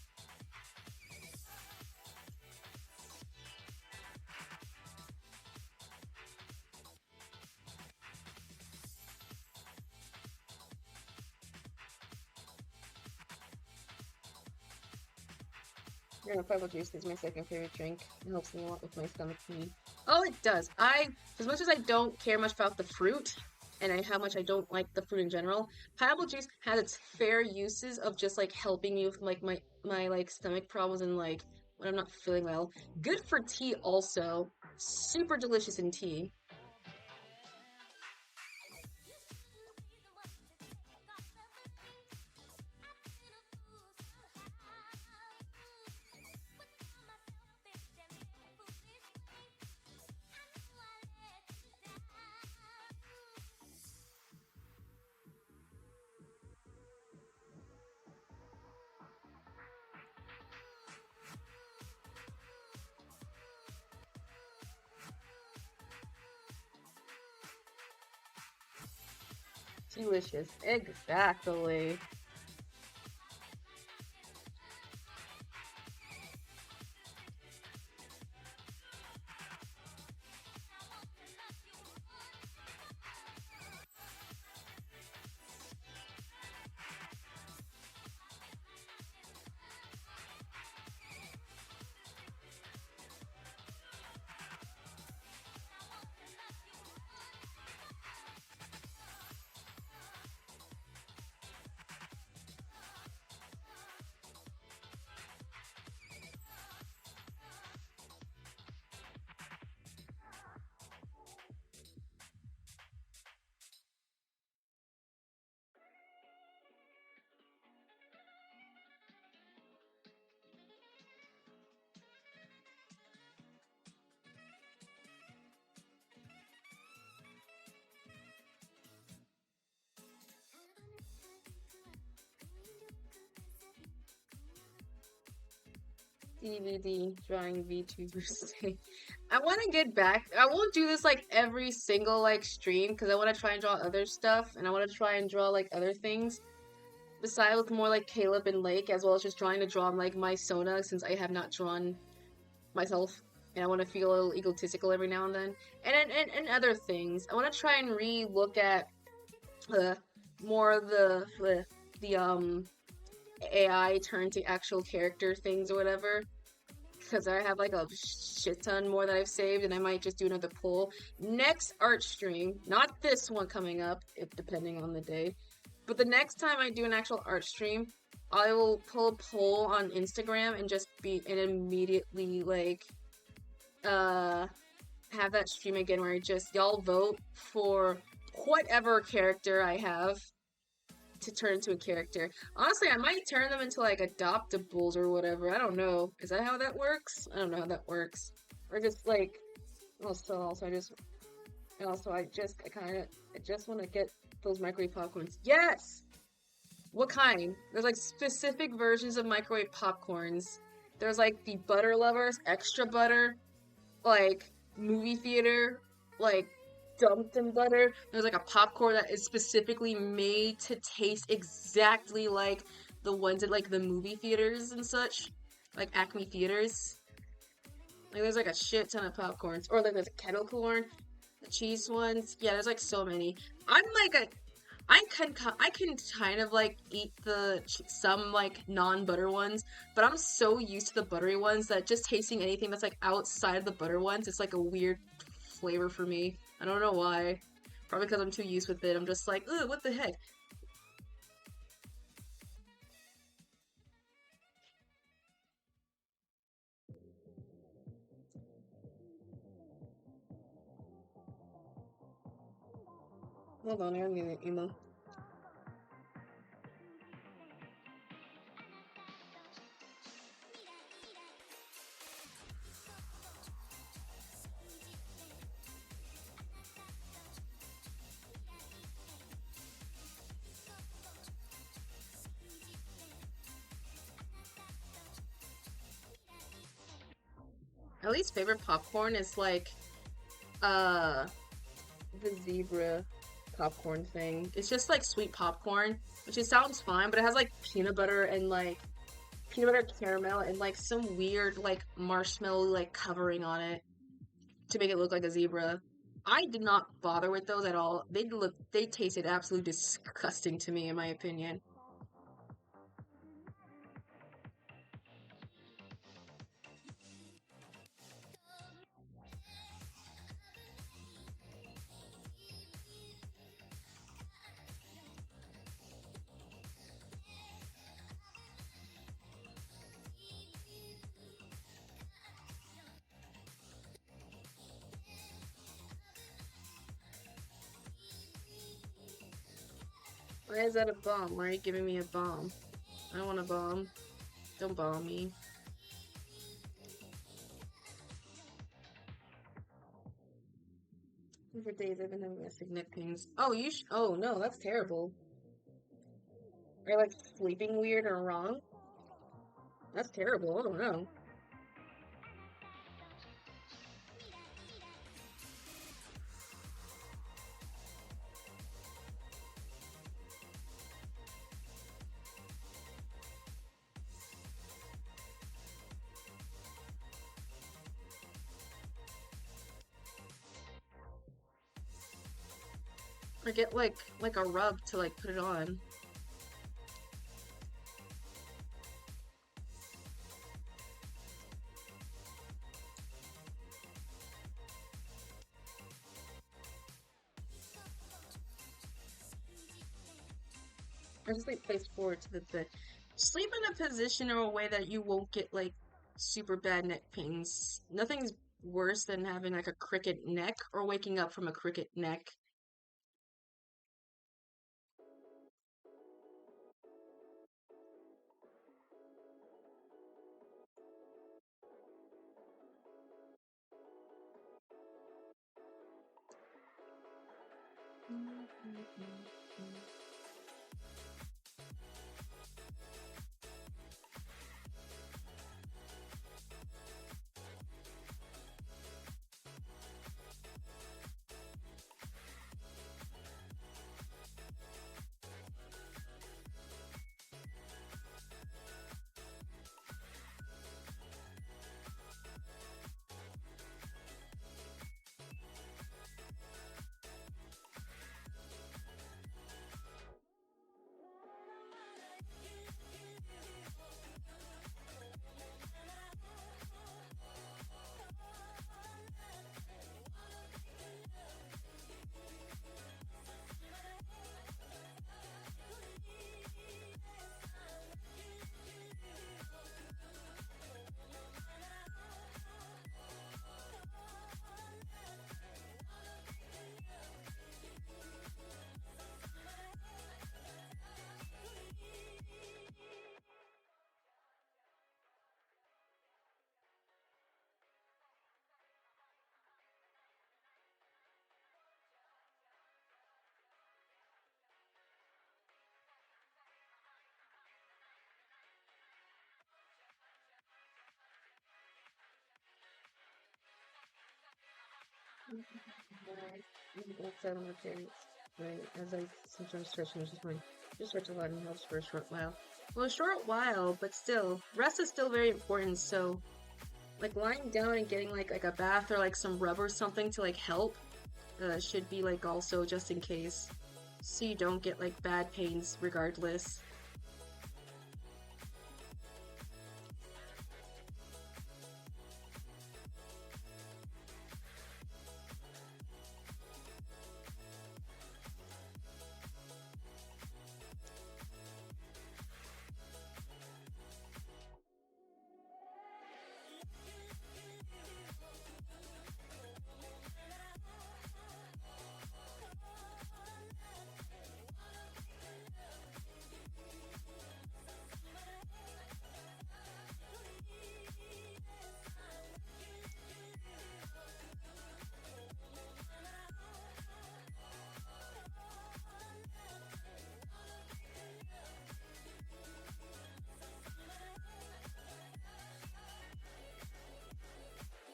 S2: Yeah, pineapple juice is my second favorite drink. It helps me a lot with my stomach pain. Oh, it does. As much as I don't care much about the fruit, and how much I don't like the fruit in general, pineapple juice has its fair uses of just like helping me with like my like stomach problems and like when I'm not feeling well. Good for tea also. Super delicious in tea. Delicious. Exactly. DVD drawing VTubers thing. I want to get back. I won't do this like every single like stream because I want to try and draw other stuff and I want to try and draw like other things besides with more like Caleb and Lake as well as just trying to draw like my Sona since I have not drawn myself and I want to feel a little egotistical every now and then and other things. I want to try and re-look at uh, more of the AI turn to actual character things or whatever because I have like a shit ton more that I've saved, and I might just do another poll. Next art stream, not this one coming up, if depending on the day, but the next time I do an actual art stream, I will pull a poll on Instagram and just and immediately like have that stream again where I just y'all vote for whatever character I have to turn into a character. Honestly, I might turn them into like adoptables or whatever. I don't know. Is that how that works? I don't know how that works. Or just like also I just want to get those microwave popcorns. Yes. What kind? There's like specific versions of microwave popcorns. There's like the butter lovers, extra butter, like movie theater, like dumped in butter. There's like a popcorn that is specifically made to taste exactly like the ones at like the movie theaters and such, like Acme theaters. Like there's like a shit ton of popcorns, or like there's a kettle corn, the cheese ones. Yeah, there's like so many. I'm like a I can kind of like eat some like non-butter ones, but I'm so used to the buttery ones that just tasting anything that's like outside of the butter ones, it's like a weird flavor for me. I don't know why. Probably because I'm too used with it. I'm just like, ugh, what the heck? Hold on, I'm getting an email. At least favorite popcorn is like, uh, the zebra popcorn thing. It's just like sweet popcorn, which it sounds fine, but it has like peanut butter and like peanut butter caramel and like some weird like marshmallow like covering on it to make it look like a zebra. I did not bother with those at all. They tasted absolutely disgusting to me in my opinion. Why is that a bomb? Why are you giving me a bomb? I don't want a bomb. Don't bomb me. For days I've been having signet pings. Oh, oh no, that's terrible. Are you like sleeping weird or wrong? That's terrible. I don't know. Or get like a rub to like put it on. Or just like place forward to the bed. Sleep in a position or a way that you won't get like super bad neck pains. Nothing's worse than having like a cricket neck or waking up from a cricket neck. Outside on my parents, right? As I sometimes stretch and just mine. Just stretch a lot and helps for a short while. Well, a short while, but still, rest is still very important. So, like lying down and getting like a bath or like some rub or something to like help, should be like also just in case, so you don't get like bad pains regardless.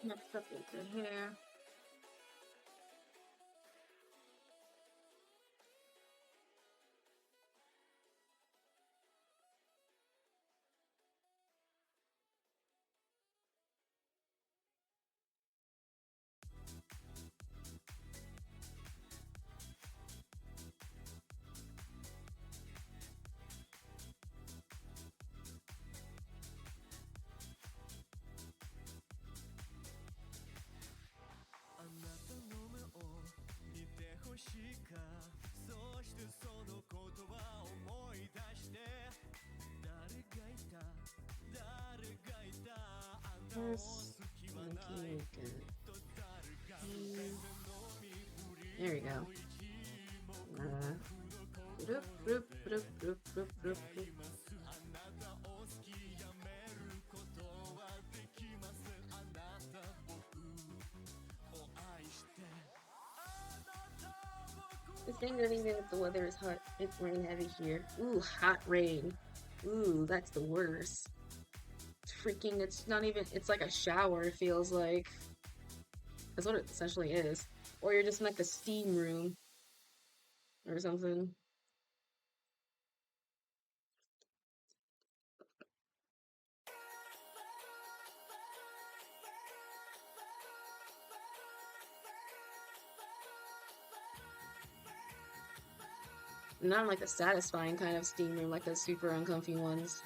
S2: Next up is the hair. There we go. Bloop, bloop, bloop, bloop, bloop, bloop, bloop. This thing doesn't even if the weather is hot. It's rain heavy here. Ooh, hot rain. Ooh, that's the worst. It's freaking, it's not even, it's like a shower, it feels like. That's what it essentially is. Or you're just in like the steam room or something. Not like the satisfying kind of steam room, like the super uncomfy ones.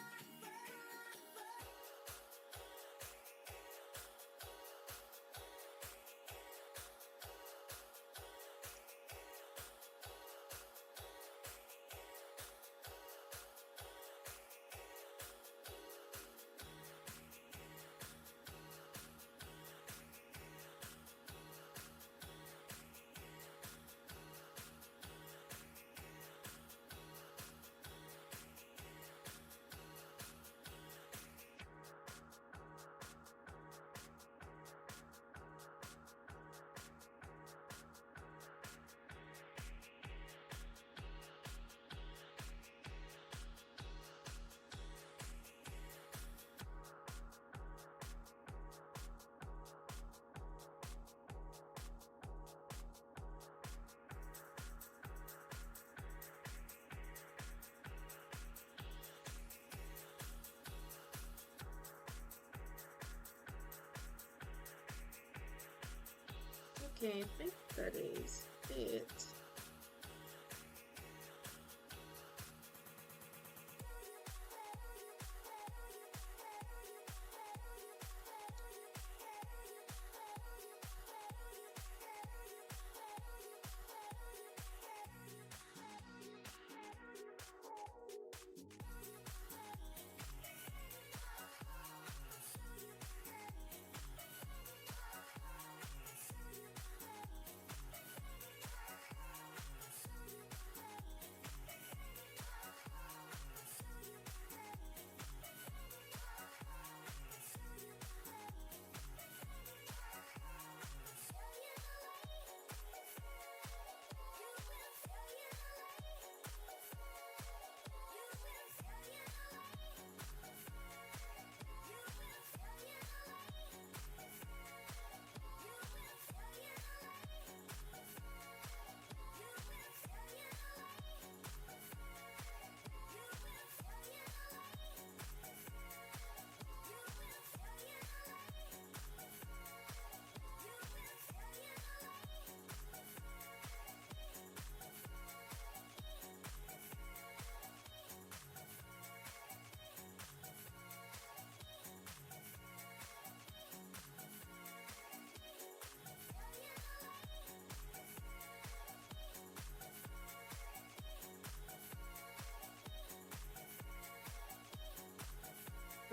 S2: Okay, I think that is it.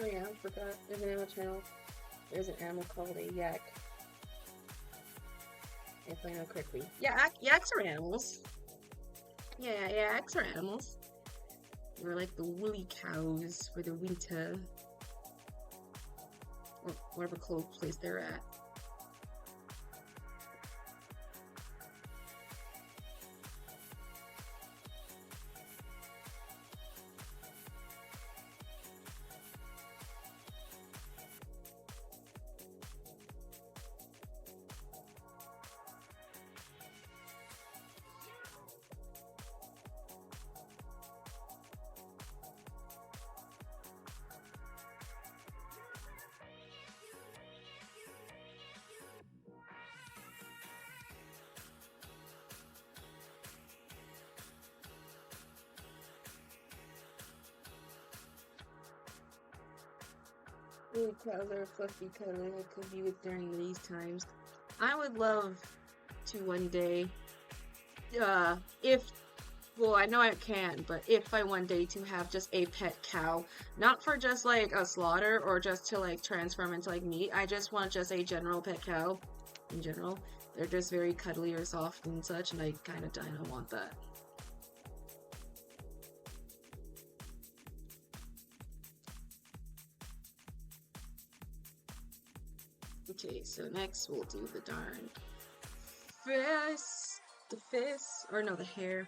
S2: Oh yeah, I forgot. There's an animal channel. There's an animal called a yak. If I know correctly. Yeah, yaks are animals. Yeah, yaks are animals. They're like the woolly cows for the winter. Or whatever cold place they're at. Woolly cows are fluffy cuddling. I could be with during these times. I would love to one day, if, well, I know I can, but if I one day to have just a pet cow, not for just like a slaughter or just to like transform into like meat. I just want just a general pet cow in general. They're just very cuddly or soft and such, and I kind of want that. so next we'll do the darn face, the face, or no, the hair.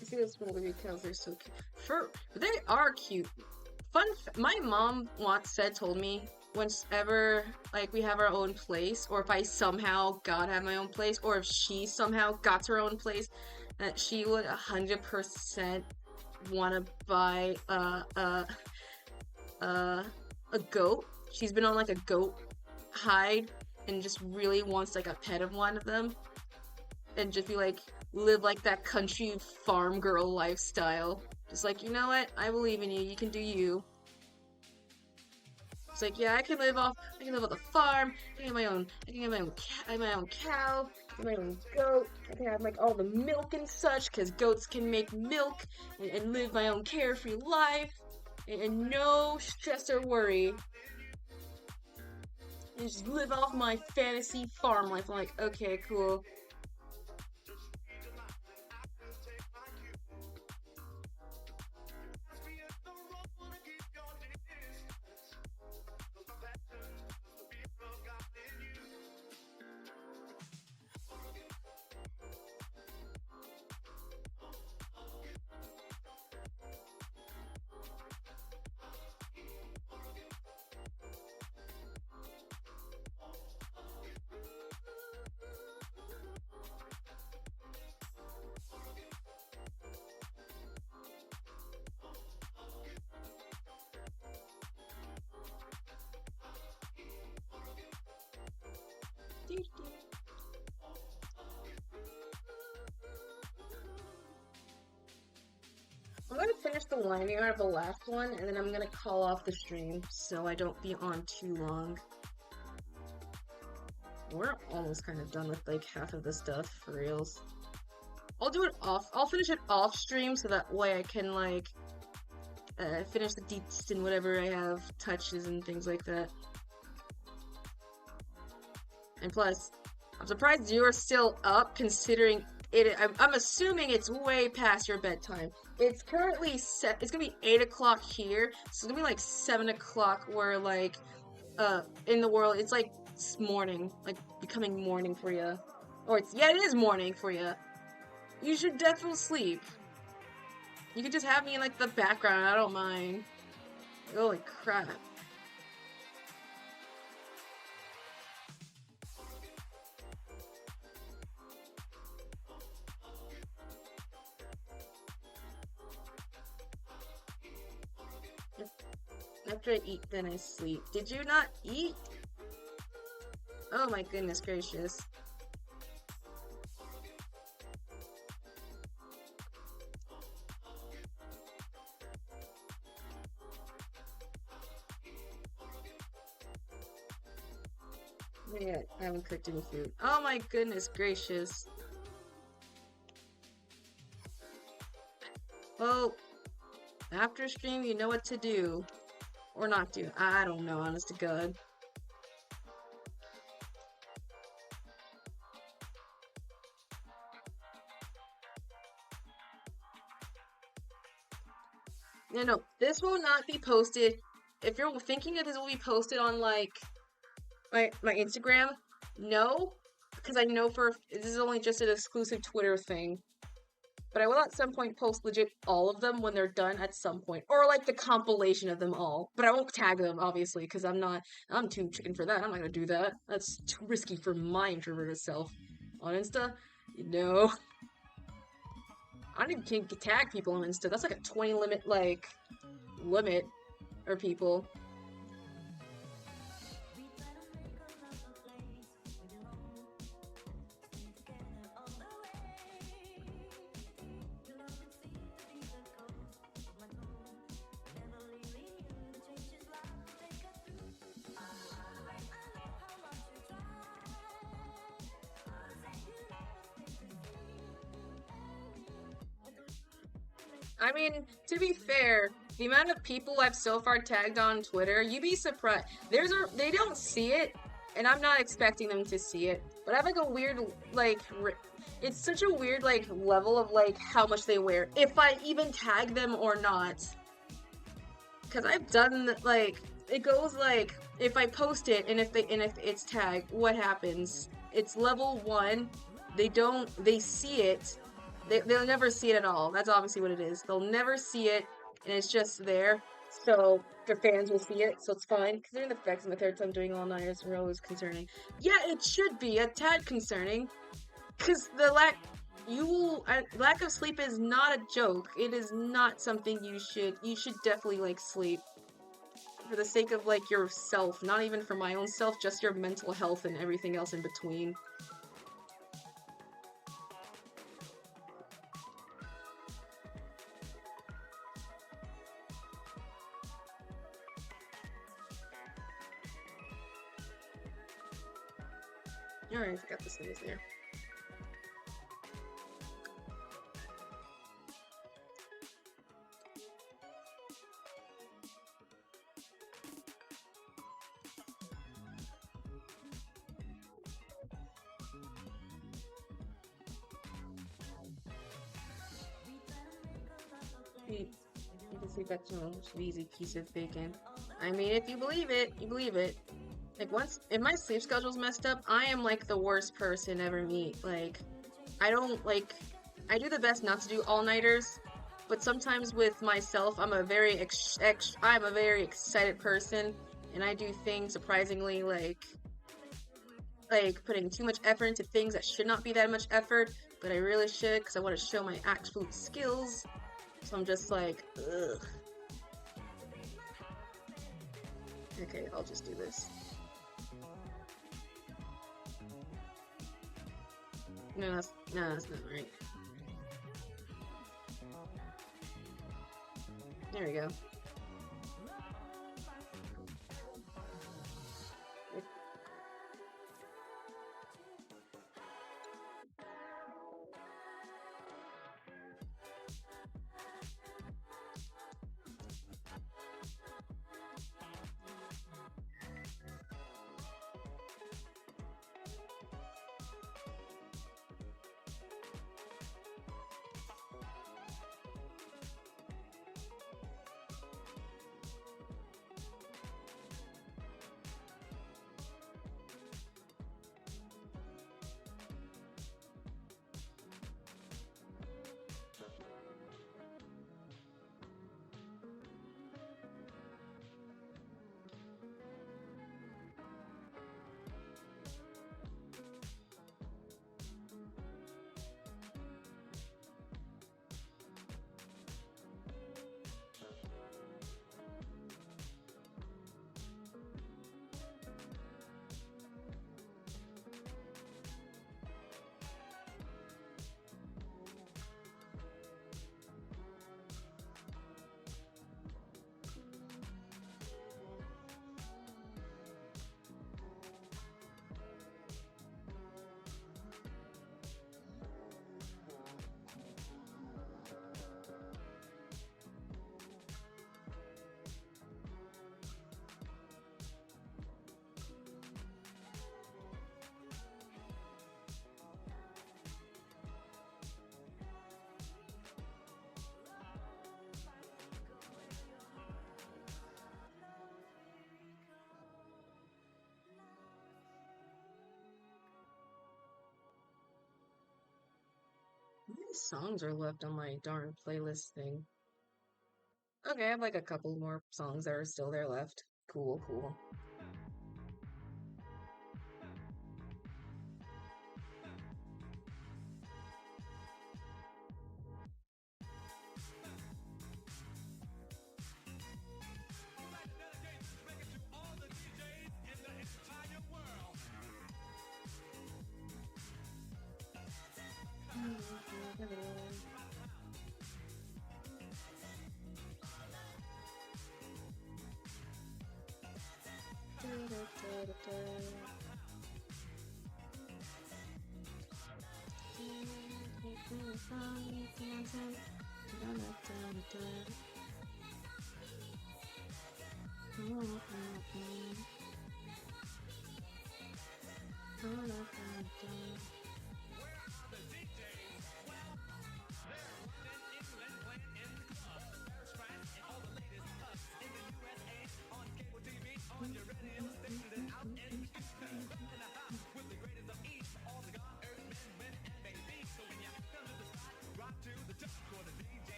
S2: I see those small baby tails, they're so cute. They are cute. My mom once told me, whenever, like, we have our own place, or if I somehow got have my own place, or if she somehow got her own place, that she would 100% want to buy, a goat. She's been on, like, a goat hide, and just really wants, like, a pet of one of them. And just be like, live like that country farm girl lifestyle. Just like, you know what? I believe in you. You can do you. It's like, yeah, I can live on the farm. I can have my own cow, my own goat. I can have like all the milk and such, because goats can make milk and live my own carefree life and no stress or worry. And just live off my fantasy farm life. I'm like, okay, cool. I'm gonna finish the lining art of the last one, and then I'm gonna call off the stream, so I don't be on too long. We're almost kind of done with, like, half of the stuff, for reals. I'll finish it off stream, so that way I can, like, finish the deets and whatever I have, touches and things like that. And plus, I'm surprised you're still up, considering I'm assuming it's way past your bedtime. It's currently it's gonna be 8 o'clock here, so it's gonna be like 7 o'clock where, like, in the world, it's like morning, like becoming morning for you. Or it is morning for you. You should definitely sleep. You can just have me in, like, the background, I don't mind. Holy crap. After I eat, then I sleep. Did you not eat? Oh my goodness gracious. Yeah, I haven't cooked any food. Oh my goodness gracious. Well, after stream, you know what to do. Or not do. I don't know, honest to God. No, this will not be posted. If you're thinking that this will be posted on, like, my Instagram, no. Because I know this is only just an exclusive Twitter thing. But I will at some point post legit all of them when they're done at some point. Or, like, the compilation of them all. But I won't tag them, obviously, because I'm too chicken for that. I'm not gonna do that. That's too risky for my introverted self. On Insta? No. I don't even can tag people on Insta. That's like a 20 limit, or people. I mean, to be fair, the amount of people I've so far tagged on Twitter, you'd be surprised. They don't see it, and I'm not expecting them to see it. But I have like a weird, like, it's such a weird, like, level of, like, how much they wear. If I even tag them or not. Because I've done, like, it goes like, if I post it, and if it's tagged, what happens? It's level 1, they see it, they'll never see it at all. That's obviously what it is. They'll never see it, and it's just there. So their fans will see it, so it's fine. Considering the facts and the third time doing all-nighters in a row is concerning. Yeah, it should be a tad concerning. Because the lack of sleep is not a joke. It is not something you should definitely, like, sleep. For the sake of, like, yourself, not even for my own self, just your mental health and everything else in between. Alright, I forgot this thing is there. You can sleep at home, easy piece of bacon. I mean, if you believe it, you believe it. Like, if my sleep schedule's messed up, I am, like, the worst person ever meet. Like, I don't, like, I do the best not to do all-nighters, but sometimes with myself, I'm a very excited person, and I do things surprisingly, like putting too much effort into things that should not be that much effort, but I really should, because I want to show my absolute skills. So I'm just like, ugh. Okay, I'll just do this. No, that's not right. There we go. How many songs are left on my darn playlist thing? Okay, I have like a couple more songs that are still there left. Cool, cool.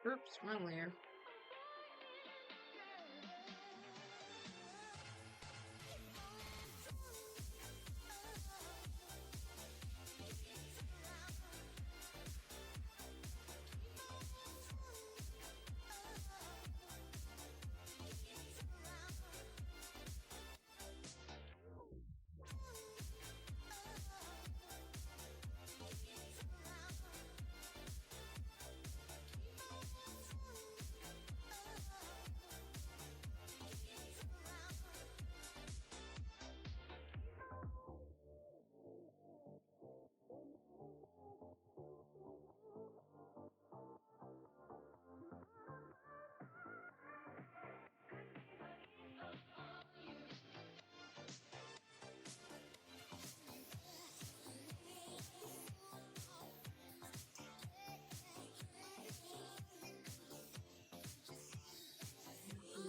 S2: Oops, wrong layer.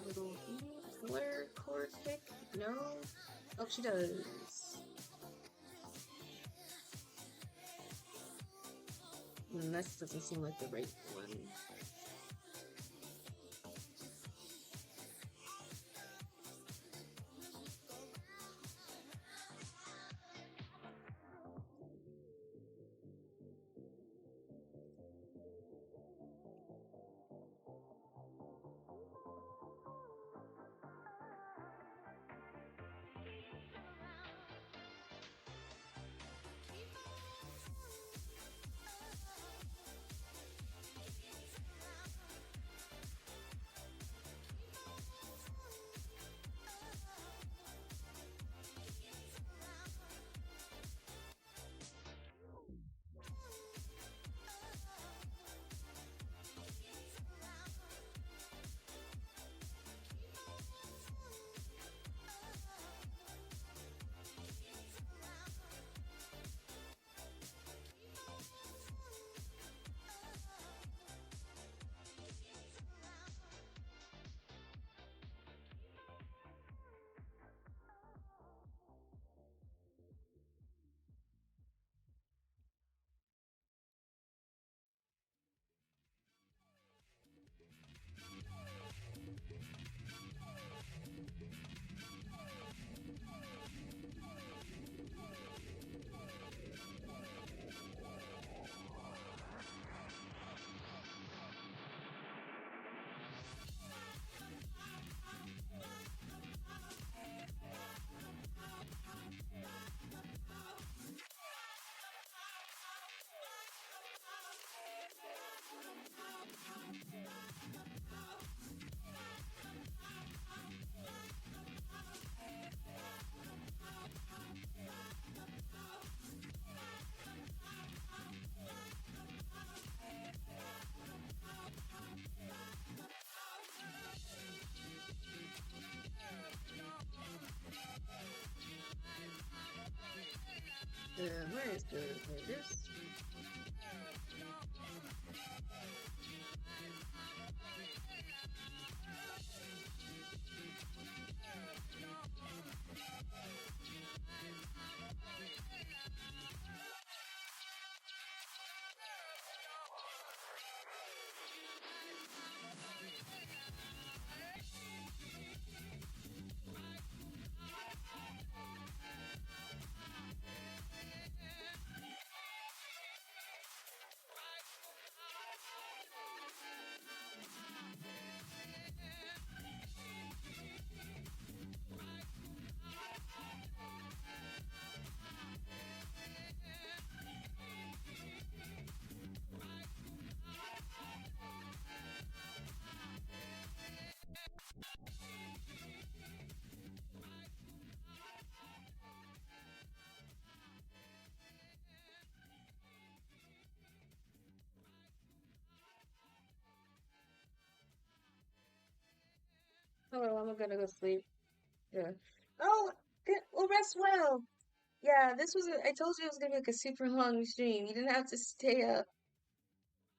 S2: Little flare chord kick? No? Oh, she does. This doesn't seem like the right one. Where is the this? Oh, I'm gonna go sleep. Yeah. Oh, good. Well, rest well. Yeah, this was I told you it was gonna be like a super long stream. You didn't have to stay up.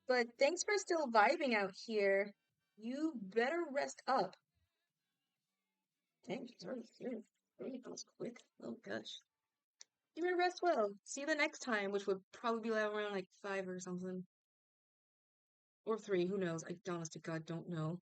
S2: But thanks for still vibing out here. You better rest up. Dang, it's already here. Really goes quick. Oh gosh. You better rest well. See you the next time, which would probably be like around like 5 or something. Or 3, who knows? I honest to God don't know.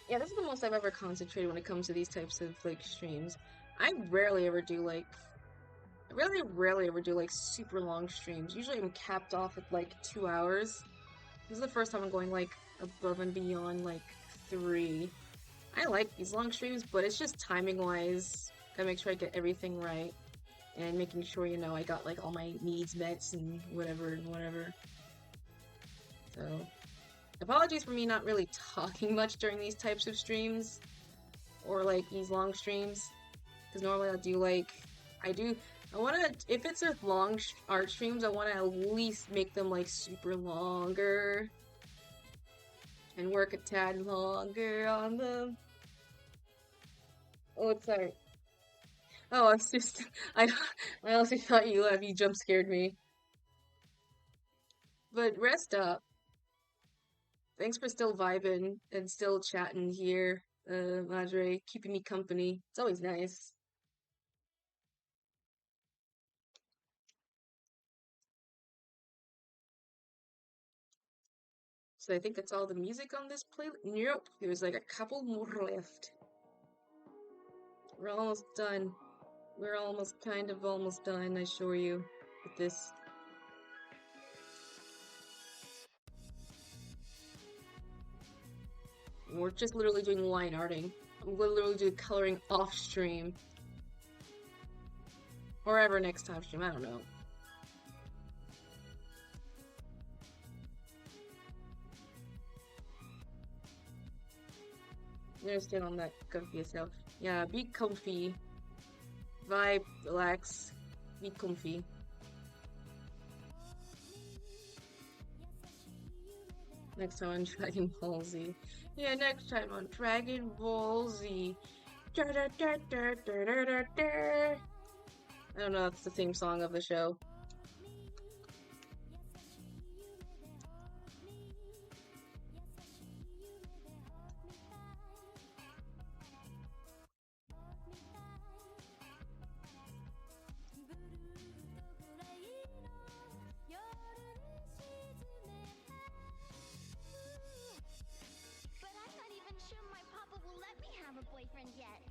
S2: Yeah, this is the most I've ever concentrated when it comes to these types of like streams. I rarely ever do like I really rarely ever do like super long streams. Usually I'm capped off at like 2 hours. This is the first time I'm going like above and beyond like 3. I like these long streams, but it's just timing wise. Gotta make sure I get everything right and making sure, you know, I got like all my needs met and whatever and whatever. So, apologies for me not really talking much during these types of streams or like these long streams. Because normally I'll do like, I want to, if it's a long art streams, I want to at least make them like super longer and work a tad longer on them. Oh, it's sorry. Oh, it's just, I honestly thought you left. You jump scared me. But rest up. Thanks for still vibing and still chatting here, Madre, keeping me company. It's always nice. So I think that's all the music on this playlist. Nope, there's like a couple more left. We're almost done. We're almost done, I assure you, with this. We're just literally doing line arting. I'm literally doing coloring off stream. Or ever next time stream, I don't know. You understand on that comfy yourself. Yeah, be comfy. Vibe, relax, be comfy. Next time on Dragon Ball Z. Yeah, next time on Dragon Ball Z. I don't know, that's the theme song of the show.
S5: But I'm not even sure my papa will let me have a boyfriend yet.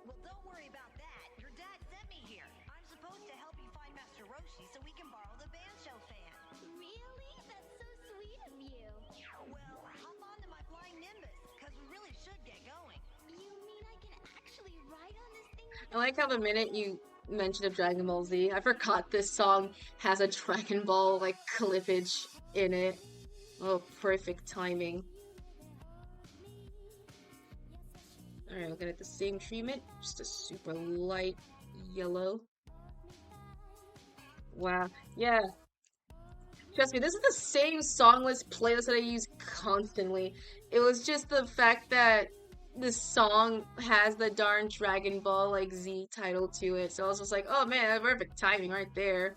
S3: Well, don't worry about that. Your dad sent me here. I'm supposed to help you find Master Roshi so we can borrow the banjo fan.
S5: Really? That's so sweet of you.
S3: Well, hop onto my flying Nimbus, because we really should get going.
S5: You mean I can actually ride on this thing?
S2: I like how the minute you mentioned of Dragon Ball Z, I forgot this song has a Dragon Ball, like, clippage in it. Oh, perfect timing. Alright, we're gonna get the same treatment, just a super light yellow. Wow, yeah. Trust me, this is the same song list playlist that I use constantly. It was just the fact that this song has the darn Dragon Ball like Z title to it, so I was just like, oh man, perfect timing right there.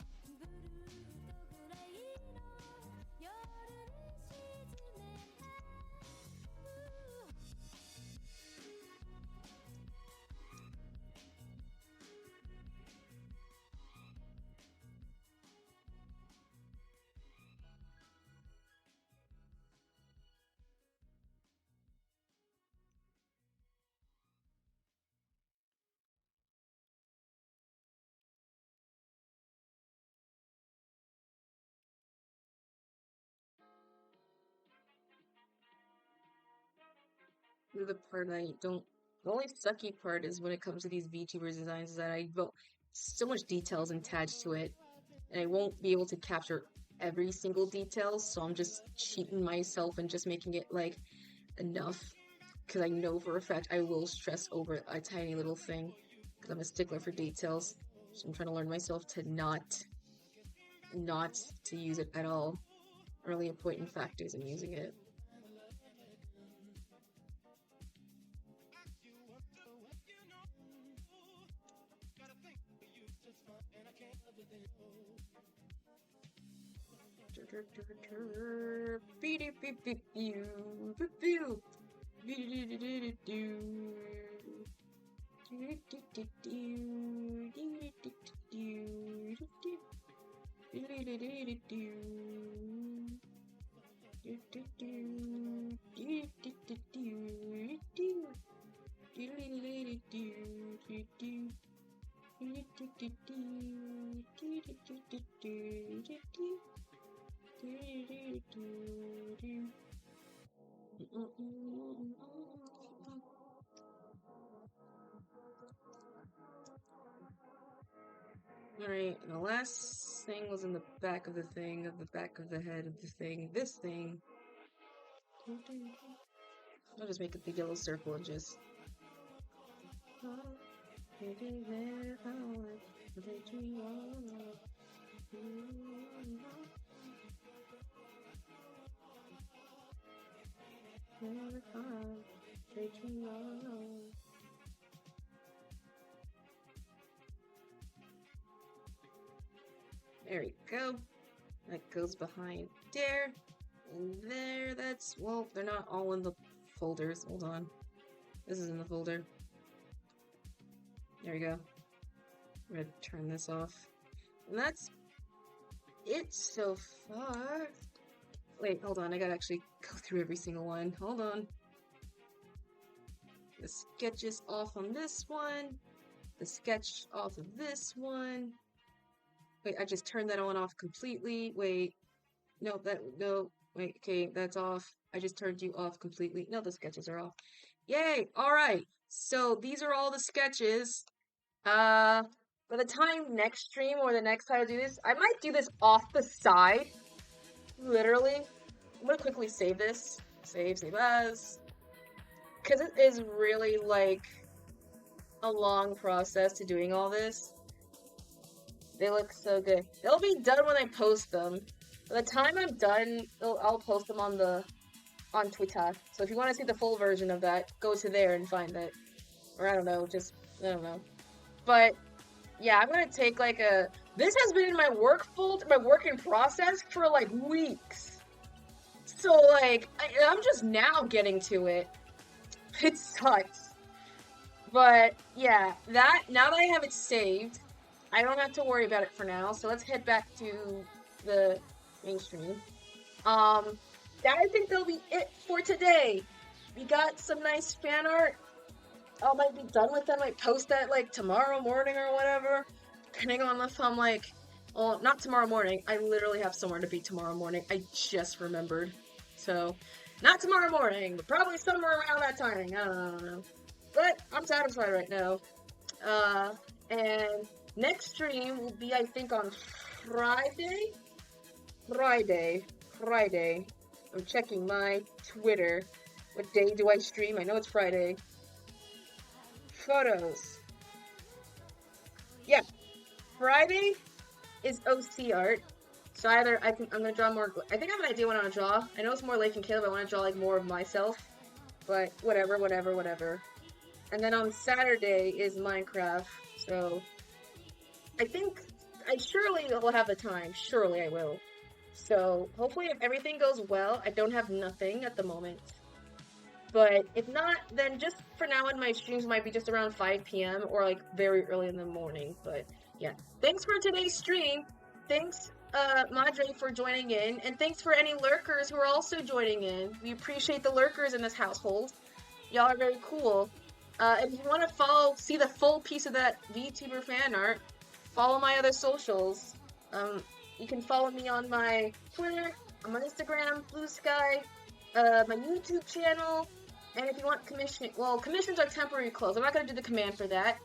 S2: The part I don't. The only sucky part is when it comes to these VTubers designs is that I wrote so much details attached to it, and I won't be able to capture every single detail, so I'm just cheating myself and just making it like enough, because I know for a fact I will stress over a tiny little thing, because I'm a stickler for details. So I'm trying to learn myself to not to use it at all. Really important factors in using it. Alright, the last thing was in the back of the thing, of the back of the head of the thing, this thing. I'll just make a big yellow circle and just... There we go. that goes behind there. And there, that's, well, they're not all in the folders. Hold on. This is in the folder. There we go. I'm gonna turn this off. And that's it so far. Wait, hold on. I gotta actually go through every single one. Hold on. The sketches off on this one. The sketch off of this one. Wait, I just turned that on off completely. Wait. No, no. Wait, okay, that's off. I just turned you off completely. No, the sketches are off. Yay! Alright. So, these are all the sketches. By the time next stream or the next time I do this, I might do this off the side. Literally. I'm gonna quickly save this. Save as. Because it is really, like, a long process to doing all this. They look so good. They'll be done when I post them. By the time I'm done, I'll post them on Twitter. So if you want to see the full version of that, go to there and find it. Or I don't know, I don't know. But, yeah, I'm gonna take like this has been in my work in process for like weeks. So like, I'm just now getting to it. It sucks. But, yeah, now that I have it saved, I don't have to worry about it for now. So let's head back to the mainstream. That I think that'll be it for today. We got some nice fan art. I might be done with that. I might post that like tomorrow morning or whatever. Depending on if I'm like, well, not tomorrow morning. I literally have somewhere to be tomorrow morning. I just remembered. So, not tomorrow morning, but probably somewhere around that timing. I don't know. But I'm satisfied right now. And next stream will be, I think, on Friday. I'm checking my Twitter. What day do I stream? I know it's Friday. Photos. Yeah. Friday is OC art. So either I'm gonna draw more. I think I have an idea what I want to draw. I know it's more Lake and Caleb. I want to draw like more of myself. But whatever. And then on Saturday is Minecraft. So I think I surely will have the time. Surely I will. So hopefully if everything goes well, I don't have nothing at the moment. But if not, then just for now on, my streams might be just around 5 p.m. or like very early in the morning. But yeah, thanks for today's stream. Thanks, Madre, for joining in. And thanks for any lurkers who are also joining in. We appreciate the lurkers in this household. Y'all are very cool. And if you want to see the full piece of that VTuber fan art, follow my other socials. You can follow me on my Twitter, on my Instagram, Blue Sky, my YouTube channel, and if you want commissions are temporarily closed. I'm not going to do the command for that,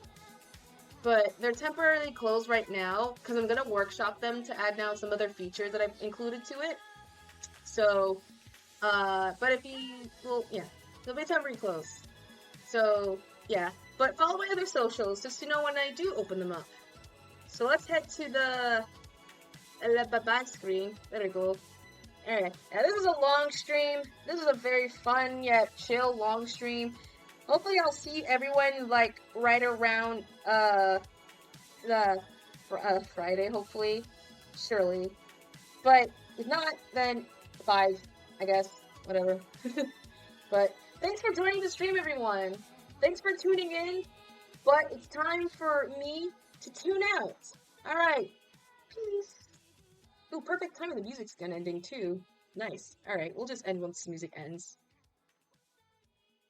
S2: but they're temporarily closed right now, because I'm going to workshop them to add now some other features that I've included to it. So, but if they'll be temporarily closed. So, yeah, but follow my other socials just to know when I do open them up. So let's head to the back screen. There we go. Alright, now this is a long stream. This is a very fun yet chill long stream. Hopefully I'll see everyone like right around Friday, hopefully. Surely. But if not, then 5, I guess. Whatever. But thanks for joining the stream, everyone. Thanks for tuning in. But it's time for me to tune out. Alright. Peace. Ooh, perfect timing. The music's ending too. Nice. Alright, we'll just end once the music ends.